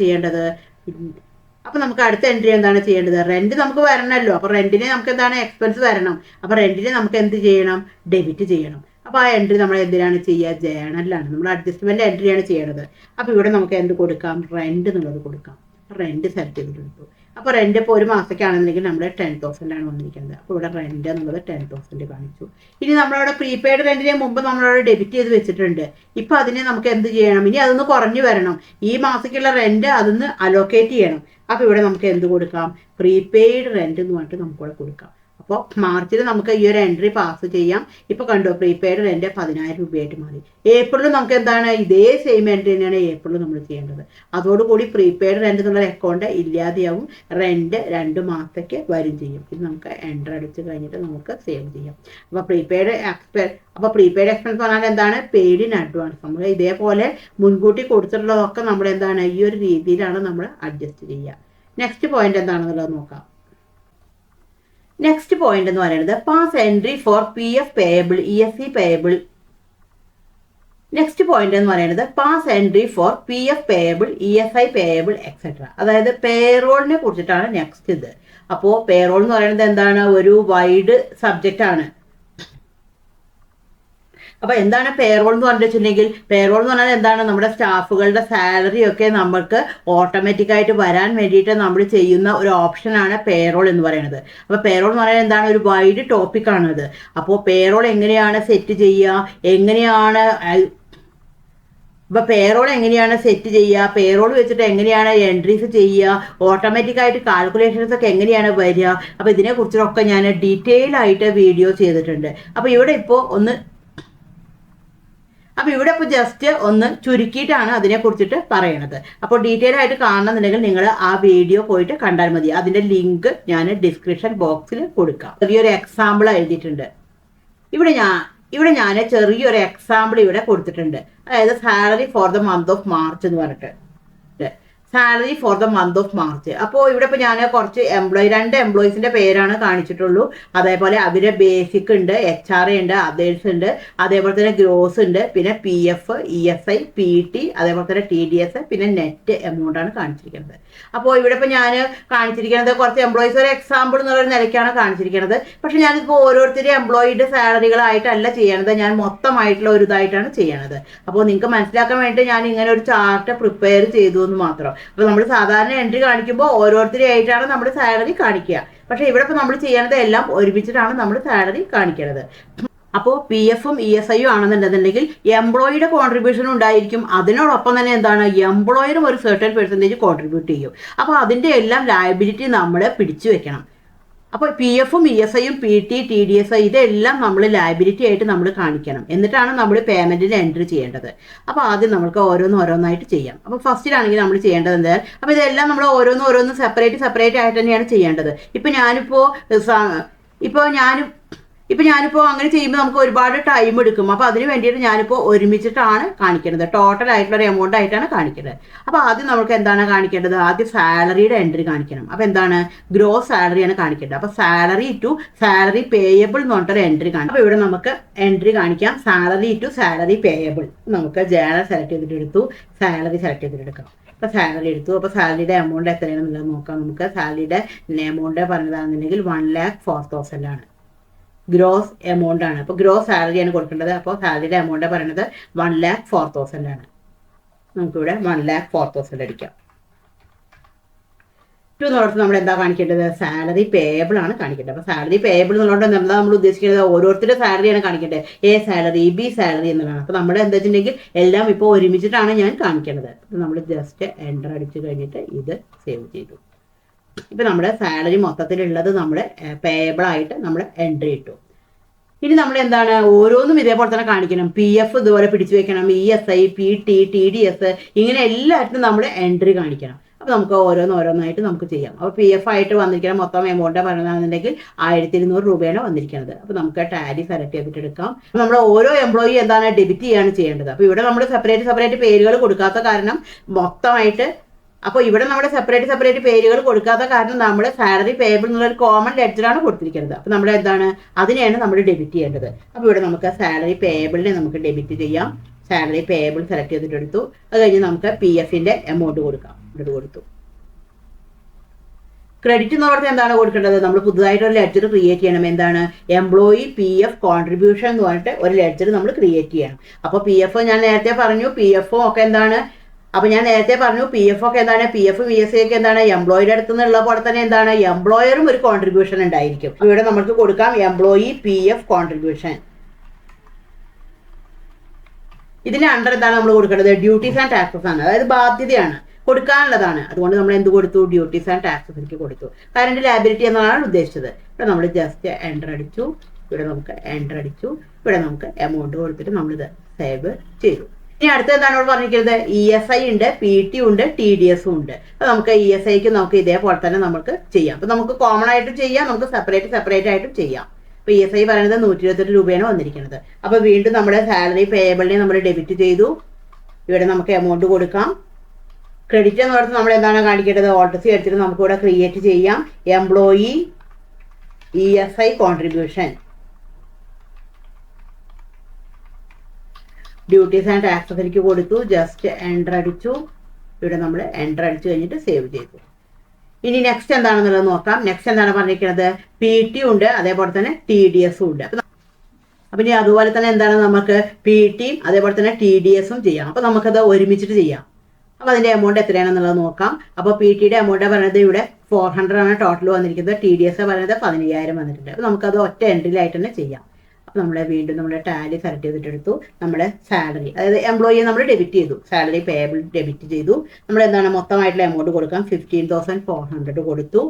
ചെയ്യേണ്ടത്? റെന്റ് നമുക്ക് വരണമല്ലോ. അപ്പൊ റെന്റിന് നമുക്ക് എന്താണ് എക്സ്പെൻസ് വരണം. അപ്പൊ റെന്റിന് നമുക്ക് എന്ത് ചെയ്യണം? ഡെബിറ്റ് ചെയ്യണം. അപ്പൊ ആ എൻട്രി നമ്മൾ എന്തിനാണ് ചെയ്യുക? ജേണലിലാണ്. നമ്മൾ അഡ്ജസ്റ്റ്മെന്റ് എൻട്രിയാണ് ചെയ്യേണ്ടത്. അപ്പൊ ഇവിടെ നമുക്ക് എന്ത് കൊടുക്കാം? റെന്റ് എന്നുള്ളത് കൊടുക്കാം. റെന്റ് സെലക്ട് ചെയ്തിട്ട് അപ്പോൾ റെന്റ് ഇപ്പോൾ ഒരു മാസത്തേക്കാണെന്നുണ്ടെങ്കിൽ നമ്മൾ 10,000 ആണ് വന്നിരിക്കുന്നത്. അപ്പോൾ ഇവിടെ റെന്റ് എന്നുള്ളത് 10,000 കാണിച്ചു. ഇനി നമ്മളവിടെ പ്രീപെയ്ഡ് റെന്റിന് മുമ്പ് നമ്മളവിടെ ഡെബിറ്റ് ചെയ്ത് വെച്ചിട്ടുണ്ട്. ഇപ്പൊ അതിനെ നമുക്ക് എന്ത് ചെയ്യണം? ഇനി അതൊന്ന് കുറഞ്ഞു വരണം. ഈ മാസത്തേക്കുള്ള റെന്റ് അതൊന്ന് അലോക്കേറ്റ് ചെയ്യണം. അപ്പോൾ ഇവിടെ നമുക്ക് എന്ത് കൊടുക്കാം? പ്രീപെയ്ഡ് റെന്റ് എന്ന് പറഞ്ഞിട്ട് നമുക്കിവിടെ കൊടുക്കാം. അപ്പോൾ മാർച്ചിൽ നമുക്ക് ഈ ഒരു എൻട്രി പാസ് ചെയ്യാം. ഇപ്പോൾ കണ്ടു, പ്രീപെയ്ഡ് റെന്റ് 10,000 രൂപയായിട്ട് മാറി. ഏപ്രിലും നമുക്ക് എന്താണ്? ഇതേ സെയിം എൻട്രി തന്നെയാണ് ഏപ്രിലും നമ്മൾ ചെയ്യേണ്ടത്. അതോടുകൂടി പ്രീപെയ്ഡ് റെന്റ് എന്നുള്ള അക്കൗണ്ട് ഇല്ലാതെയാവും. റെന്റ് 2 മാസത്തേക്ക് വരും ചെയ്യും. ഇത് നമുക്ക് എൻട്രി അടിച്ച് കഴിഞ്ഞിട്ട് നമുക്ക് സേവ് ചെയ്യാം. അപ്പോൾ പ്രീപെയ്ഡ് എക്സ്പെൻസ് പറഞ്ഞാൽ എന്താണ്? Paid in advance. നമ്മൾ ഇതേപോലെ മുൻകൂട്ടി കൊടുത്തിട്ടുള്ളതൊക്കെ നമ്മൾ എന്താണ്? ഈ ഒരു രീതിയിലാണ് നമ്മൾ അഡ്ജസ്റ്റ് ചെയ്യുക. നെക്സ്റ്റ് പോയിന്റ് എന്താണെന്നുള്ളത് നോക്കാം. നെക്സ്റ്റ് പോയിന്റ് എന്ന് പറയുന്നത് pass entry four PF payable, ESE payable. Next point എന്ന് പറയുന്നത് pass entry four PF payable, ESI payable etcetera. അതായത് പേറോളിനെ കുറിച്ചിട്ടാണ് നെക്സ്റ്റ് ഇത്. അപ്പോൾ പേറോൾ എന്ന് പറയുന്നത് എന്താണ്? ഒരു വൈഡ് സബ്ജക്റ്റ് ആണ്. അപ്പൊ എന്താണ് പേറോൾ എന്ന് പറഞ്ഞിട്ടുണ്ടെങ്കിൽ, പേറോൾ എന്ന് പറഞ്ഞാൽ എന്താണ്? നമ്മുടെ സ്റ്റാഫുകളുടെ സാലറി ഒക്കെ നമുക്ക് ഓട്ടോമാറ്റിക് ആയിട്ട് വരാൻ വേണ്ടിയിട്ട് നമ്മൾ ചെയ്യുന്ന ഒരു ഓപ്ഷനാണ് പേറോൾ എന്ന് പറയുന്നത്. അപ്പൊ പേറോൾ എന്ന് പറയുന്നത് എന്താണ്? ഒരു വൈഡ് ടോപ്പിക് ആണത്. അപ്പോൾ പേറോൾ എങ്ങനെയാണ് സെറ്റ് ചെയ്യുക, എങ്ങനെയാണ് സെറ്റ് ചെയ്യുക, പേറോൾ വെച്ചിട്ട് എങ്ങനെയാണ് എൻട്രീസ് ചെയ്യുക, ഓട്ടോമാറ്റിക് ആയിട്ട് കാൽക്കുലേഷൻസ് ഒക്കെ എങ്ങനെയാണ് വരിക, അപ്പൊ ഇതിനെ കുറിച്ചൊക്കെ ഞാൻ ഡീറ്റെയിൽ ആയിട്ട് വീഡിയോ ചെയ്തിട്ടുണ്ട്. അപ്പൊ ഇവിടെ ഇപ്പോൾ ജസ്റ്റ് ഒന്ന് ചുരുക്കിയിട്ടാണ് അതിനെ കുറിച്ചിട്ട് പറയണത്. അപ്പോൾ ഡീറ്റെയിൽ ആയിട്ട് കാണണമെന്നുണ്ടെങ്കിൽ നിങ്ങൾ ആ വീഡിയോ പോയിട്ട് കണ്ടാൽ മതി. അതിന്റെ ലിങ്ക് ഞാൻ ഡിസ്ക്രിപ്ഷൻ ബോക്സിൽ കൊടുക്കാം. ചെറിയൊരു എക്സാമ്പിൾ എഴുതിയിട്ടുണ്ട്. ഇവിടെ ഞാൻ ചെറിയൊരു എക്സാമ്പിൾ ഇവിടെ കൊടുത്തിട്ടുണ്ട്. അതായത് salary for the month of March എന്ന് പറഞ്ഞിട്ട്, salary for the month of March. അപ്പോൾ ഇവിടെ ഇപ്പോൾ ഞാൻ കുറച്ച് 2 എംപ്ലോയീസിന്റെ പേരാണ് കാണിച്ചിട്ടുള്ളൂ. അതേപോലെ അവരുടെ ബേസിക് ഉണ്ട്, HRA ഉണ്ട്, അതേഴ്സ് ഉണ്ട്, അതേപോലെ തന്നെ ഗ്രോസ് ഉണ്ട്, പിന്നെ PF, ESI, PT, അതേപോലെ തന്നെ TDS, പിന്നെ നെറ്റ് എമൗണ്ട് ആണ് കാണിച്ചിരിക്കുന്നത്. അപ്പോൾ ഇവിടെ ഇപ്പോൾ ഞാൻ കാണിച്ചിരിക്കുന്നത് കുറച്ച് എംപ്ലോയീസ് ഒരു എക്സാമ്പിൾ എന്നുള്ള നിലയ്ക്കാണ് കാണിച്ചിരിക്കുന്നത്. പക്ഷെ ഞാനിപ്പോൾ ഓരോരുത്തരും എംപ്ലോയിയുടെ സാലറികളായിട്ടല്ല ചെയ്യണത്, ഞാൻ മൊത്തമായിട്ടുള്ള ഒരു ഇതായിട്ടാണ് ചെയ്യണത്. അപ്പോൾ നിങ്ങൾക്ക് മനസ്സിലാക്കാൻ വേണ്ടി ഞാൻ ഇങ്ങനെ ഒരു ചാർട്ട് പ്രിപ്പയർ ചെയ്തു എന്ന് മാത്രം. അപ്പോൾ നമ്മൾ സാധാരണ എൻട്രി കാണിക്കുമ്പോൾ ഓരോരുത്തരെയായിട്ടാണ് നമ്മൾ സാലറി കാണിക്കുക. പക്ഷെ ഇവിടെ ഇപ്പോൾ നമ്മൾ ചെയ്യേണ്ടത് എല്ലാം ഒരുമിച്ചിട്ടാണ് നമ്മൾ സാലറി കാണിക്കുന്നത്. അപ്പോൾ PFും ESIയും ആണെന്നുണ്ടെന്നുണ്ടെങ്കിൽ എംപ്ലോയിയുടെ കോൺട്രിബ്യൂഷൻ ഉണ്ടായിരിക്കും. അതിനോടൊപ്പം തന്നെ എന്താണ്? എംപ്ലോയറും ഒരു സർട്ടൻ പെർസെൻറ്റേജ് കോൺട്രിബ്യൂട്ട് ചെയ്യും. അപ്പോൾ അതിൻ്റെ എല്ലാം ലയബിലിറ്റി നമ്മൾ പിടിച്ചു വെക്കണം. അപ്പോൾ PFും ESIയും PT, TDS ഇതെല്ലാം നമ്മൾ ലയബിലിറ്റി ആയിട്ട് നമ്മൾ കാണിക്കണം. എന്നിട്ടാണ് നമ്മൾ പേയ്മെന്റിൽ എൻട്രി ചെയ്യേണ്ടത്. അപ്പോൾ ആദ്യം നമുക്ക് ഓരോന്നായിട്ട് ചെയ്യാം. അപ്പോൾ ഫസ്റ്റിലാണെങ്കിൽ നമ്മൾ ചെയ്യേണ്ടത് എന്താ? അപ്പോൾ ഇതെല്ലാം നമ്മൾ ഓരോന്ന് സെപ്പറേറ്റ് ആയിട്ട് തന്നെയാണ് ചെയ്യേണ്ടത്. ഇപ്പൊ ഞാനിപ്പോൾ അങ്ങനെ ചെയ്യുമ്പോൾ നമുക്ക് ഒരുപാട് ടൈം എടുക്കും. അപ്പോൾ അതിന് വേണ്ടിയിട്ട് ഞാനിപ്പോൾ ഒരുമിച്ചിട്ടാണ് കാണിക്കുന്നത്. ടോട്ടൽ ആയിട്ടുള്ള ഒരു എമൗണ്ട് ആയിട്ടാണ് കാണിക്കുന്നത്. അപ്പോൾ ആദ്യം നമുക്ക് എന്താണ് കാണിക്കേണ്ടത്? ആദ്യം സാലറിയുടെ എൻട്രി കാണിക്കണം. അപ്പോൾ എന്താണ്? ഗ്രോസ് സാലറിയാണ് കാണിക്കേണ്ടത്. അപ്പോൾ സാലറി ടു സാലറി പേയബിൾ എന്ന് പറഞ്ഞിട്ടൊരു എൻട്രി കാണിക്കും. അപ്പോൾ ഇവിടെ നമുക്ക് എൻട്രി കാണിക്കാം. Salary to salary payable. നമുക്ക് ജേണൽ സെലക്ട് ചെയ്തിട്ട് എടുത്തു, സാലറി സെലക്ട് ചെയ്തിട്ട് എടുക്കാം. അപ്പോൾ സാലറി എടുത്തു. അപ്പോൾ സാലറിയുടെ എമൗണ്ട് എത്രയാണെന്നുള്ളത് നോക്കാം. നമുക്ക് സാലറിയുടെ എമൗണ്ട് പറഞ്ഞതാണെന്നുണ്ടെങ്കിൽ 1,04,000 ആണ്. ഗ്രോസ് എമൗണ്ട് ആണ്. അപ്പോൾ ഗ്രോസ് സാലറിയാണ് കൊടുക്കേണ്ടത്. അപ്പോൾ സാലറിയുടെ എമൗണ്ട് പറയുന്നത് 1,04,000 ആണ്. നമുക്കിവിടെ 1,04,000 അടിക്കാം. എന്നുള്ളത് നമ്മൾ എന്താ കാണിക്കേണ്ടത്? സാലറി പേയബിൾ ആണ് കാണിക്കേണ്ടത്. അപ്പോൾ സാലറി പേയബിൾ എന്നുള്ളത് എന്താ നമ്മൾ ഉദ്ദേശിക്കുന്നത്? ഓരോരുത്തരുടെ സാലറിയാണ് കാണിക്കേണ്ടത്. A സാലറി, B സാലറി എന്നുള്ളതാണ്. അപ്പോൾ നമ്മുടെ എന്താ വെച്ചിട്ടുണ്ടെങ്കിൽ എല്ലാം ഇപ്പോൾ ഒരുമിച്ചിട്ടാണ് ഞാൻ കാണിക്കേണ്ടത്. നമ്മൾ ജസ്റ്റ് എൻ്റർ അടിച്ചു കഴിഞ്ഞിട്ട് ഇത് സേവ് ചെയ്തു. ഇപ്പം നമ്മുടെ സാലറി മൊത്തത്തിലുള്ളത് നമ്മൾ പേയബിൾ ആയിട്ട് നമ്മൾ എൻട്രി ഇട്ടു. ഇനി നമ്മൾ എന്താണ്? ഓരോന്നും ഇതേപോലെ തന്നെ കാണിക്കണം. PF ഇതുപോലെ പിടിച്ചു വെക്കണം, ESI, PT, TDS ഇങ്ങനെ എല്ലാത്തിനും നമ്മൾ എൻട്രി കാണിക്കണം. അപ്പോൾ നമുക്ക് ഓരോന്നായിട്ട് നമുക്ക് ചെയ്യാം. അപ്പോൾ PF ആയിട്ട് വന്നിരിക്കുന്ന മൊത്തം എമൗണ്ട് പറയുകയാണെന്നുണ്ടെങ്കിൽ 1,200 രൂപയാണ് വന്നിരിക്കുന്നത്. അപ്പോൾ നമുക്ക് ടാലി സെലക്ട് ചെയ്തിട്ട് എടുക്കാം. നമ്മൾ ഓരോ എംപ്ലോയി എന്താണ്? ഡെബിറ്റ് ചെയ്യാണ് ചെയ്യേണ്ടത്. അപ്പോൾ ഇവിടെ നമ്മൾ സെപ്പറേറ്റ് പേരുകൾ കൊടുക്കാത്ത കാരണം മൊത്തമായിട്ട് അപ്പോൾ ഇവിടെ നമ്മുടെ സെപ്പറേറ്റ് പേരുകൾ കൊടുക്കാത്ത കാരണം നമ്മൾ സാലറി പേബിൾ എന്നുള്ളൊരു കോമൺ ലെഡ്ജറാണ് കൊടുത്തിരിക്കുന്നത്. അപ്പോൾ നമ്മൾ എന്താണ് അതിനെയാണ് നമ്മൾ ഡെബിറ്റ് ചെയ്യേണ്ടത്. അപ്പോൾ ഇവിടെ നമുക്ക് സാലറി പേബിളിനെ നമുക്ക് ഡെബിറ്റ് ചെയ്യാം. സാലറി പേബിൾ സെലക്ട് ചെയ്തിട്ടെടുത്തു. അത് കഴിഞ്ഞ് നമുക്ക് PFന്റെ എമൗണ്ട് കൊടുക്കാം. ഇത് കൊടുത്തു. ക്രെഡിറ്റ് എന്ന് പറഞ്ഞാൽ എന്താണ് കൊടുക്കേണ്ടത്? നമ്മൾ പുതുതായിട്ട് ഒരു ലെഡ്ജർ ക്രിയേറ്റ് ചെയ്യണം. എന്താണ്? എംപ്ലോയി PF കോൺട്രിബ്യൂഷൻ എന്ന് പറഞ്ഞിട്ട് ഒരു ലെഡ്ജർ നമ്മൾ ക്രിയേറ്റ് ചെയ്യണം. അപ്പോൾ PF ഞാൻ നേരത്തെ പറഞ്ഞു, PF ഒക്കെ എന്താണ്? അപ്പോൾ ഞാൻ നേരത്തെ പറഞ്ഞു PF ഒക്കെ എന്താണ്? PF VSA ഒക്കെ എന്താണ്? എംപ്ലോയിയുടെ അടുത്ത് നിന്നുള്ള പോലെ തന്നെ എന്താണ്? എംപ്ലോയറും ഒരു കോൺട്രിബ്യൂഷൻ ഉണ്ടായിരിക്കും. ഇവിടെ നമുക്ക് കൊടുക്കാം എംപ്ലോയി PF കോൺട്രിബ്യൂഷൻ. ഇതിന് അണ്ടർ എന്താണ് നമ്മൾ കൊടുക്കേണ്ടത്? ഡ്യൂട്ടീസ് ആൻഡ് ടാക്സസ് ആണ്. അതായത് ബാധ്യതയാണ്, കൊടുക്കാനുള്ളതാണ്. അതുകൊണ്ട് നമ്മൾ എന്ത് കൊടുത്തു? ഡ്യൂട്ടീസ് ആൻഡ് ടാക്സസിലേക്ക് കൊടുത്തു. കറന്റ് ലാബിലിറ്റി എന്നാണ് ഉദ്ദേശിച്ചത്. ഇവിടെ നമ്മൾ ജസ്റ്റ് എൻ്റർ അടിച്ചു. ഇവിടെ നമുക്ക് എൻ്റർ അടിച്ചു. ഇവിടെ നമുക്ക് എമൗണ്ട് കൊടുത്തിട്ട് നമ്മളിത് സേവ് ചെയ്തു. ഇനി അടുത്ത എന്താണ് ഇവിടെ പറഞ്ഞിരിക്കുന്നത്? ESI ഉണ്ട്, PT ഉണ്ട്, TDS ഉണ്ട്. അപ്പോൾ നമുക്ക് ESIക്ക് നമുക്ക് ഇതേപോലെ തന്നെ നമുക്ക് ചെയ്യാം. അപ്പോൾ നമുക്ക് കോമൺ ആയിട്ട് ചെയ്യാം, നമുക്ക് സെപ്പറേറ്റ് ആയിട്ടും ചെയ്യാം. അപ്പോൾ ESI പറയുന്നത് 128 രൂപയാണ് വന്നിരിക്കുന്നത്. അപ്പോൾ വീണ്ടും നമ്മുടെ സാലറി പേയബിളിനെ നമ്മൾ ഡെബിറ്റ് ചെയ്തു. ഇവിടെ നമുക്ക് എമൗണ്ട് കൊടുക്കാം. ക്രെഡിറ്റ് എന്ന് പറഞ്ഞാൽ നമ്മൾ എന്താണ് കാണിക്കേണ്ടത്? ഓൾട്ടസി എടുത്തിട്ട് നമുക്ക് ഇവിടെ ക്രിയേറ്റ് ചെയ്യാം. Employee ESI contribution. Duties and ടാക്സസിലേക്ക് കൊടുത്തു. ജസ്റ്റ് എൻ്റർ അടിച്ചു. ഇവിടെ നമ്മൾ എൻ്റർ അടിച്ചു കഴിഞ്ഞിട്ട് സേവ് ചെയ്തു. ഇനി നെക്സ്റ്റ് എന്താണെന്നുള്ളത് നോക്കാം. നെക്സ്റ്റ് എന്താണ് പറഞ്ഞിരിക്കുന്നത്? PT ഉണ്ട്, അതേപോലെ തന്നെ TDS ഉണ്ട്. അപ്പം ഇനി അതുപോലെ തന്നെ എന്താണ് നമുക്ക് PTയും അതേപോലെ തന്നെ TDSും ചെയ്യാം. അപ്പോൾ നമുക്കത് ഒരുമിച്ചിട്ട് ചെയ്യാം. അപ്പോൾ അതിൻ്റെ എമൗണ്ട് എത്രയാണെന്നുള്ളത് നോക്കാം. അപ്പോൾ PTയുടെ എമൗണ്ട് പറയുന്നത് ഇവിടെ 400 ആണ് ടോട്ടൽ വന്നിരിക്കുന്നത്. TDS പറയുന്നത് 15,000 വന്നിട്ടുണ്ട്. അപ്പോൾ നമുക്കത് ഒറ്റ എൻട്രിയിലായിട്ട് തന്നെ ചെയ്യാം. അപ്പോൾ നമ്മളെ വീണ്ടും നമ്മുടെ ടാലി സെലക്ട് ചെയ്തിട്ടെടുത്തു. നമ്മുടെ സാലറി, അതായത് എംപ്ലോയിയെ നമ്മൾ ഡെബിറ്റ് ചെയ്തു. സാലറി പേയബിൾ ഡെബിറ്റ് ചെയ്തു. നമ്മൾ എന്താണ് മൊത്തമായിട്ടുള്ള എമൗണ്ട് കൊടുക്കാം. 15,400 കൊടുത്തു.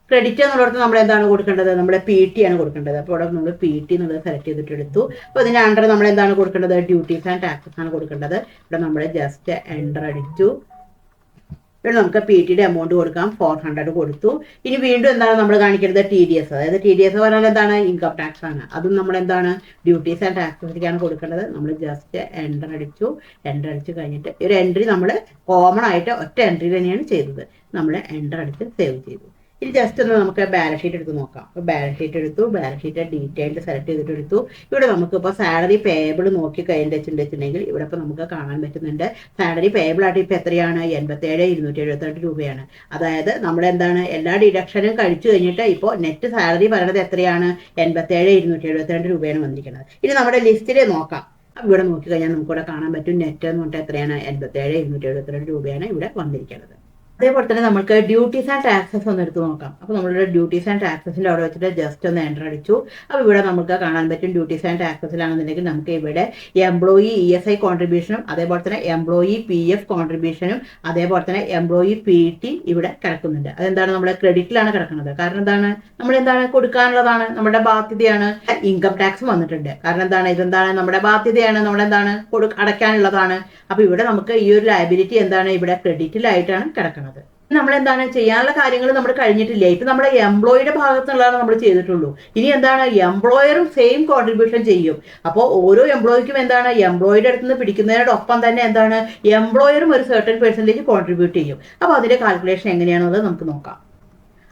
ക്രെഡിറ്റ് എന്നുള്ളത് നമ്മൾ എന്താണ് കൊടുക്കേണ്ടത്? നമ്മുടെ PT ആണ് കൊടുക്കേണ്ടത്. അപ്പോൾ ഇവിടെ നമ്മൾ PT എന്നുള്ളത് സെലക്ട് ചെയ്തിട്ടെടുത്തു. അപ്പോൾ ഇതിൻ്റെ അണ്ടർ നമ്മൾ എന്താണ് കൊടുക്കേണ്ടത്? ഡ്യൂട്ടീസ് ആൻഡ് ടാക്സസ് ആണ് കൊടുക്കേണ്ടത്. ഇവിടെ നമ്മൾ ജസ്റ്റ് എൻ്റർ അടിച്ചു. ഇവിടെ നമുക്ക് PTയുടെ എമൗണ്ട് കൊടുക്കാം. 400 കൊടുത്തു. ഇനി വീണ്ടും എന്താണ് നമ്മൾ കാണിക്കുന്നത്? TDS. അതായത് TDS പറഞ്ഞാൽ എന്താണ്? ഇൻകം ടാക്സ് ആണ്. അതും നമ്മൾ എന്താണ്? ഡ്യൂട്ടീസ് ആൻഡ് ടാക്സസിലേക്കാണ് കൊടുക്കേണ്ടത്. നമ്മൾ ജസ്റ്റ് എൻ്റർ അടിച്ചു. എൻ്റർ അടിച്ച് കഴിഞ്ഞിട്ട് ഒരു എൻട്രി നമ്മൾ കോമൺ ആയിട്ട് ഒറ്റ എൻട്രി തന്നെയാണ് ചെയ്തത്. നമ്മൾ എൻ്റർ അടിച്ച് സേവ് ചെയ്തു. ഇനി ജസ്റ്റ് ഒന്ന് നമുക്ക് ബാലൻസ് ഷീറ്റ് എടുത്ത് നോക്കാം. അപ്പോൾ ബാലൻസ് ഷീറ്റ് എടുത്തു. ബാലൻസ് ഷീറ്റ് ഡീറ്റെയിൽഡ് സെലക്ട് ചെയ്തിട്ട് എടുത്തു. ഇവിടെ നമുക്ക് ഇപ്പോൾ സാലറി പേയബിൾ നോക്കി കഴിഞ്ഞിട്ടുണ്ടെങ്കിൽ ഇവിടെ ഇപ്പോൾ നമുക്ക് കാണാൻ പറ്റുന്നുണ്ട്. സാലറി പേയബിൾ ആയിട്ട് ഇപ്പോൾ എത്രയാണ്? 87,278 രൂപയാണ്. അതായത് നമ്മുടെ എന്താണ് എല്ലാ ഡിഡക്ഷനും കഴിച്ചു കഴിഞ്ഞിട്ട് ഇപ്പോൾ നെറ്റ് സാലറി പറയുന്നത് എത്രയാണ്? 87,272 രൂപയാണ് വന്നിരിക്കുന്നത്. ഇനി നമ്മുടെ ലിസ്റ്റിൽ നോക്കാം. ഇവിടെ നോക്കിക്കഴിഞ്ഞാൽ നമുക്കിവിടെ കാണാൻ പറ്റും നെറ്റ് എന്ന് പറഞ്ഞാൽ എത്രയാണ്? 87,272 രൂപയാണ് ഇവിടെ വന്നിരിക്കുന്നത്. അതേപോലെ തന്നെ നമുക്ക് ഡ്യൂട്ടീസ് ആൻഡ് ടാക്സസ് ഒന്ന് എടുത്ത് നോക്കാം. അപ്പോൾ നമ്മളുടെ ഡ്യൂട്ടീസ് ആൻഡ് ടാക്സസിൻ്റെ അവിടെ വെച്ചിട്ട് ജസ്റ്റ് ഒന്ന് എൻ്റർ അടിച്ചു. അപ്പോൾ ഇവിടെ നമുക്ക് കാണാൻ പറ്റും ഡ്യൂട്ടീസ് ആൻഡ് ടാക്സസിലാണെന്നുണ്ടെങ്കിൽ നമുക്ക് ഇവിടെ എംപ്ലോയി ESI കോൺട്രിബ്യൂഷനും അതേപോലെ തന്നെ എംപ്ലോയി PF കോൺട്രിബ്യൂഷനും അതേപോലെ തന്നെ എംപ്ലോയി PT ഇവിടെ കിടക്കുന്നുണ്ട്. അതെന്താണ്? നമ്മുടെ ക്രെഡിറ്റിലാണ് കിടക്കുന്നത്. കാരണം എന്താണ്? നമ്മൾ എന്താണ് കൊടുക്കാനുള്ളതാണ്, നമ്മുടെ ബാധ്യതയാണ്. ഇൻകം ടാക്സും വന്നിട്ടുണ്ട്. കാരണം എന്താണ്? ഇതെന്താണ്? നമ്മുടെ ബാധ്യതയാണ്, നമ്മുടെ എന്താണ് അടയ്ക്കാനുള്ളതാണ്. അപ്പോൾ ഇവിടെ നമുക്ക് ഈ ഒരു ലയബിലിറ്റി എന്താണ്? ഇവിടെ ക്രെഡിറ്റിലായിട്ടാണ് കിടക്കുന്നത്. നമ്മൾ എന്താണ് ചെയ്യാനുള്ള കാര്യങ്ങൾ നമ്മൾ കഴിഞ്ഞിട്ടില്ല. ഇപ്പം നമ്മുടെ എംപ്ലോയിയുടെ ഭാഗത്തുള്ളതാണ് നമ്മൾ ചെയ്തിട്ടുള്ളൂ. ഇനി എന്താണ്? എംപ്ലോയറും സെയിം കോൺട്രിബ്യൂഷൻ ചെയ്യും. അപ്പോൾ ഓരോ എംപ്ലോയിക്കും എന്താണ്? എംപ്ലോയിയുടെ അടുത്ത് നിന്ന് പിടിക്കുന്നതിനോടൊപ്പം തന്നെ എന്താണ്? എംപ്ലോയറും ഒരു സർട്ടൻ പെർസെൻറ്റേജ് കോൺട്രിബ്യൂട്ട് ചെയ്യും. അപ്പോൾ അതിൻ്റെ കാൽക്കുലേഷൻ എങ്ങനെയാണെന്നുള്ളത് നമുക്ക് നോക്കാം.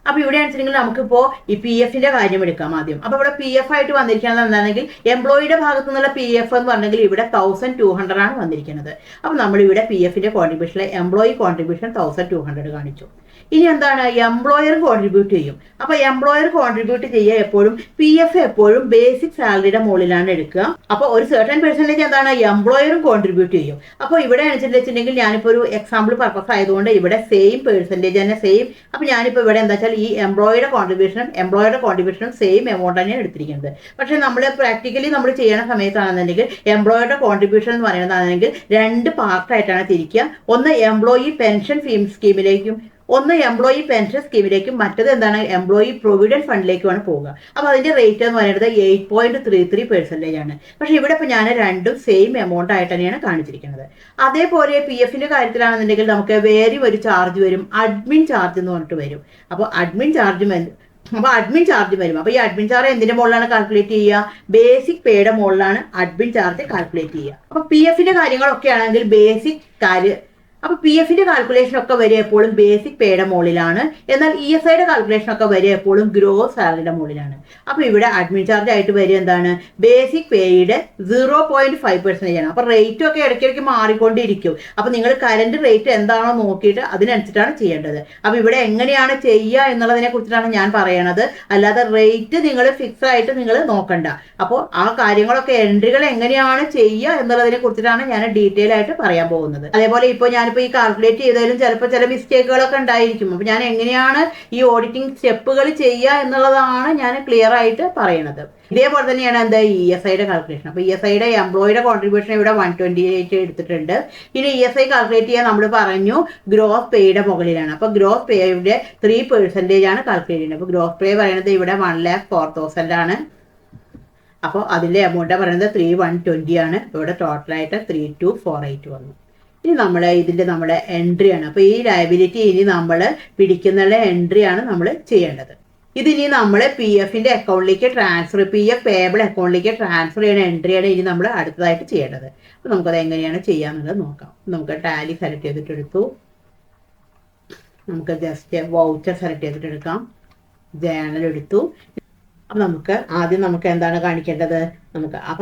അപ്പോൾ ഇവിടെ ആണെന്നുണ്ടെങ്കിൽ നമുക്കിപ്പോൾ ഈ PFന്റെ കാര്യം എടുക്കാം ആദ്യം. അപ്പോൾ ഇവിടെ PF ആയിട്ട് വന്നിരിക്കുന്നത് എന്താണെങ്കിൽ എംപ്ലോയിയുടെ ഭാഗത്തു നിന്നുള്ള PF എന്ന് പറഞ്ഞെങ്കിൽ ഇവിടെ 1,200 ആണ് വന്നിരിക്കുന്നത്. അപ്പോൾ നമ്മളിവിടെ PFന്റെ കോൺട്രിബ്യൂഷനിലെ എംപ്ലോയി കോൺട്രിബ്യൂഷൻ 1,200 കാണിച്ചു. ഇനി എന്താണ്? എംപ്ലോയർ കോൺട്രിബ്യൂട്ട് ചെയ്യും. അപ്പോൾ എംപ്ലോയർ കോൺട്രിബ്യൂട്ട് ചെയ്യുക എപ്പോഴും PF എപ്പോഴും ബേസിക് സാലറിയുടെ മുകളിലാണ് എടുക്കുക. അപ്പോൾ ഒരു സർട്ടൻ പെർസെൻറ്റേജ് എന്താണ്? എംപ്ലോയറും കോൺട്രിബ്യൂട്ട് ചെയ്യും. അപ്പോൾ ഇവിടെ വെച്ചിട്ടുണ്ടെങ്കിൽ ഞാനിപ്പോൾ ഒരു എക്സാമ്പിൾ പർപ്പസ് ആയതുകൊണ്ട് ഇവിടെ സെയിം പെർസെൻറ്റേജ് തന്നെ സെയിം. അപ്പോൾ ഞാനിപ്പോൾ ഇവിടെ എന്താ വെച്ചാൽ ഈ എംപ്ലോയിയുടെ കോൺട്രിബ്യൂഷനും സെയിം എമൗണ്ട് തന്നെയാണ് എടുത്തിരിക്കുന്നത്. പക്ഷേ നമ്മൾ പ്രാക്ടിക്കലി നമ്മൾ ചെയ്യുന്ന സമയത്താണെന്നുണ്ടെങ്കിൽ എംപ്ലോയിയുടെ കോൺട്രിബ്യൂഷൻ എന്ന് പറയുന്നതാണെങ്കിൽ 2 പാർട്ടായിട്ടാണ് തിരിക്കുക. ഒന്ന് എംപ്ലോയി പെൻഷൻ സ്കീമിലേക്കും ഒന്ന് എംപ്ലോയി പെൻഷൻ സ്കീമിലേക്കും മറ്റത് എന്താണ്? എംപ്ലോയി പ്രൊവിഡന്റ് ഫണ്ടിലേക്കുമാണ് പോകുക. അപ്പോൾ അതിൻ്റെ റേറ്റ് എന്ന് പറയുന്നത് 8.33% ആണ്. പക്ഷേ ഇവിടെ ഇപ്പോൾ ഞാൻ രണ്ടും സെയിം എമൗണ്ട് ആയിട്ട് തന്നെയാണ് കാണിച്ചിരിക്കുന്നത്. അതേപോലെ PFന്റെ കാര്യത്തിലാണെന്നുണ്ടെങ്കിൽ നമുക്ക് വേറെ ഒരു ചാർജ് വരും, അഡ്മിൻ ചാർജ് എന്ന് പറഞ്ഞിട്ട് വരും. അപ്പോൾ അഡ്മിൻ ചാർജ് വരും. അപ്പോൾ ഈ അഡ്മിൻ ചാർജ് എന്തിന്റെ മുകളിലാണ് കാൽക്കുലേറ്റ് ചെയ്യുക? ബേസിക് പേയുടെ മുകളിലാണ് അഡ്മിൻ ചാർജ് കാൽക്കുലേറ്റ് ചെയ്യുക. അപ്പോൾ PFന്റെ കാര്യങ്ങളൊക്കെ ആണെങ്കിൽ ബേസിക് അപ്പോൾ പി എഫിന്റെ കാൽക്കുലേഷൻ ഒക്കെ വരിക എപ്പോഴും ബേസിക് പേയുടെ മുകളിലാണ്, എന്നാൽ ഇ എസ് ഐയുടെ കാൽക്കുലേഷൻ ഒക്കെ വരിക എപ്പോഴും ഗ്രോസ് സാലറിയുടെ മുകളിലാണ്. അപ്പോൾ ഇവിടെ അഡ്മിൻ ചാർജ് ആയിട്ട് വരിക എന്താണ്, ബേസിക് പേയുടെ 0.5% ആണ്. അപ്പോൾ റേറ്റും ഒക്കെ ഇടയ്ക്കിടയ്ക്ക് മാറിക്കൊണ്ടിരിക്കും. അപ്പോൾ നിങ്ങൾ കറന്റ് റേറ്റ് എന്താണോ നോക്കിയിട്ട് അതിനനുസരിച്ചാണ് ചെയ്യേണ്ടത്. അപ്പോൾ ഇവിടെ എങ്ങനെയാണ് ചെയ്യുക എന്നുള്ളതിനെ കുറിച്ചിട്ടാണ് ഞാൻ പറയണത്, അല്ലാതെ റേറ്റ് നിങ്ങൾ ഫിക്സ് ആയിട്ട് നിങ്ങൾ നോക്കണ്ട. അപ്പോൾ ആ കാര്യങ്ങളൊക്കെ എൻട്രികൾ എങ്ങനെയാണ് ചെയ്യുക എന്നുള്ളതിനെ കുറിച്ചിട്ടാണ് ഞാൻ ഡീറ്റെയിൽ ആയിട്ട് പറയാൻ പോകുന്നത്. അതേപോലെ ഇപ്പോൾ ഞാനിപ്പോൾ ഈ കാൽക്കുലേറ്റ് ചെയ്തതിലും ചിലപ്പോൾ ചില മിസ്റ്റേക്കുകളൊക്കെ ഉണ്ടായിരിക്കും. അപ്പോൾ ഞാൻ എങ്ങനെയാണ് ഈ ഓഡിറ്റിംഗ് സ്റ്റെപ്പുകൾ ചെയ്യുക എന്നുള്ളതാണ് ഞാൻ ക്ലിയർ ആയിട്ട് പറയുന്നത്. ഇതേപോലെ തന്നെയാണ് എന്താ ഇ എസ് ഐയുടെ കാൽക്കുലേഷൻ. അപ്പോൾ ഇ എസ് ഐയുടെ എംപ്ലോയിയുടെ കോൺട്രിബ്യൂഷൻ ഇവിടെ 128 എടുത്തിട്ടുണ്ട്. ഇനി ഇ എസ് ഐ കാൽക്കുലേറ്റ് ചെയ്യാൻ നമ്മൾ പറഞ്ഞു ഗ്രോസ് പേയുടെ മുകളിലാണ്. അപ്പോൾ ഗ്രോസ് പേയുടെ 3% ആണ് കാൽക്കുലേറ്റ് ചെയ്യുന്നത്. അപ്പോൾ ഗ്രോസ് പേ പറയുന്നത് ഇവിടെ 1,04,000 ആണ്. അപ്പോൾ അതിൻ്റെ എമൗണ്ട് പറയുന്നത് 3,120 ആണ്. ഇവിടെ ടോട്ടലായിട്ട് 3,248 വന്നു. ഇനി നമ്മുടെ എൻട്രിയാണ്. അപ്പോൾ ഈ ലയബിലിറ്റി ഇനി നമ്മൾ പിടിക്കുന്ന എൻട്രിയാണ് നമ്മൾ ചെയ്യേണ്ടത്. ഇതിനി നമ്മൾ പി എഫിൻ്റെ അക്കൗണ്ടിലേക്ക് ട്രാൻസ്ഫർ, പി എഫ് പേബിൾ അക്കൗണ്ടിലേക്ക് ട്രാൻസ്ഫർ ചെയ്യുന്ന എൻട്രിയാണ് ഇനി നമ്മൾ അടുത്തതായിട്ട് ചെയ്യേണ്ടത്. അപ്പോൾ നമുക്കത് എങ്ങനെയാണ് ചെയ്യാന്നുള്ളത് നോക്കാം. നമുക്ക് ടാലി സെലക്ട് ചെയ്തിട്ടെടുത്തു, നമുക്ക് ജസ്റ്റ് വൗച്ചർ സെലക്ട് ചെയ്തിട്ടെടുക്കാം, ജേണൽ എടുത്തു. അപ്പോൾ നമുക്ക് എന്താണ് കാണിക്കേണ്ടത്,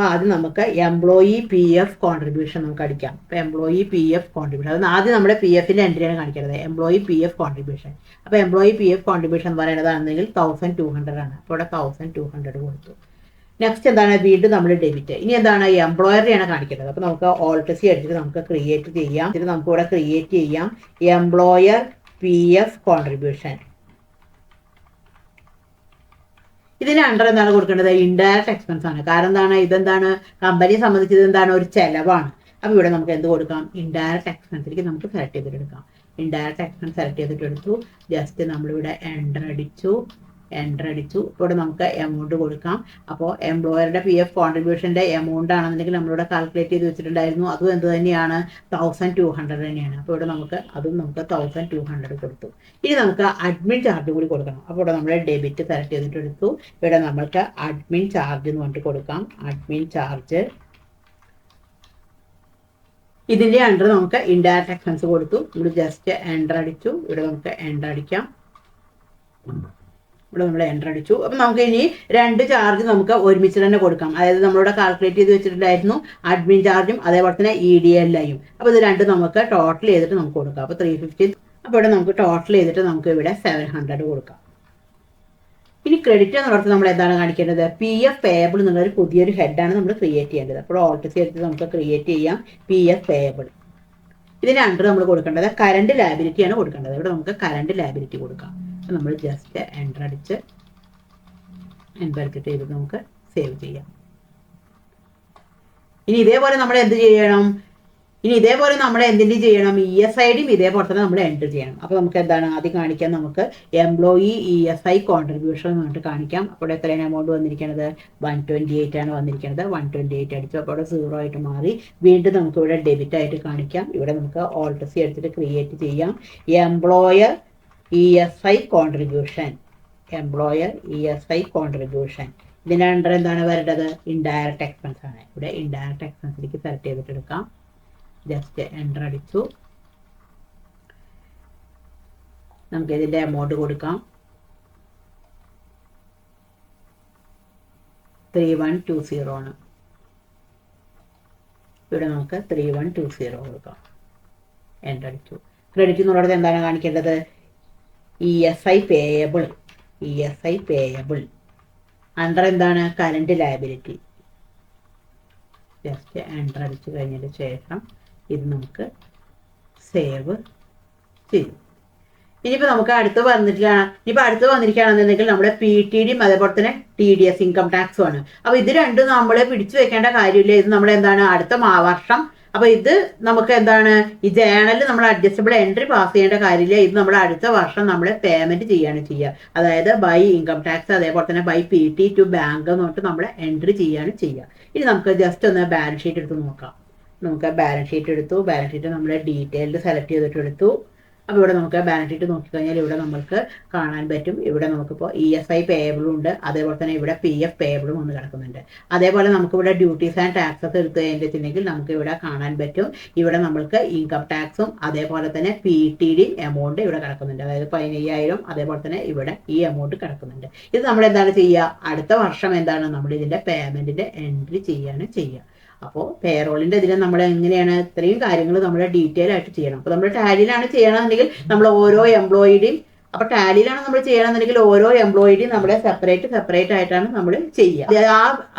ആദ്യം നമുക്ക് എംപ്ലോയി പി എഫ് കോൺട്രിബ്യൂഷൻ നമുക്ക് അടിക്കാം. അപ്പോൾ എംപ്ലോയി പി എഫ് കോൺട്രിബ്യൂഷൻ, അത് ആദ്യം നമ്മുടെ പി എഫിൻ്റെ എൻട്രിയാണ് കാണിക്കേണ്ടത്, എംപ്ലോയി പി എഫ് കോൺട്രിബ്യൂഷൻ. അപ്പോൾ എംപ്ലോയി പി എഫ് കോൺട്രിബ്യൂഷൻ എന്ന് പറയുന്നതാണെങ്കിൽ 1,200 ആണ്. അപ്പോൾ ഇവിടെ 1,200 കൊടുത്തു. നെക്സ്റ്റ് എന്താണ്, വീണ്ടും നമ്മൾ ഡെബിറ്റ്. ഇനി എന്താണ്, എംപ്ലോയറിനെയാണ് കാണിക്കേണ്ടത്. അപ്പോൾ നമുക്ക് ഓൾട്ട് സി അടിച്ചിട്ട് നമുക്ക് ക്രിയേറ്റ് ചെയ്യാം. ഇത് നമുക്ക് ഇവിടെ ക്രിയേറ്റ് ചെയ്യാം എംപ്ലോയർ പി എഫ് കോൺട്രിബ്യൂഷൻ. ഇതിന് അണ്ടർ എന്താണ് കൊടുക്കേണ്ടത്, ഇൻഡയറക്റ്റ് എക്സ്പെൻസ് ആണ്. കാരണം ഇതെന്താണ്, കമ്പനിയെ സംബന്ധിച്ചത് എന്താണ്, ഒരു ചെലവാണ്. അപ്പോൾ ഇവിടെ നമുക്ക് എന്ത് കൊടുക്കാം, ഇൻഡയറക്റ്റ് എക്സ്പെൻസിലേക്ക് നമുക്ക് സെലക്ട് ചെയ്തിട്ടെടുക്കാം. ഇൻഡയറക്റ്റ് എക്സ്പെൻസ് സെലക്ട് ചെയ്തിട്ടെടുത്തു. ജസ്റ്റ് നമ്മളിവിടെ എൻ്റർ അടിച്ചു. ഇവിടെ നമുക്ക് എമൗണ്ട് കൊടുക്കാം. അപ്പോൾ എംപ്ലോയറുടെ പി എഫ് കോൺട്രിബ്യൂഷൻ്റെ എമൗണ്ട് ആണെന്നുണ്ടെങ്കിൽ നമ്മളിവിടെ കാൽക്കുലേറ്റ് ചെയ്ത് വെച്ചിട്ടുണ്ടായിരുന്നു. അതും എന്ത് തന്നെയാണ്, 1,200 തന്നെയാണ്. അപ്പോൾ ഇവിടെ നമുക്ക് 1,200 കൊടുത്തു. ഇനി നമുക്ക് അഡ്മിൻ ചാർജ് കൂടി കൊടുക്കണം. അപ്പോൾ ഇവിടെ നമ്മൾ ഡെബിറ്റ് സെലക്ട് ചെയ്തിട്ടെടുത്തു. ഇവിടെ നമുക്ക് അഡ്മിൻ ചാർജ് എന്ന് പറഞ്ഞിട്ട് കൊടുക്കാം. അഡ്മിൻ ചാർജ് ഇതിൻ്റെ അണ്ടർ നമുക്ക് ഇൻഡയറക്റ്റ് എക്സ്പെൻസ് കൊടുത്തു. ഇവിടെ ജസ്റ്റ് എൻ്റർ അടിച്ചു. ഇവിടെ നമുക്ക് എൻ്റർ അടിക്കാം. ഇവിടെ നമ്മൾ എൻ്റർ അടിച്ചു. അപ്പം നമുക്ക് ഇനി 2 ചാർജ് നമുക്ക് ഒരുമിച്ച് തന്നെ കൊടുക്കാം. അതായത് നമ്മളിവിടെ കാൽക്കുലേറ്റ് ചെയ്ത് വെച്ചിട്ടുണ്ടായിരുന്നു അഡ്മിൻ ചാർജും അതേപോലെ തന്നെ EDLIയും. അപ്പോൾ ഇത് രണ്ടും നമുക്ക് ടോട്ടൽ ചെയ്തിട്ട് നമുക്ക് കൊടുക്കാം. അപ്പോൾ 350. അപ്പോൾ ഇവിടെ നമുക്ക് ടോട്ടൽ ചെയ്തിട്ട് നമുക്ക് ഇവിടെ 700 കൊടുക്കാം. ഇനി ക്രെഡിറ്റ് എന്നുള്ളത് നമ്മൾ എന്താണ് കാണിക്കേണ്ടത്, പി എഫ് പേയബിൾ എന്നുള്ളൊരു പുതിയൊരു ഹെഡാണ് നമ്മൾ ക്രിയേറ്റ് ചെയ്യേണ്ടത്. അപ്പോൾ ഓൾട്ട് സി എടുത്ത് നമുക്ക് ക്രിയേറ്റ് ചെയ്യാം പി എഫ് പേയബിൾ. ഇതിന് അണ്ടർ നമ്മൾ കൊടുക്കേണ്ടത് കറണ്ട് ലയബിലിറ്റിയാണ് കൊടുക്കേണ്ടത്. ഇവിടെ നമുക്ക് കറണ്ട് ലയബിലിറ്റി കൊടുക്കാം. നമ്മൾ ജസ്റ്റ് എൻ്റർ അടിച്ചിട്ട് ചെയ്ത് നമുക്ക് സേവ് ചെയ്യാം. ഇനി ഇതേപോലെ നമ്മൾ എന്തിൻ്റെയും ചെയ്യണം, ESIയുടെയും ഇതേപോലെ തന്നെ നമ്മൾ എൻ്റർ ചെയ്യണം. അപ്പോൾ നമുക്ക് എന്താണ് ആദ്യം കാണിക്കാൻ, നമുക്ക് എംപ്ലോയി ESI കോൺട്രിബ്യൂഷൻ എന്ന് പറഞ്ഞിട്ട് കാണിക്കാം. അപ്പോൾ എത്രയാണ് എമൗണ്ട് വന്നിരിക്കുന്നത്, 128 ആണ് വന്നിരിക്കുന്നത്. 128 അടിച്ചു. അപ്പോൾ അവിടെ 0 ആയിട്ട് മാറി. വീണ്ടും നമുക്ക് ഇവിടെ ഡെബിറ്റ് ആയിട്ട് കാണിക്കാം. ഇവിടെ നമുക്ക് ഓൾട്ട് സി എടുത്തിട്ട് ക്രിയേറ്റ് ചെയ്യാം എംപ്ലോയർ ESI കോൺട്രിബ്യൂഷൻ. ഇതിൻ്റെ അണ്ടർ എന്താണ് വരേണ്ടത്, ഇൻഡയറക്റ്റ് എക്സ്പെൻസ് ആണ്. ഇവിടെ ഇൻഡയറക്റ്റ് എക്സ്പെൻസിലേക്ക് സെലക്ട് ചെയ്തിട്ട് എടുക്കാം. ജസ്റ്റ് എൻ്റർ അടിച്ചു. നമുക്ക് ഇതിൻ്റെ എമൗണ്ട് കൊടുക്കാം. 3120 ആണ്. ഇവിടെ നമുക്ക് 3120 കൊടുക്കാം. എൻ്റർ അടിച്ചു. ക്രെഡിറ്റ് എന്നുള്ളത് എന്താണ് കാണിക്കേണ്ടത്, ESI പേയബിൾ. അണ്ടർ എന്താണ്, കറണ്ട് ലയബിലിറ്റി. ജസ്റ്റ് എൻ്റർ അടിച്ചു കഴിഞ്ഞതിന് ശേഷം ഇത് നമുക്ക് സേവ് ചെയ്യും. ഇനിയിപ്പോൾ നമുക്ക് അടുത്ത് വന്നിരിക്കുകയാണെന്നുണ്ടെങ്കിൽ നമ്മുടെ PTDയും അതേപോലെ തന്നെ TDS ഇൻകം ടാക്സും ആണ്. അപ്പോൾ ഇത് രണ്ടും നമ്മൾ പിടിച്ചു വെക്കേണ്ട കാര്യമില്ല. ഇത് നമ്മൾ എന്താണ് അടുത്ത വർഷം. അപ്പോൾ ഇത് നമുക്ക് എന്താണ്, ഈ ജേണലിൽ നമ്മൾ അഡ്ജസ്റ്റബിൾ എൻട്രി പാസ് ചെയ്യേണ്ട കാര്യമില്ല. ഇത് നമ്മൾ അടുത്ത വർഷം നമ്മൾ പേയ്മെൻറ്റ് ചെയ്യുക. അതായത് ബൈ ഇൻകം ടാക്സ് അതേപോലെ തന്നെ ബൈ PT ടു ബാങ്ക് എന്ന് പറഞ്ഞിട്ട് നമ്മൾ എൻട്രി ചെയ്യുക. ഇനി നമുക്ക് ജസ്റ്റ് ഒന്ന് ബാലൻസ് ഷീറ്റ് എടുത്ത് നോക്കാം. നമുക്ക് ബാലൻസ് ഷീറ്റ് എടുത്തു. ബാലൻസ് ഷീറ്റ് നമ്മൾ ഡീറ്റെയിൽഡ് സെലക്ട് ചെയ്തിട്ടെടുത്തു. അപ്പോൾ ഇവിടെ നമുക്ക് ബാലൻസ് ഷീറ്റ് നോക്കിക്കഴിഞ്ഞാൽ ഇവിടെ നമുക്ക് കാണാൻ പറ്റും. ഇവിടെ നമുക്കിപ്പോൾ ESI പേയബിളും ഉണ്ട്, അതേപോലെ തന്നെ ഇവിടെ PF പേയബിളും വന്ന് കിടക്കുന്നുണ്ട്. അതേപോലെ നമുക്കിവിടെ ഡ്യൂട്ടീസ് ആൻഡ് ടാക്സസ് എടുത്ത് കഴിഞ്ഞിട്ടുണ്ടെങ്കിൽ നമുക്ക് ഇവിടെ കാണാൻ പറ്റും. ഇവിടെ നമ്മൾക്ക് ഇൻകം ടാക്സും അതേപോലെ തന്നെ PTD എമൗണ്ട് ഇവിടെ കിടക്കുന്നുണ്ട്. അതായത് 15,000. അതേപോലെ തന്നെ ഇവിടെ ഈ എമൗണ്ട് കിടക്കുന്നുണ്ട്. ഇത് നമ്മൾ എന്താണ് ചെയ്യുക, അടുത്ത വർഷം എന്താണ് നമ്മൾ ഇതിൻ്റെ പേയ്മെൻറ്റിൻ്റെ എൻട്രി ചെയ്യുക. അപ്പോൾ പേറോളിൻ്റെ ഇതിൽ നമ്മൾ എങ്ങനെയാണ് ഇത്രയും കാര്യങ്ങൾ നമ്മൾ ഡീറ്റെയിൽ ആയിട്ട് ചെയ്യണം. അപ്പോൾ നമ്മൾ ടാലിയിലാണ് ചെയ്യണമെന്നുണ്ടെങ്കിൽ നമ്മൾ ഓരോ എംപ്ലോയിയുടെയും, അപ്പോൾ ടാലിയിലാണ് നമ്മൾ ചെയ്യണമെന്നുണ്ടെങ്കിൽ ഓരോ എംപ്ലോയിയുടെയും നമ്മൾ സെപ്പറേറ്റ് ആയിട്ടാണ് നമ്മൾ ചെയ്യുക.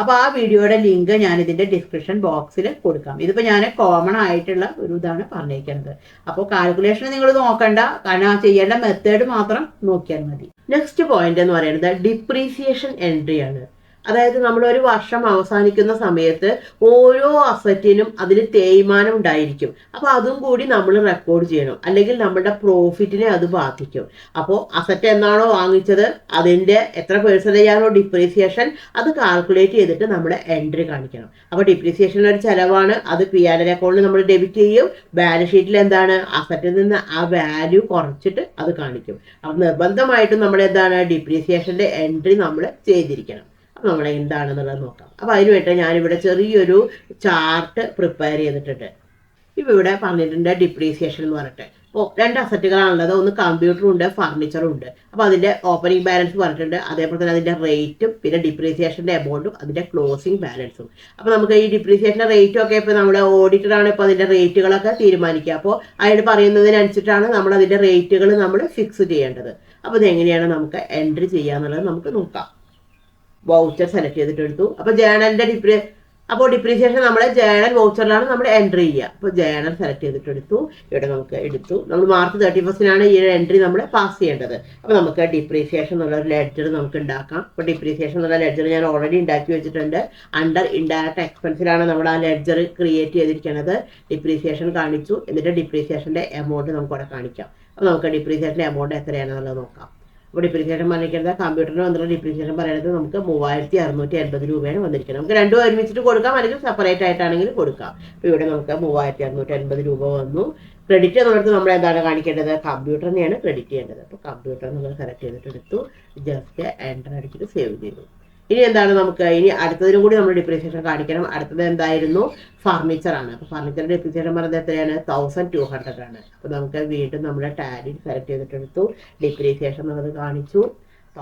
അപ്പോൾ ആ വീഡിയോയുടെ ലിങ്ക് ഞാൻ ഇതിൻ്റെ ഡിസ്ക്രിപ്ഷൻ ബോക്സിൽ കൊടുക്കാം. ഇതിപ്പോൾ ഞാൻ കോമൺ ആയിട്ടുള്ള ഒരു ഇതാണ് പറഞ്ഞിരിക്കുന്നത്. അപ്പോൾ കാൽക്കുലേഷൻ നിങ്ങൾ നോക്കണ്ട, കാരണം ആ ചെയ്യേണ്ട മെത്തേഡ് മാത്രം നോക്കിയാൽ മതി. നെക്സ്റ്റ് പോയിന്റ് എന്ന് പറയുന്നത് ഡിപ്രീസിയേഷൻ എൻട്രി ആണ്. അതായത് നമ്മൾ ഒരു വർഷം അവസാനിക്കുന്ന സമയത്ത് ഓരോ അസറ്റിനും അതിന് തേയ്മാനം ഉണ്ടായിരിക്കും. അപ്പോൾ അതും കൂടി നമ്മൾ റെക്കോർഡ് ചെയ്യണം, അല്ലെങ്കിൽ നമ്മുടെ പ്രോഫിറ്റിനെ അത് ബാധിക്കും. അപ്പോൾ അസറ്റ് എന്നാണോ വാങ്ങിച്ചത് അതിൻ്റെ എത്ര പെർസെൻറ്റേജ് ആണോ ഡിപ്രീസിയേഷൻ അത് കാൽക്കുലേറ്റ് ചെയ്തിട്ട് നമ്മൾ എൻട്രി കാണിക്കണം. അപ്പോൾ ഡിപ്രീസിയേഷൻ ഒരു ചിലവാണ്, അത് P&L അക്കൗണ്ടിൽ നമ്മൾ ഡെബിറ്റ് ചെയ്യും. ബാലൻസ് ഷീറ്റിൽ എന്താണ് അസറ്റിൽ നിന്ന് ആ വാല്യൂ കുറച്ചിട്ട് അത് കാണിക്കും. അപ്പോൾ നിർബന്ധമായിട്ടും നമ്മൾ എന്താണ് ഡിപ്രീസിയേഷൻ്റെ എൻട്രി നമ്മൾ ചെയ്തിരിക്കണം. അപ്പോൾ നമ്മൾ എന്താണെന്നുള്ളത് നോക്കാം. അപ്പോൾ അതിന് വേണ്ടി ഞാനിവിടെ ചെറിയൊരു ചാർട്ട് പ്രിപ്പയർ ചെയ്തിട്ടുണ്ട്. ഇപ്പോൾ ഇവിടെ പറഞ്ഞിട്ടുണ്ട് ഡിപ്രീസിയേഷൻ എന്ന് പറഞ്ഞിട്ട്. അപ്പോൾ 2 അസറ്റുകളാണുള്ളത്, ഒന്ന് കമ്പ്യൂട്ടറും ഉണ്ട് ഫർണിച്ചറും ഉണ്ട്. അപ്പോൾ അതിൻ്റെ ഓപ്പണിംഗ് ബാലൻസ് പറഞ്ഞിട്ടുണ്ട്, അതേപോലെ തന്നെ അതിൻ്റെ റേറ്റും പിന്നെ ഡിപ്രീസിയേഷൻ്റെ എമൗണ്ടും അതിൻ്റെ ക്ലോസിംഗ് ബാലൻസും. അപ്പോൾ നമുക്ക് ഈ ഡിപ്രീസിയേഷൻ്റെ റേറ്റും ഒക്കെ ഇപ്പോൾ നമ്മുടെ ഓഡിറ്ററാണ് ഇപ്പോൾ അതിൻ്റെ റേറ്റുകളൊക്കെ തീരുമാനിക്കുക. അപ്പോൾ അയാൾ പറയുന്നതിനനുസരിച്ചിട്ടാണ് നമ്മൾ അതിൻ്റെ റേറ്റുകൾ നമ്മൾ ഫിക്സ് ചെയ്യേണ്ടത്. അപ്പോൾ ഇതെങ്ങനെയാണ് നമുക്ക് എൻട്രി ചെയ്യുക എന്നുള്ളത് നമുക്ക് നോക്കാം. വൗച്ചർ സെലക്ട് ചെയ്തിട്ട് എടുത്തു. അപ്പോൾ ഡിപ്രീസിയേഷൻ നമ്മൾ ജേണൽ വൗച്ചറിലാണ് നമ്മൾ എൻട്രി ചെയ്യുക. അപ്പോൾ ജേണൽ സെലക്ട് ചെയ്തിട്ട് എടുത്തു. ഇവിടെ നമുക്ക് എടുത്തു. നമ്മൾ മാർച്ച് 31 ഈ എൻട്രി നമ്മൾ പാസ് ചെയ്യേണ്ടത്. അപ്പോൾ നമുക്ക് ഡിപ്രീസിയേഷൻ എന്നുള്ള ഒരു ലെഡ്ജർ നമുക്ക് ഉണ്ടാക്കാം. അപ്പോൾ ഡിപ്രീസിയേഷൻ എന്നുള്ള ലെഡ്ജർ ഞാൻ ഓൾറെഡി ഉണ്ടാക്കി വെച്ചിട്ടുണ്ട്. അണ്ടർ ഇൻഡയറക്റ്റ് എക്സ്പെൻസിലാണ് നമ്മൾ ആ ലെഡ്ജർ ക്രിയേറ്റ് ചെയ്തിരിക്കുന്നത്. ഡിപ്രീസിയേഷൻ കാണിച്ചു, എന്നിട്ട് ഡിപ്രീസിയേഷൻ്റെ എമൗണ്ട് നമുക്ക് അവിടെ കാണിക്കാം. അപ്പോൾ നമുക്ക് ഡിപ്രീസിയേഷൻ്റെ എമൗണ്ട് എത്രയാണെന്നുള്ളത് നോക്കാം. അപ്പോൾ ഡിപ്രീസിയേഷൻ പറഞ്ഞിരിക്കുന്നത് കമ്പ്യൂട്ടറിന് വന്നിട്ടുള്ള ഡിപ്രീസിയേഷൻ പറയുന്നത് നമുക്ക് 3680 രൂപയാണ് വന്നിരിക്കുന്നത്. നമുക്ക് രണ്ടും ഒരുമിച്ചിട്ട് കൊടുക്കാം, അല്ലെങ്കിൽ സെപ്പറേറ്റ് ആയിട്ടാണെങ്കിൽ കൊടുക്കാം. അപ്പോൾ ഇവിടെ നമുക്ക് 3680 രൂപ വന്നു. ക്രെഡിറ്റ് എന്നുള്ളത് നമ്മൾ എന്താണ് കാണിക്കേണ്ടത്, കമ്പ്യൂട്ടറിനെയാണ് ക്രെഡിറ്റ് ചെയ്യേണ്ടത്. അപ്പോൾ കമ്പ്യൂട്ടർ നമ്മൾ സെലക്ട് ചെയ്തിട്ട് എടുത്തു, ജസ്റ്റ് എൻ്റർ അടിച്ചിട്ട് സേവ് ചെയ്തു. ഇനി എന്താണ് നമുക്ക് ഇനി അടുത്തതിനും കൂടി നമ്മൾ ഡിപ്രീസിയേഷൻ കാണിക്കണം. അടുത്തത് എന്തായിരുന്നു, ഫർണിച്ചറാണ്. അപ്പോൾ ഫർണിച്ചറിൻ്റെ ഡിപ്രീസിയേഷൻ പറയുന്നത് എത്രയാണ്, 1200 ആണ്. അപ്പോൾ നമുക്ക് വീണ്ടും നമ്മുടെ ടാലി സെലക്ട് ചെയ്തിട്ടെടുത്തു, ഡിപ്രീസിയേഷൻ എന്നുള്ളത് കാണിച്ചു,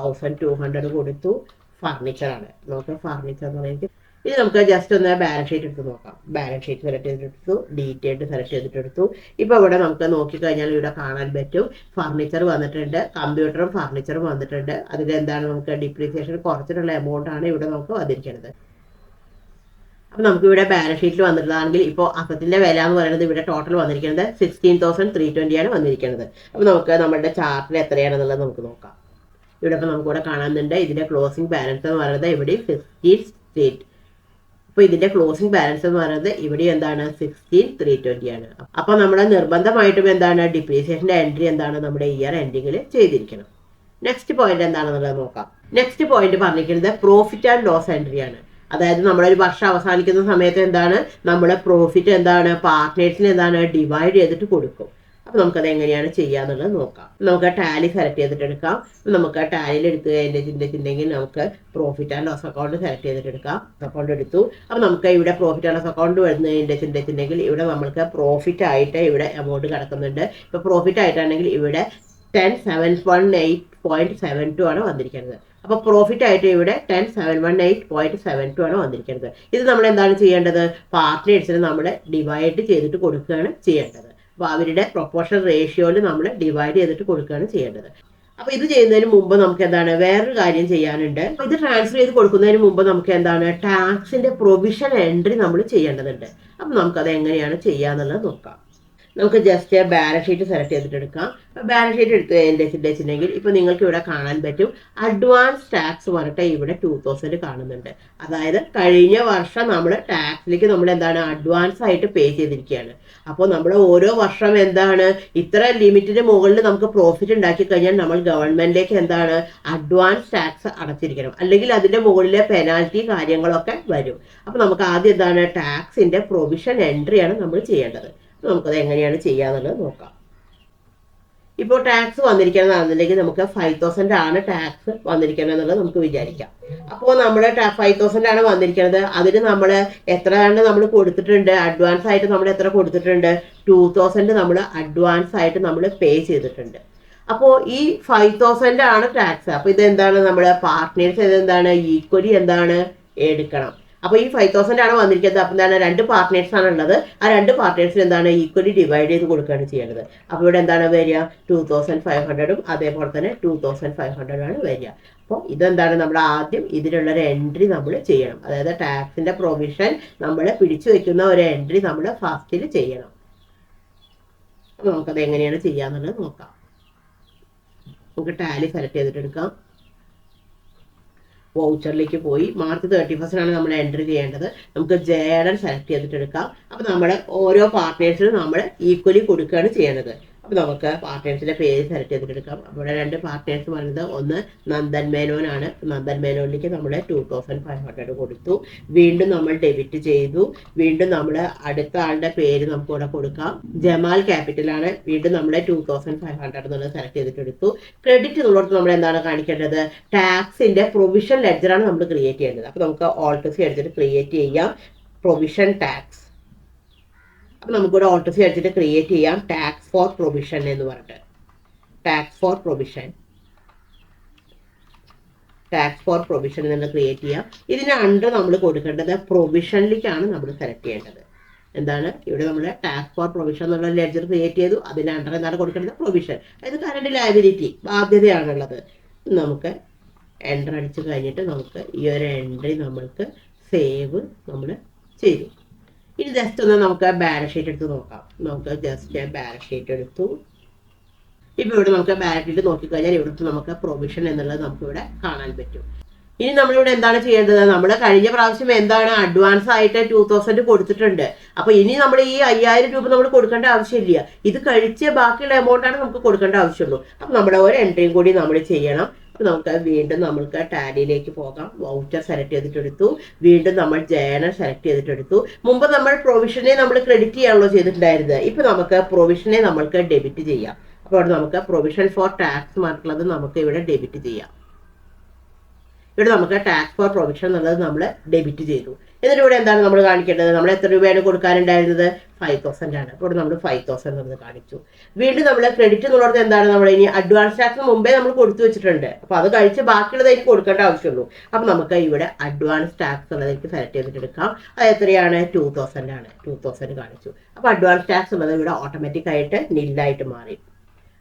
1200 കൊടുത്തു. ഫർണിച്ചറാണ്, നമുക്ക് ഫർണിച്ചർ എന്ന് പറയുന്നത്. ഇനി നമുക്ക് ജസ്റ്റ് ഒന്ന് ബാലൻസ് ഷീറ്റ് എടുത്ത് നോക്കാം. ബാലൻസ് ഷീറ്റ് സെലക്ട് ചെയ്തിട്ടെടുത്തു, ഡീറ്റെയിൽഡ് സെലക്ട് ചെയ്തിട്ടെടുത്തു. ഇപ്പോൾ ഇവിടെ നമുക്ക് നോക്കിക്കഴിഞ്ഞാൽ ഇവിടെ കാണാൻ പറ്റും ഫർണിച്ചർ വന്നിട്ടുണ്ട്, കമ്പ്യൂട്ടറും ഫർണിച്ചറും വന്നിട്ടുണ്ട്. അതിലെന്താണ് നമുക്ക് ഡിപ്രീസിയേഷൻ കുറച്ചിട്ടുള്ള എമൗണ്ട് ആണ് ഇവിടെ നമുക്ക് വന്നിരിക്കുന്നത്. അപ്പോൾ നമുക്ക് ഇവിടെ ബാലൻസ് ഷീറ്റിൽ വന്നിട്ടുള്ളതാണെങ്കിൽ ഇപ്പോൾ അസറ്റിൻ്റെ വില എന്ന് പറയുന്നത് ഇവിടെ ടോട്ടൽ വന്നിരിക്കുന്നത് 16,320 ആണ് വന്നിരിക്കുന്നത്. അപ്പോൾ നമുക്ക് നമ്മുടെ ചാർട്ടിൽ എത്രയാണെന്നുള്ളത് നമുക്ക് നോക്കാം. ഇവിടെ ഇപ്പോൾ നമുക്കിവിടെ കാണുന്നുണ്ട് ഇതിൻ്റെ ക്ലോസിംഗ് ബാലൻസ് എന്ന് പറയുന്നത് ഇവിടെ 16,320. അപ്പോൾ ഇതിൻ്റെ ക്ലോസിംഗ് ബാലൻസ് എന്ന് പറയുന്നത് ഇവിടെ എന്താണ് 16,320 ആണ്. അപ്പോൾ നമ്മൾ നിർബന്ധമായിട്ടും എന്താണ് ഡിപ്രീസിയേഷൻ്റെ എൻട്രി എന്താണ് നമ്മുടെ ഇയർ എൻഡിങ്ങിൽ ചെയ്തിരിക്കണം. നെക്സ്റ്റ് പോയിന്റ് എന്താണെന്നുള്ളത് നോക്കാം. നെക്സ്റ്റ് പോയിന്റ് പറഞ്ഞിരിക്കുന്നത് പ്രോഫിറ്റ് ആൻഡ് ലോസ് എൻട്രി ആണ്. അതായത് നമ്മളൊരു വർഷം അവസാനിക്കുന്ന സമയത്ത് എന്താണ് നമ്മുടെ പ്രോഫിറ്റ് എന്താണ് പാർട്ട്നേഴ്സിന് എന്താണ് ഡിവൈഡ് ചെയ്തിട്ട് കൊടുക്കും. അപ്പോൾ നമുക്കത് എങ്ങനെയാണ് ചെയ്യാന്നുള്ളത് നോക്കാം. നമുക്ക് ടാലി സെലക്ട് ചെയ്തിട്ട് എടുക്കാം. നമുക്ക് ടാലിയിൽ എടുത്ത് കഴിഞ്ഞിട്ടുണ്ടെങ്കിൽ നമുക്ക് profit and loss account select ചെയ്തിട്ട് എടുക്കാം. അക്കൗണ്ട് എടുത്തു. അപ്പോൾ നമുക്ക് ഇവിടെ പ്രോഫിറ്റ് ആൻഡ് ലോസ് അക്കൗണ്ട് വരുന്നതിൻ്റെ ഇവിടെ നമ്മൾക്ക് പ്രോഫിറ്റ് ആയിട്ട് ഇവിടെ എമൗണ്ട് കിടക്കുന്നുണ്ട്. ഇപ്പോൾ പ്രോഫിറ്റ് ആയിട്ടാണെങ്കിൽ ഇവിടെ 10,718.72 ആണ് വന്നിരിക്കുന്നത്. അപ്പോൾ പ്രോഫിറ്റ് ആയിട്ട് ഇവിടെ 10,718.72 ആണ് വന്നിരിക്കുന്നത്. ഇത് നമ്മൾ എന്താണ് ചെയ്യേണ്ടത്, പാർട്ട്നേഴ്സിന് നമ്മൾ ഡിവൈഡ് ചെയ്തിട്ട് കൊടുക്കുകയാണ് ചെയ്യേണ്ടത്. അപ്പോൾ അവരുടെ പ്രൊപ്പോർഷൻ റേഷ്യോയിൽ നമ്മൾ ഡിവൈഡ് ചെയ്തിട്ട് കൊടുക്കുകയാണ് ചെയ്യേണ്ടത്. അപ്പോൾ ഇത് ചെയ്യുന്നതിന് മുമ്പ് നമുക്ക് എന്താണ് വേറൊരു കാര്യം ചെയ്യാനുണ്ട്. ഇത് ട്രാൻസ്ഫർ ചെയ്ത് കൊടുക്കുന്നതിന് മുമ്പ് നമുക്ക് എന്താണ് ടാക്സിൻ്റെ പ്രൊവിഷൻ എൻട്രി നമ്മൾ ചെയ്യേണ്ടതുണ്ട്. അപ്പോൾ നമുക്കത് എങ്ങനെയാണ് ചെയ്യാന്നുള്ളത് നോക്കാം. നമുക്ക് ജസ്റ്റ് ബാലൻസ് ഷീറ്റ് സെലക്ട് ചെയ്തിട്ട് എടുക്കാം. ബാലൻസ് ഷീറ്റ് എടുത്ത് വെച്ചിട്ടുണ്ടെങ്കിൽ ഇപ്പോൾ നിങ്ങൾക്ക് ഇവിടെ കാണാൻ പറ്റും അഡ്വാൻസ് ടാക്സ് പറഞ്ഞിട്ട് ഇവിടെ 2000 കാണുന്നുണ്ട്. അതായത് കഴിഞ്ഞ വർഷം നമ്മൾ ടാക്സിലേക്ക് നമ്മൾ എന്താണ് അഡ്വാൻസ് ആയിട്ട് പേ ചെയ്തിരിക്കുകയാണ്. അപ്പോൾ നമ്മൾ ഓരോ വർഷം എന്താണ് ഇത്ര ലിമിറ്റിന് മുകളിൽ നമുക്ക് പ്രോഫിറ്റ് ഉണ്ടാക്കി കഴിഞ്ഞാൽ നമ്മൾ ഗവൺമെന്റിലേക്ക് എന്താണ് അഡ്വാൻസ് ടാക്സ് അടച്ചിരിക്കണം, അല്ലെങ്കിൽ അതിൻ്റെ മുകളിലെ പെനാൽറ്റി കാര്യങ്ങളൊക്കെ വരും. അപ്പോൾ നമുക്ക് ആദ്യം എന്താണ് ടാക്സിൻ്റെ പ്രൊവിഷൻ എൻട്രിയാണ് നമ്മൾ ചെയ്യേണ്ടത്. നമുക്കത് എങ്ങനെയാണ് ചെയ്യാന്നുള്ളത് നോക്കാം. ഇപ്പോൾ ടാക്സ് വന്നിരിക്കുന്നതാണെന്നുണ്ടെങ്കിൽ നമുക്ക് 5000 ആണ് ടാക്സ് വന്നിരിക്കുന്നത് എന്നുള്ളത് നമുക്ക് വിചാരിക്കാം. അപ്പോൾ നമ്മൾ 5000 ആണ് വന്നിരിക്കുന്നത്. അതിന് നമ്മൾ എത്രയാണ് നമ്മൾ കൊടുത്തിട്ടുണ്ട്, അഡ്വാൻസ് ആയിട്ട് നമ്മൾ എത്ര കൊടുത്തിട്ടുണ്ട്, 2000 നമ്മൾ അഡ്വാൻസ് ആയിട്ട് നമ്മൾ പേ ചെയ്തിട്ടുണ്ട്. അപ്പോൾ ഈ 5000 ആണ് ടാക്സ്. അപ്പോൾ ഇതെന്താണ്, നമ്മുടെ പാർട്ട്നേഴ്സ് ഇതെന്താണ് ഈക്വലി എന്താണ് എടുക്കണം. അപ്പോൾ ഈ 5000 ആണ് വന്നിരിക്കുന്നത്. അപ്പം എന്താണ്, 2 പാർട്ട്നേഴ്സ് ആണ് ഉള്ളത്. ആ 2 പാർട്ട്നേഴ്സിന് എന്താണ് ഈക്വലി ഡിവൈഡ് ചെയ്ത് കൊടുക്കുകയാണ് ചെയ്യേണ്ടത്. അപ്പോൾ ഇവിടെ എന്താണ് വരിക, 2500 അതേപോലെ തന്നെ 2500 ആണ് വരിക. അപ്പോൾ ഇതെന്താണ്, നമ്മൾ ആദ്യം ഇതിലുള്ളൊരു എൻട്രി നമ്മൾ ചെയ്യണം. അതായത് ടാക്സിന്റെ പ്രൊവിഷൻ നമ്മൾ പിടിച്ചു വെക്കുന്ന ഒരു എൻട്രി നമ്മൾ ഫസ്റ്റിൽ ചെയ്യണം. അപ്പോൾ നമുക്കത് എങ്ങനെയാണ് ചെയ്യാന്നുള്ളത് നോക്കാം. നമുക്ക് ടാലി സെലക്ട് ചെയ്തിട്ട് എടുക്കാം. വൗച്ചറിലേക്ക് പോയി മാർച്ച് 31 ആണ് നമ്മൾ എൻട്രി ചെയ്യേണ്ടത്. നമുക്ക് ജേഡൻ സെലക്ട് ചെയ്തിട്ട് എടുക്കാം. അപ്പോൾ നമ്മൾ ഓരോ പാർട്ട്നേഴ്സിനും നമ്മൾ ഈക്വലി കൊടുക്കുകയാണ് ചെയ്യേണ്ടത്. അപ്പോൾ നമുക്ക് പാർട്ട്നേഴ്സിന്റെ പേര് സെലക്ട് ചെയ്തിട്ട് എടുക്കാം. അപ്പോൾ ഇവിടെ 2 പാർട്ട്നേഴ്സ് പറയുന്നത് ഒന്ന് നന്ദൻ മേനോനാണ്. നന്ദൻ മേനോനിലേക്ക് നമ്മൾ 2500 കൊടുത്തു. വീണ്ടും നമ്മൾ ഡെബിറ്റ് ചെയ്തു. വീണ്ടും നമ്മൾ അടുത്ത ആളുടെ പേര് നമുക്ക് ഇവിടെ കൊടുക്കാം. ജമാൽ ക്യാപിറ്റലാണ്. വീണ്ടും നമ്മൾ 2500 എന്നുള്ളത് സെലക്ട് ചെയ്തിട്ട് എടുത്തു. ക്രെഡിറ്റ് എന്നുള്ളത് നമ്മൾ എന്താണ് കാണിക്കേണ്ടത്, ടാക്സിന്റെ പ്രൊവിഷൻ ലെഡ്ജറാണ് നമ്മൾ ക്രിയേറ്റ് ചെയ്യേണ്ടത്. അപ്പോൾ നമുക്ക് ഓൾട്ട് സി അടിച്ചിട്ട് ക്രിയേറ്റ് ചെയ്യാം പ്രൊവിഷൻ ടാക്സ്. അപ്പോൾ നമുക്കിവിടെ ഓൾട്ട് സി അടിച്ചിട്ട് ക്രിയേറ്റ് ചെയ്യാം ടാക്സ് ഫോർ പ്രൊവിഷൻ എന്ന് പറഞ്ഞിട്ട്. ടാക്സ് ഫോർ പ്രൊവിഷൻ എന്ന് ക്രിയേറ്റ് ചെയ്യാം. ഇതിന് അണ്ടർ നമ്മൾ കൊടുക്കേണ്ടത് പ്രൊവിഷനിലേക്കാണ് നമ്മൾ സെലക്ട് ചെയ്യേണ്ടത്. എന്താണ്, ഇവിടെ നമ്മൾ ടാക്സ് ഫോർ പ്രൊവിഷൻ എന്നുള്ള ലെഡ്ജർ ക്രിയേറ്റ് ചെയ്തു. അതിന് അണ്ടർ എന്താണ് കൊടുക്കേണ്ടത്, പ്രൊവിഷൻ. അതായത് കറണ്ട് ലയബിലിറ്റി, ബാധ്യതയാണുള്ളത്. നമുക്ക് എൻ്റർ അടിച്ച് കഴിഞ്ഞിട്ട് നമുക്ക് ഈ ഒരു എൻട്രി നമ്മൾക്ക് സേവ് നമ്മൾ ചെയ്തു. ഇനി ജസ്റ്റ് ഒന്ന് നമുക്ക് ബാലൻസ് ഷീറ്റ് എടുത്ത് നോക്കാം. നമുക്ക് ജസ്റ്റ് ബാലൻസ് ഷീറ്റ് എടുത്തു. ഇപ്പോൾ ഇവിടെ നമുക്ക് ബാലൻസ് ഷീറ്റ് നോക്കിക്കഴിഞ്ഞാൽ ഇവിടുത്തെ നമുക്ക് പ്രൊവിഷൻ എന്നുള്ളത് നമുക്കിവിടെ കാണാൻ പറ്റും. ഇനി നമ്മളിവിടെ എന്താണ് ചെയ്യേണ്ടത്, നമ്മൾ കഴിഞ്ഞ പ്രാവശ്യം എന്താണ് അഡ്വാൻസ് ആയിട്ട് 2000 കൊടുത്തിട്ടുണ്ട്. അപ്പോൾ ഇനി നമ്മൾ ഈ 5000 രൂപ നമ്മൾ കൊടുക്കേണ്ട ആവശ്യമില്ല. ഇത് കഴിച്ച് ബാക്കിയുള്ള എമൗണ്ടാണ് നമുക്ക് കൊടുക്കേണ്ട ആവശ്യമുള്ളൂ. അപ്പോൾ നമ്മുടെ ഒരു എൻട്രിയും കൂടി നമ്മൾ ചെയ്യണം. അപ്പോൾ നമുക്ക് വീണ്ടും നമ്മൾക്ക് ടാലിയിലേക്ക് പോകാം. വൗച്ചർ സെലക്ട് ചെയ്തിട്ടെടുത്തു. വീണ്ടും നമ്മൾ ജേണൽ സെലക്ട് ചെയ്തിട്ടെടുത്തു. മുമ്പ് നമ്മൾ പ്രൊവിഷനെ നമ്മൾ ക്രെഡിറ്റ് ചെയ്യാണല്ലോ ചെയ്തിട്ടുണ്ടായിരുന്നത്. ഇപ്പോൾ നമുക്ക് പ്രൊവിഷനെ നമ്മൾക്ക് ഡെബിറ്റ് ചെയ്യാം. അപ്പോൾ അവിടെ നമുക്ക് പ്രൊവിഷൻ ഫോർ ടാക്സ് മാർക്കുള്ളത് നമുക്ക് ഇവിടെ ഡെബിറ്റ് ചെയ്യാം. ഇവിടെ നമുക്ക് ടാക്സ് ഫോർ പ്രൊവിഷൻ എന്നുള്ളത് നമ്മൾ ഡെബിറ്റ് ചെയ്തു. എന്നിട്ട് ഇവിടെ എന്താണ് നമ്മൾ കാണിക്കേണ്ടത്, നമ്മൾ എത്ര രൂപയാണ് കൊടുക്കാനുണ്ടായിരുന്നത്, 5000 ആണ്. അപ്പോൾ ഇവിടെ നമ്മൾ 5000 എന്നുള്ളത് കാണിച്ചു. വീണ്ടും നമ്മൾ ക്രെഡിറ്റ് എന്നുള്ളത് എന്താണ്, നമ്മൾ ഇനി അഡ്വാൻസ് ടാക്സ് മുമ്പേ നമ്മൾ കൊടുത്തു വെച്ചിട്ടുണ്ട്. അപ്പോൾ അത് കഴിച്ച് ബാക്കിയുള്ളത് എനിക്ക് കൊടുക്കേണ്ട ആവശ്യമുള്ളൂ. അപ്പോൾ നമുക്ക് ഇവിടെ അഡ്വാൻസ് ടാക്സ് ഉള്ളതിലേക്ക് സെലക്ട് ചെയ്തിട്ട് എടുക്കാം. അത് എത്രയാണ്, 2000 ആണ്. 2000 കാണിച്ചു. അപ്പോൾ അഡ്വാൻസ് ടാക്സ് ഉള്ളത് ഇവിടെ ഓട്ടോമാറ്റിക് ആയിട്ട് നില്ലായിട്ട് മാറി.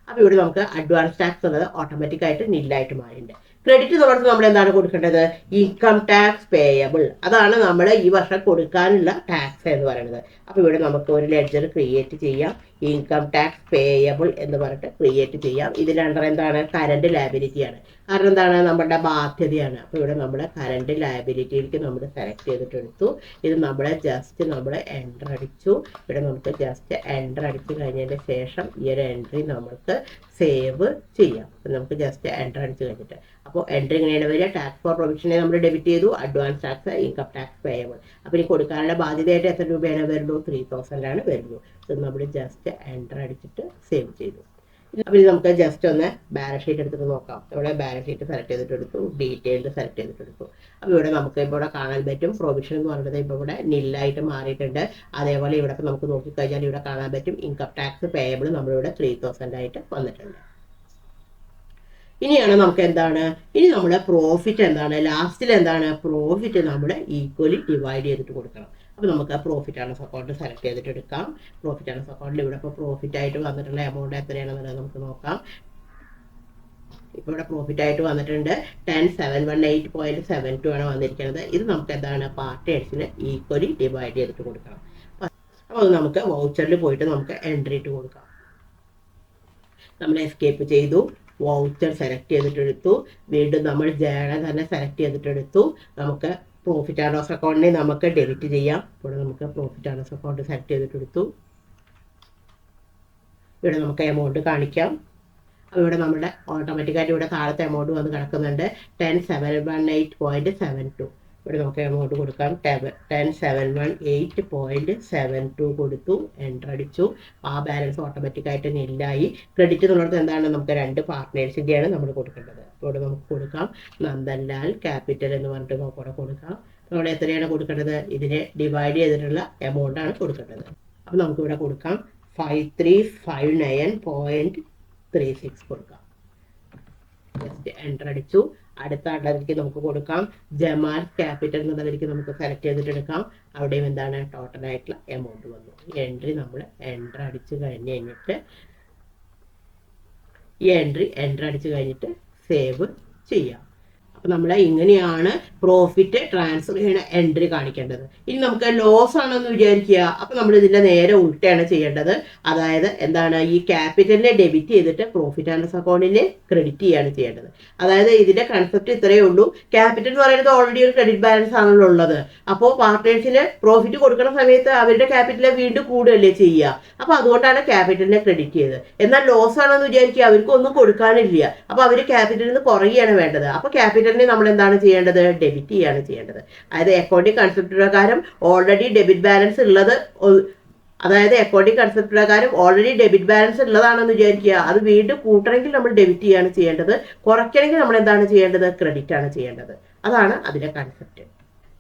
അപ്പോൾ ഇവിടെ നമുക്ക് അഡ്വാൻസ് ടാക്സ് ഉള്ളത് ഓട്ടോമാറ്റിക് ആയിട്ട് നില്ലായിട്ട് മാറിയിട്ടുണ്ട്. ക്രെഡിറ്റ് എന്നുള്ളത് നമ്മൾ എന്താണ് കൊടുക്കേണ്ടത്, ഇൻകം ടാക്സ് പേയബിൾ. അതാണ് നമ്മൾ ഈ വർഷം കൊടുക്കാനുള്ള ടാക്സ് എന്ന് പറയുന്നത്. അപ്പോൾ ഇവിടെ നമുക്ക് ഒരു ലെഡ്ജർ ക്രിയേറ്റ് ചെയ്യാം. ഇൻകം ടാക്സ് പേയബിൾ എന്ന് പറഞ്ഞിട്ട് ക്രിയേറ്റ് ചെയ്യാം. ഇതിൽ അണ്ടർ എന്താണ്, കറണ്ട് ലയബിലിറ്റിയാണ്. കാരണം എന്താണ്, നമ്മുടെ ബാധ്യതയാണ്. അപ്പോൾ ഇവിടെ നമ്മൾ കറണ്ട് ലയബിലിറ്റിയിലേക്ക് നമ്മൾ സെലക്ട് ചെയ്തിട്ടെടുത്തു. ഇത് നമ്മൾ ജസ്റ്റ് നമ്മൾ എൻ്റർ അടിച്ചു. ഇവിടെ നമുക്ക് ജസ്റ്റ് എൻ്റർ അടിച്ചു കഴിഞ്ഞതിന് ശേഷം ഈ ഒരു എൻട്രി നമുക്ക് സേവ് ചെയ്യാം. അപ്പോൾ നമുക്ക് ജസ്റ്റ് എൻ്റർ അടിച്ച് കഴിഞ്ഞിട്ട് അപ്പോൾ എൻട്രി എങ്ങനെയാണ് വരിക, ടാക്സ് ഫോർ പ്രൊവിഷനെ നമ്മൾ ഡെബിറ്റ് ചെയ്തു, advance tax, income tax payable. അപ്പോൾ ഇനി കൊടുക്കാനുള്ള ബാധ്യതയായിട്ട് എത്ര രൂപയാണ് വരുള്ളൂ, 3000 ആണ് വരുള്ളൂ. ഇത് നമ്മൾ ജസ്റ്റ് എൻ്റർ അടിച്ചിട്ട് സേവ് ചെയ്തു. അപ്പോൾ ഇത് നമുക്ക് ജസ്റ്റ് ഒന്ന് ബാലൻസ് ഷീറ്റ് എടുത്തിട്ട് നോക്കാം. ഇവിടെ ബാലൻസ് ഷീറ്റ് സെലക്ട് ചെയ്തിട്ടെടുത്തു, ഡീറ്റെയിൽഡ് സെലക്ട് ചെയ്തിട്ടെടുത്തു. അപ്പോൾ ഇവിടെ നമുക്ക് ഇപ്പോൾ ഇവിടെ കാണാൻ പറ്റും പ്രൊവിഷൻ എന്ന് പറയുന്നത് ഇപ്പോൾ ഇവിടെ നില്ലായിട്ട് മാറിയിട്ടുണ്ട്. അതേപോലെ ഇവിടെ നമുക്ക് നോക്കിക്കഴിഞ്ഞാൽ ഇവിടെ കാണാൻ പറ്റും ഇൻകം ടാക്സ് പേയബിൾ നമ്മളിവിടെ 3000 ആയിട്ട് വന്നിട്ടുണ്ട്. ഇനിയാണ് നമുക്ക് എന്താണ്, ഇനി നമ്മുടെ പ്രോഫിറ്റ് എന്താണ്, ലാസ്റ്റിൽ എന്താണ്, പ്രോഫിറ്റ് നമ്മൾ ഈക്വലി ഡിവൈഡ് ചെയ്തിട്ട് കൊടുക്കണം. അപ്പോൾ നമുക്ക് profit and loss account select ചെയ്തിട്ട് എടുക്കാം. പ്രോഫിറ്റ് ആൻഡ് ലോസ് അക്കൗണ്ടിൽ ഇവിടെ ഇപ്പോൾ പ്രോഫിറ്റ് ആയിട്ട് വന്നിട്ടുള്ള എമൗണ്ട് എത്രയാണെന്നുള്ളത് നമുക്ക് നോക്കാം. ഇപ്പോൾ ഇവിടെ പ്രോഫിറ്റ് ആയിട്ട് വന്നിട്ടുണ്ട് 10718.72 ആണ് വന്നിരിക്കുന്നത്. ഇത് നമുക്ക് എന്താണ്, പാർട്ട്നേഴ്സിന് ഈക്വലി ഡിവൈഡ് ചെയ്തിട്ട് കൊടുക്കണം. അപ്പോൾ അത് നമുക്ക് വൗച്ചറിൽ പോയിട്ട് നമുക്ക് എൻട്രി ഇട്ട് കൊടുക്കാം. നമ്മൾ എസ്കേപ്പ് ചെയ്തു, വൗച്ചർ സെലക്ട് ചെയ്തിട്ടെടുത്തു. വീണ്ടും നമ്മൾ ജേണൽ തന്നെ സെലക്ട് ചെയ്തിട്ടെടുത്തു. നമുക്ക് പ്രോഫിറ്റ് ആൻഡ് ലോസ് അക്കൗണ്ടിനെ നമുക്ക് ഡെബിറ്റ് ചെയ്യാം. ഇവിടെ നമുക്ക് profit and loss account select ചെയ്തിട്ടെടുത്തു. ഇവിടെ നമുക്ക് എമൗണ്ട് കാണിക്കാം. അപ്പോൾ ഇവിടെ നമ്മുടെ ഓട്ടോമാറ്റിക്കായിട്ട് ഇവിടെ താഴത്തെ എമൗണ്ട് വന്ന് കിടക്കുന്നുണ്ട് 10718.72. ഇവിടെ നമുക്ക് എമൗണ്ട് കൊടുക്കാം 10718.72 കൊടുത്തു, എൻ്റർ അടിച്ചു. ആ ബാലൻസ് ഓട്ടോമാറ്റിക്കായിട്ട് നെല്ലായി. ക്രെഡിറ്റ് എന്നുള്ളത് എന്താണ്, നമുക്ക് 2 പാർട്ട്നേഴ്സിൻ്റെയാണ് നമ്മൾ കൊടുക്കേണ്ടത്. അപ്പോൾ ഇവിടെ നമുക്ക് കൊടുക്കാം നന്ദൻലാൽ ക്യാപിറ്റൽ എന്ന് പറഞ്ഞിട്ട് നമുക്ക് ഇവിടെ കൊടുക്കാം. നമ്മൾ എത്രയാണ് കൊടുക്കേണ്ടത്, ഇതിനെ ഡിവൈഡ് ചെയ്തിട്ടുള്ള എമൗണ്ട് ആണ് കൊടുക്കേണ്ടത്. അപ്പോൾ നമുക്കിവിടെ കൊടുക്കാം 5359.36 കൊടുക്കാം. ജസ്റ്റ് എൻ്റർ അടിച്ചു. അടുത്ത അണ്ടറിലേക്ക് നമുക്ക് കൊടുക്കാം ജമാൽ ക്യാപിറ്റൽ എന്നുള്ളതിലേക്ക് നമുക്ക് സെലക്ട് ചെയ്തിട്ട് എടുക്കാം. അവിടെയും എന്താണ് ടോട്ടലായിട്ടുള്ള എമൗണ്ട് വന്നു. എൻട്രി നമ്മൾ എൻ്റർ അടിച്ച് കഴിഞ്ഞിട്ട് ഈ എൻ്റർ അടിച്ച് കഴിഞ്ഞിട്ട് സേവ് ചെയ്യാം. അപ്പോൾ നമ്മൾ ഇങ്ങനെയാണ് പ്രോഫിറ്റ് ട്രാൻസ്ഫർ ചെയ്യുന്ന എൻട്രി കാണിക്കേണ്ടത്. ഇനി നമുക്ക് ലോസ് ആണെന്ന് വിചാരിക്കുക. അപ്പോൾ നമ്മൾ ഇതിൻ്റെ നേരെ ഉൾട്ടയാണ് ചെയ്യേണ്ടത്. അതായത് എന്താണ്, ഈ ക്യാപിറ്റലിനെ ഡെബിറ്റ് ചെയ്തിട്ട് പ്രോഫിറ്റ് ആൻഡ് ലോസ് അക്കൗണ്ടിനെ ക്രെഡിറ്റ് ചെയ്യാണ് ചെയ്യേണ്ടത്. അതായത് ഇതിൻ്റെ കൺസെപ്റ്റ് ഇത്രയേ ഉള്ളൂ. ക്യാപിറ്റൽ എന്ന് പറയുന്നത് ഓൾറെഡി ഒരു ക്രെഡിറ്റ് ബാലൻസ് ആണല്ലോ ഉള്ളത്. അപ്പോൾ പാർട്ട്നേഴ്സിന് പ്രോഫിറ്റ് കൊടുക്കുന്ന സമയത്ത് അവരുടെ ക്യാപിറ്റൽ വീണ്ടും കൂടുകയല്ലേ ചെയ്യുക. അപ്പോൾ അതുകൊണ്ടാണ് ക്യാപിറ്റലിനെ ക്രെഡിറ്റ് ചെയ്തത്. എന്നാൽ ലോസ് ആണെന്ന് വിചാരിക്കുക, അവർക്കൊന്നും കൊടുക്കാനില്ല. അപ്പോൾ അവർ ക്യാപിറ്റലിൽ നിന്ന് കുറയുകയാണ് വേണ്ടത്. അപ്പോൾ ക്യാപിറ്റലിനെ നമ്മൾ എന്താണ് ചെയ്യേണ്ടത്, ഡെബിറ്റ് ചെയ്യാണ് ചെയ്യേണ്ടത്. അതായത് അക്കൗണ്ടിങ് കൺസെപ്റ്റ് പ്രകാരം ഓൾറെഡി ഡെബിറ്റ് ബാലൻസ് ഉള്ളത്, അതായത് അക്കൗണ്ടിങ് കൺസെപ്റ്റ് പ്രകാരം ഓൾറെഡി ഡെബിറ്റ് ബാലൻസ് ഉള്ളതാണെന്ന് വിചാരിക്കുക. അത് വീണ്ടും കൂട്ടണമെങ്കിൽ നമ്മൾ ഡെബിറ്റ് ചെയ്യാണ് ചെയ്യേണ്ടത്. കുറയ്ക്കണമെങ്കിൽ നമ്മൾ എന്താണ് ചെയ്യേണ്ടത്, ക്രെഡിറ്റ് ആണ് ചെയ്യേണ്ടത്. അതാണ് അതിൻ്റെ കൺസെപ്റ്റ്.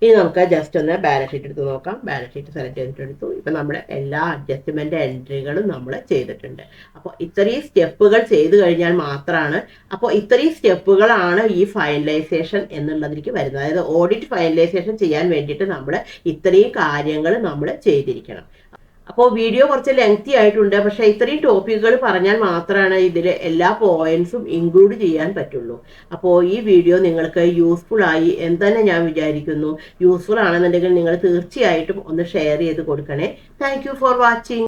ഇനി നമുക്ക് ജസ്റ്റ് ഒന്ന് ബാലൻസ് ഷീറ്റ് എടുത്ത് നോക്കാം. ബാലൻസ് ഷീറ്റ് സെലക്ട് ചെയ്തിട്ടെടുത്തു. ഇപ്പം നമ്മുടെ എല്ലാ അഡ്ജസ്റ്റ്മെൻറ്റ് എൻട്രികളും നമ്മൾ ചെയ്തിട്ടുണ്ട്. അപ്പോൾ ഇത്രയും സ്റ്റെപ്പുകൾ ചെയ്ത് കഴിഞ്ഞാൽ മാത്രമാണ്, അപ്പോൾ ഇത്രയും സ്റ്റെപ്പുകളാണ് ഈ ഫൈനലൈസേഷൻ എന്നുള്ളതിലേക്ക് വരുന്നത്. അതായത് ഓഡിറ്റ് ഫൈനലൈസേഷൻ ചെയ്യാൻ വേണ്ടിയിട്ട് നമ്മൾ ഇത്രയും കാര്യങ്ങൾ നമ്മൾ ചെയ്തിരിക്കണം. അപ്പോൾ വീഡിയോ കുറച്ച് ലെങ്തി ആയിട്ടുണ്ട്. പക്ഷേ ഇത്രയും ടോപ്പിക്കുകൾ പറഞ്ഞാൽ മാത്രമാണ് ഇതിൽ എല്ലാ പോയിന്റ്സും ഇൻക്ലൂഡ് ചെയ്യാൻ പറ്റുള്ളൂ. അപ്പോൾ ഈ വീഡിയോ നിങ്ങൾക്ക് യൂസ്ഫുൾ ആയി എന്ന് തന്നെ ഞാൻ വിചാരിക്കുന്നു. യൂസ്ഫുൾ ആണെന്നുണ്ടെങ്കിൽ നിങ്ങൾ തീർച്ചയായിട്ടും ഒന്ന് ഷെയർ ചെയ്ത് കൊടുക്കണേ. Thank you for watching.